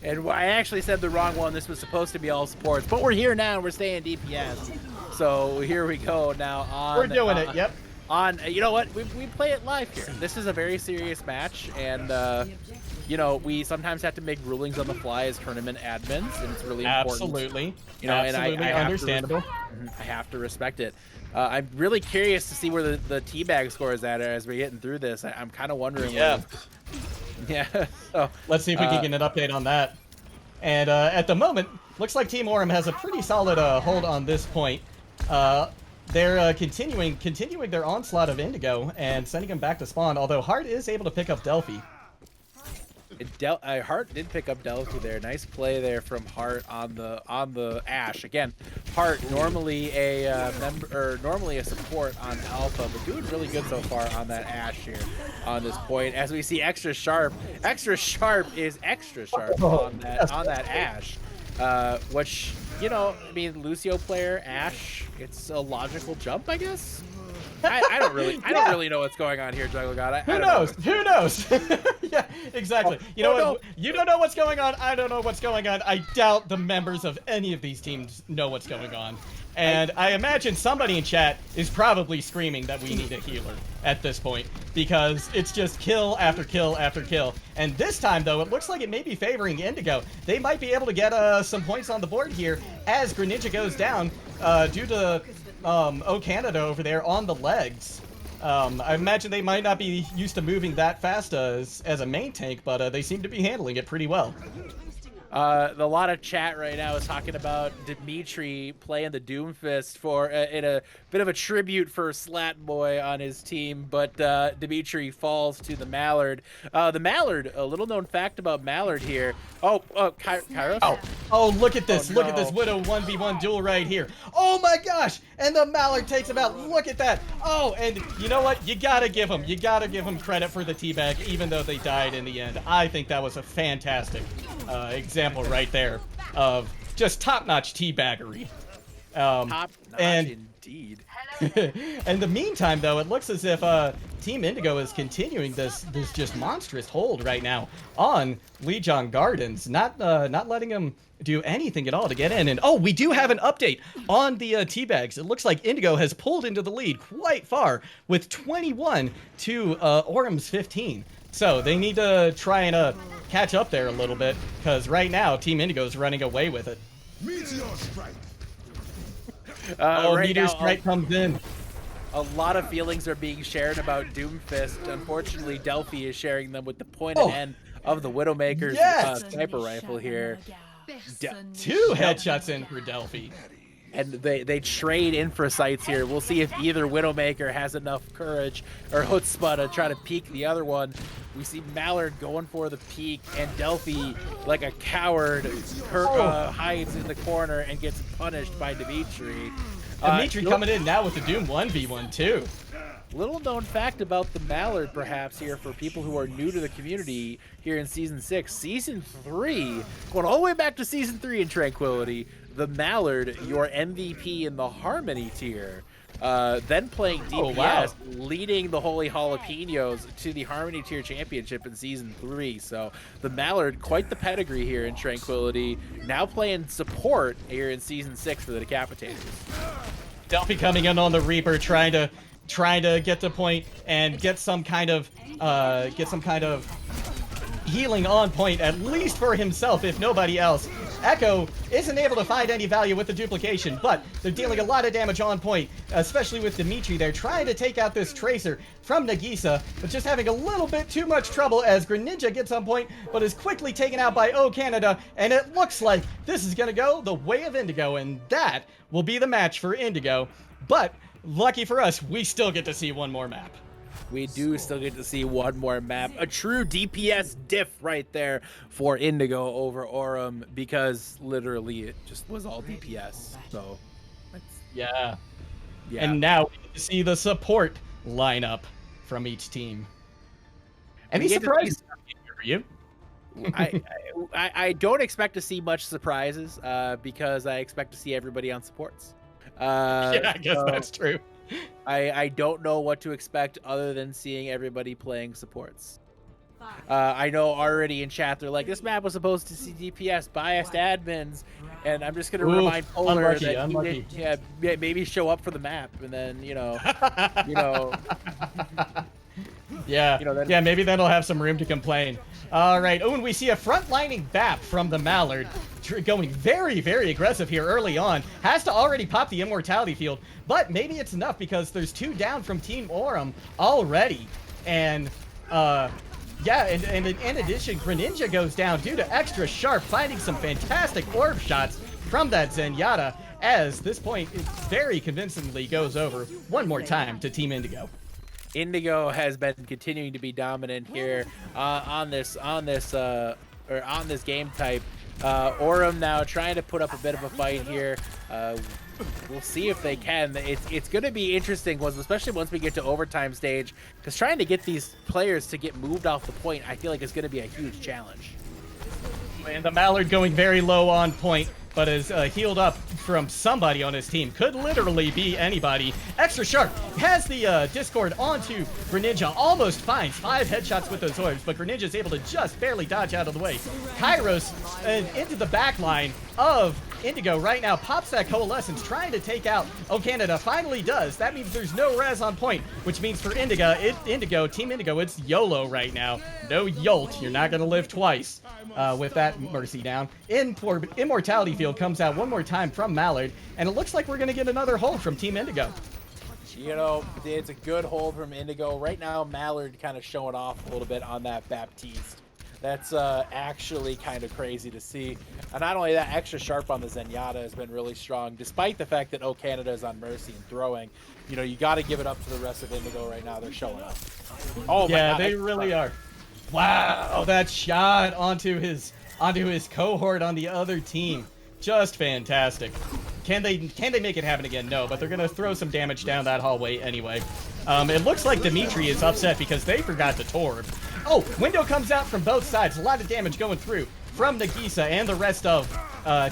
And I actually said the wrong one. This was supposed to be all supports, but we're here now. We're staying DPS. So here we go now on... We're doing it, yep. You know what? We play it live here. This is a very serious match, and you know, we sometimes have to make rulings on the fly as tournament admins, and it's really important. Absolutely. You know, absolutely, and I understandable. I have to respect it. I'm really curious to see where the teabag score is at as we're getting through this. I'm kind of wondering. Yeah. Yeah. So, let's see if we can get an update on that. And at the moment, looks like Team Orem has a pretty solid hold on this point. They're continuing their onslaught of Indigo and sending him back to spawn, although Hart is able to pick up Delphi. Hart did pick up Delphi there. Nice play there from Hart on the Ashe. Again, Hart normally a normally a support on Alpha, but doing really good so far on that Ashe here on this point. As we see extra sharp is extra sharp on that Ashe, which, you know, I mean, Lucio player Ashe, it's a logical jump, I guess. I don't really know what's going on here, Jungle God. Who knows? Who knows? Yeah, exactly. You know what? You don't know what's going on. I don't know what's going on. I doubt the members of any of these teams know what's going on. And I imagine somebody in chat is probably screaming that we need a healer at this point, because it's just kill after kill after kill. And this time, though, it looks like it may be favoring Indigo. They might be able to get some points on the board here as Greninja goes down due to O Canada over there on the legs. I imagine they might not be used to moving that fast as a main tank, but they seem to be handling it pretty well. A lot of chat right now is talking about Dimitri playing the Doomfist for in a bit of a tribute for Slat Boy on his team, but Dimitri falls to the Mallard. The Mallard, a little known fact about Mallard here. Kairos? Oh, look at this. Oh, look at no. this Widow 1v1 duel right here. Oh my gosh! And the Mallard takes him out. Look at that. Oh, and you know what? You gotta give him credit for the teabag, even though they died in the end. I think that was a fantastic example right there of just top-notch teabaggery. Top-notch indeed. In the meantime, though, it looks as if Team Indigo is continuing this just monstrous hold right now on Lijiang Gardens, not letting them do anything at all to get in. And oh, we do have an update on the teabags. It looks like Indigo has pulled into the lead quite far with 21 to Orem's 15. So they need to try and catch up there a little bit, because right now Team Indigo is running away with it. Meteor strike. Oh, Right Meteor now, Strike comes in. a lot of feelings are being shared about Doomfist. Unfortunately, Delphi is sharing them with the pointed Oh, end of the Widowmaker's yes! sniper rifle here. Two headshots in for Delphi. And they trade infra sights here. We'll see if either Widowmaker has enough courage or chutzpah to try to peek the other one. We see Mallard going for the peek, and Delphi, like a coward, hides in the corner and gets punished by Dimitri. Dimitri coming in now with the Doom 1v1 too. Little known fact about the Mallard, perhaps, here for people who are new to the community here in Season 6. Season 3, going all the way back to Season 3 in Tranquility, the Mallard, your MVP in the Harmony tier. Then playing DPS, leading the Holy Jalapenos to the Harmony tier championship in Season 3. So the Mallard, quite the pedigree here in Tranquility. Now playing support here in Season 6 for the Decapitators. Delphi coming in on the Reaper, trying to get to point and get some kind of healing on point, at least for himself, if nobody else. Echo isn't able to find any value with the duplication, but they're dealing a lot of damage on point, especially with Dimitri. They're trying to take out this Tracer from Nagisa, but just having a little bit too much trouble as Greninja gets on point, but is quickly taken out by O Canada, and it looks like this is going to go the way of Indigo, and that will be the match for Indigo. But lucky for us, we still get to see one more map. We do still get to see one more map. A true DPS diff right there for Indigo over Aurum, because literally it just was all DPS. So, yeah. And now we get to see the support lineup from each team. Any surprises for you? I don't expect to see much surprises because I expect to see everybody on supports. Yeah, I guess that's true. I don't know what to expect other than seeing everybody playing supports. I know already in chat they're like, this map was supposed to see DPS, biased admins, and I'm just gonna remind Polar that he did, maybe show up for the map, and then yeah, maybe that'll have some room to complain. All right, and we see a front-lining BAP from the Mallard, going very, very aggressive here early on. Has to already pop the Immortality Field, but maybe it's enough because there's 2 down from Team Aurum already. And, and in addition, Greninja goes down due to Extra Sharp, finding some fantastic orb shots from that Zenyatta, as this point it very convincingly goes over one more time to Team Indigo. Indigo has been continuing to be dominant here on this game type. Aurum now trying to put up a bit of a fight here. We'll see if they can. It's going to be interesting, especially once we get to overtime stage, because trying to get these players to get moved off the point, I feel like is going to be a huge challenge. And the Mallard going very low on point, but is healed up from somebody on his team. Could literally be anybody. Extra Sharp has the Discord onto Greninja. Almost finds 5 headshots with those orbs, but Greninja's able to just barely dodge out of the way. Kairos into the back line of Indigo right now. Pops that Coalescence, trying to take out O Canada. Finally does. That means there's no res on point, which means for Team Indigo, it's YOLO right now. No Yolt. You're not going to live twice. With that Mercy down. Immortality Field comes out one more time from Mallard, and it looks like we're going to get another hold from Team Indigo. It's a good hold from Indigo. Right now, Mallard kind of showing off a little bit on that Baptiste. That's actually kind of crazy to see. And not only that, Extra Sharp on the Zenyatta has been really strong, despite the fact that O Canada is on Mercy and throwing. You got to give it up to the rest of Indigo right now. They're showing up. Oh, yeah, my God. They really are. Wow, that shot onto his cohort on the other team. Just fantastic. Can they make it happen again? No, but they're going to throw some damage down that hallway anyway. It looks like Dimitri is upset because they forgot to Torb. Oh, window comes out from both sides. A lot of damage going through from Nagisa and the rest of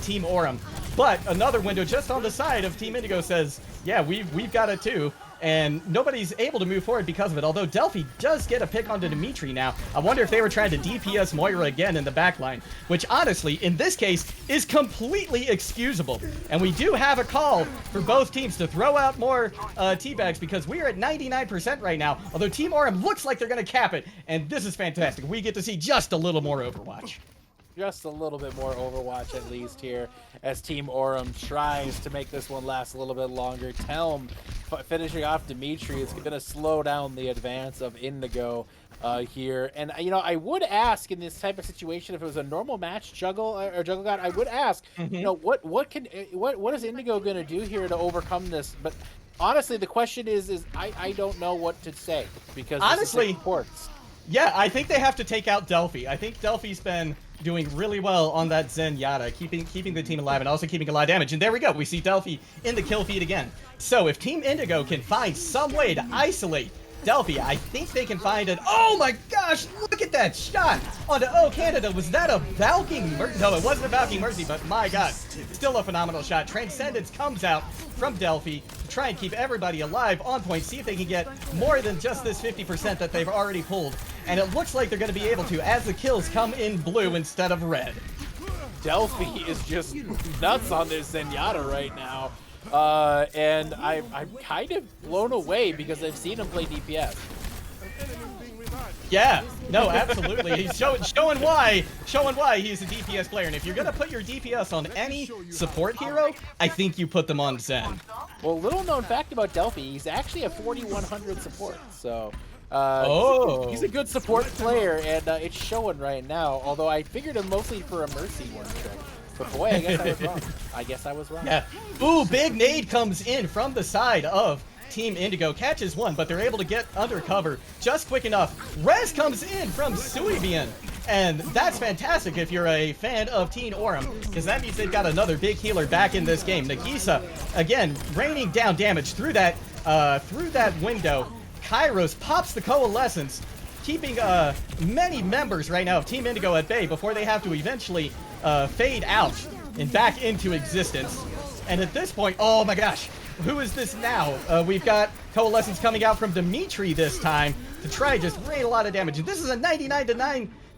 Team Aurum. But another window just on the side of Team Indigo says, yeah, we've got it too. And nobody's able to move forward because of it, although Delphi does get a pick onto Dimitri now. I wonder if they were trying to DPS Moira again in the backline, which honestly, in this case, is completely excusable. And we do have a call for both teams to throw out more teabags because we are at 99% right now, although Team Aurum looks like they're going to cap it, and this is fantastic. We get to see just a little more Overwatch. just a little bit more Overwatch at least here as Team Aurum tries to make this one last a little bit longer. Telm finishing off Dimitri is going to slow down the advance of Indigo here. And, you know, I would ask in this type of situation if it was a normal match, Juggle or Juggle God, I would ask, you know, what is Indigo going to do here to overcome this? But honestly, the question is I don't know what to say because honestly, reports. Yeah, I think they have to take out Delphi. I think Delphi's been doing really well on that Zenyatta, keeping the team alive and also keeping a lot of damage. And there we go. We see Delphi in the kill feed again. So if Team Indigo can find some way to isolate Delphi, I think they can find it. Oh my gosh, look at that shot onto Oh Canada. Was that a Valking Mercy? No, it wasn't a Valking Mercy, but my god, still a phenomenal shot. Transcendence comes out from Delphi to try and keep everybody alive on point, see if they can get more than just this 50% that they've already pulled. And it looks like they're going to be able to as the kills come in blue instead of red. Delphi is just nuts on this Zenyatta right now. And I'm kind of blown away because I've seen him play DPS. Yeah, no, absolutely. He's showing why he's a DPS player. And if you're gonna put your DPS on any support hero, I think you put them on Zen. Well, little known fact about Delphi, he's actually a 4100 support. So he's a good support player, and it's showing right now. Although I figured him mostly for a Mercy one trick. But boy, I guess I was wrong. Yeah. Ooh, big nade comes in from the side of Team Indigo. Catches one, but they're able to get under cover just quick enough. Rez comes in from Suibian. And that's fantastic if you're a fan of Team Aurum, because that means they've got another big healer back in this game. Nagisa, again, raining down damage through that window. Kairos pops the Coalescence, keeping many members right now of Team Indigo at bay before they have to eventually fade out and back into existence. And at this point, oh my gosh, who is this now? We've got Coalescence coming out from Dimitri this time to try to just rain a lot of damage. And this is a 99 to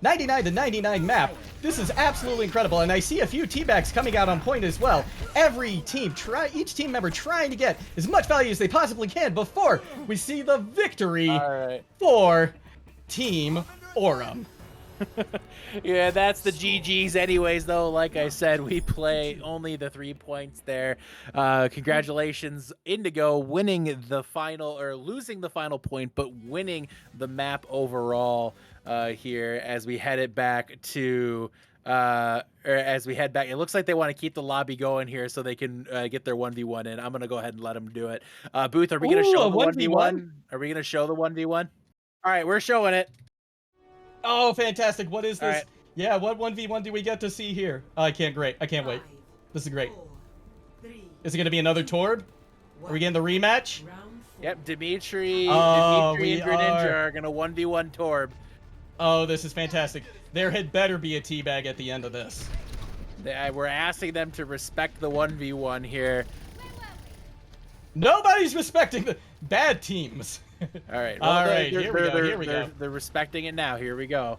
99 map. This is absolutely incredible. And I see a few teabags coming out on point as well. Each team member trying to get as much value as they possibly can before we see the victory for Team Aurum. Yeah, that's the GGs anyways, though. Like I said, we play only the 3 points there. Congratulations, Indigo, winning the final, or losing the final point, but winning the map overall here as we head it back to... it looks like they want to keep the lobby going here so they can get their 1v1 in. I'm going to go ahead and let them do it. Booth, are we going to show the 1v1? Are we going to show the 1v1? All right, we're showing it. Oh, fantastic. What is this? Right. Yeah, what 1v1 do we get to see here? Oh, I can't wait. This is great. Is it going to be another Torb? Are we getting the rematch? Yep, Dimitri and Greninja are going to 1v1 Torb. Oh, this is fantastic. There had better be a teabag at the end of this. We're asking them to respect the 1v1 here. Nobody's respecting the bad teams. All right. Well, all right. Here we go. They're respecting it now. Here we go.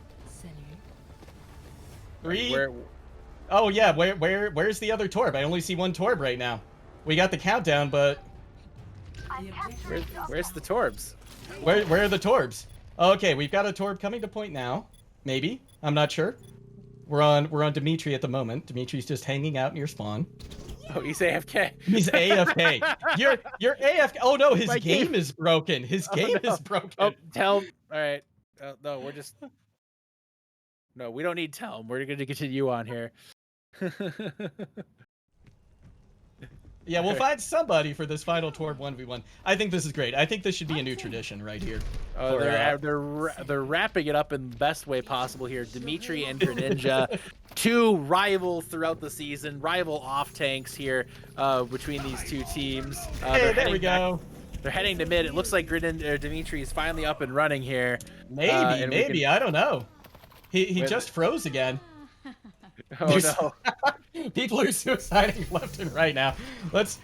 3. Oh yeah. Where's the other Torb? I only see one Torb right now. We got the countdown, but where's the Torbs? Where are the Torbs? Okay, we've got a Torb coming to point now. Maybe. I'm not sure. We're on Dimitri at the moment. Dimitri's just hanging out near spawn. Oh, he's AFK. He's AFK. You're AFK. Oh no, his game is broken. His game is broken. Oh, Telm. All right. No, we're just. No, we don't need Telm. We're going to continue on here. Yeah, we'll find somebody for this final Torb 1v1. I think this is great. I think this should be a new tradition right here. They're wrapping it up in the best way possible here. Dimitri and Greninja, two rivals throughout the season, rival off tanks here between these two teams. Hey, there we go. They're heading to mid. It looks like Dimitri is finally up and running here. Maybe. I don't know. He just froze again. Oh no! People are suiciding left and right now. What's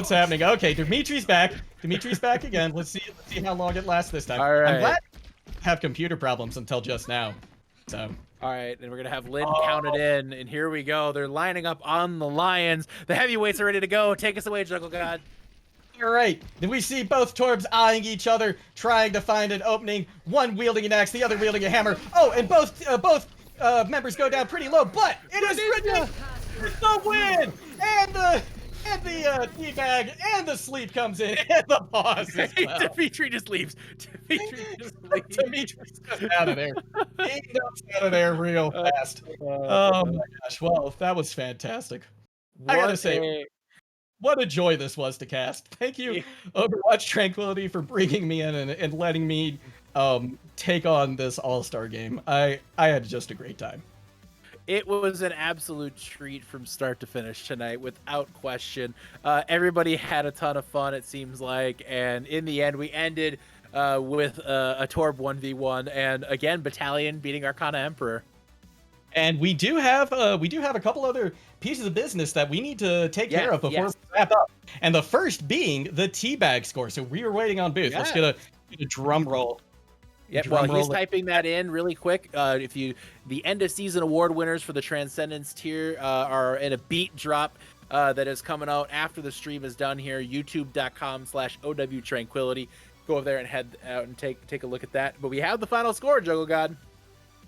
happening? Okay, Dimitri's back. Dimitri's back again. Let's see how long it lasts this time. All right. I'm glad I have computer problems until just now. So. All right, and we're gonna have Lynn counted in, and here we go. They're lining up on the Lions. The heavyweights are ready to go. Take us away, Juggle God. All right, then we see both Torbs eyeing each other, trying to find an opening. One wielding an axe, the other wielding a hammer. Oh, and both members go down pretty low, but it is ridiculous. The win and the teabag and the sleep comes in and the pause as well. Dimitri just leaves. Dimitri just leaves. Dimitri's just out of there. He goes out of there real fast. Oh my gosh! Well, that was fantastic. I gotta say, what a joy this was to cast. Thank you, Overwatch Tranquility, for bringing me in and letting me take on this all-star game. I had just a great time. It was an absolute treat from start to finish tonight, without question. Everybody had a ton of fun, it seems like, and in the end, we ended with a Torb 1v1, and again, Battalion beating Arcana Emperor. And we do have a couple other pieces of business that we need to take care of before we wrap up. And the first being the teabag score. So we were waiting on Booth. Let's get a drum roll. Yep, well, he's typing that in really quick. The end of season award winners for the Transcendence tier are in a beat drop that is coming out after the stream is done here. YouTube.com/OW Tranquility. Go over there and head out and take a look at that. But we have the final score, Juggle God.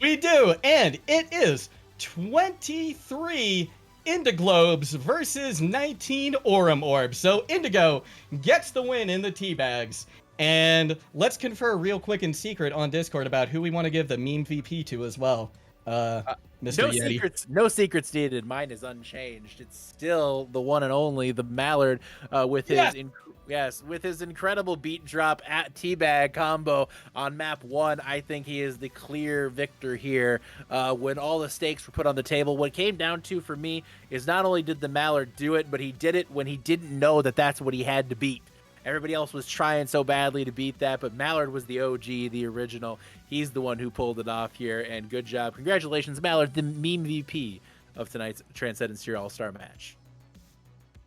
We do, and it is 23 Indiglobes versus 19 Aurum Orbs. So Indigo gets the win in the teabags. And let's confer real quick in secret on Discord about who we want to give the meme VP to as well. Mr. Yeti. No secrets needed. Mine is unchanged. It's still the one and only, the Mallard, with his incredible beat drop at teabag combo on map 1. I think he is the clear victor here. When all the stakes were put on the table, what it came down to for me is not only did the Mallard do it, but he did it when he didn't know that that's what he had to beat. Everybody else was trying so badly to beat that, but Mallard was the OG, the original. He's the one who pulled it off here, and good job. Congratulations, Mallard, the meme VP of tonight's Transcendence Tier All-Star match.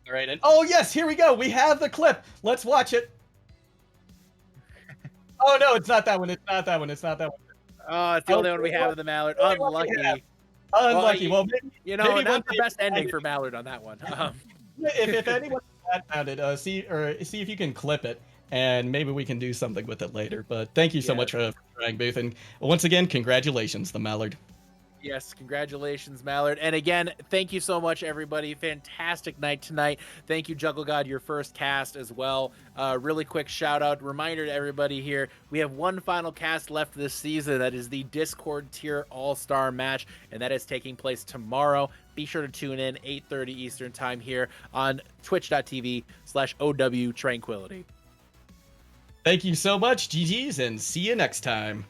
All right, and oh yes, here we go. We have the clip. Let's watch it. Oh no, it's not that one. It's not that one. It's not that one. Oh, it's the only one we have of the Mallard. Unlucky. Unlucky. Well, maybe not the best ending for Mallard on that one. If anyone found it, see if you can clip it, and maybe we can do something with it later. But thank you so much for trying, Booth, and once again, congratulations, the Mallard. Yes, congratulations, Mallard. And again, thank you so much, everybody. Fantastic night tonight. Thank you, Juggle God, your first cast as well. Really quick shout out, reminder to everybody here, we have one final cast left this season. That is the Discord tier All-Star match, and that is taking place tomorrow. Be sure to tune in 8:30 Eastern time here on twitch.tv/OW Tranquility. Thank you so much, GGs, and see you next time.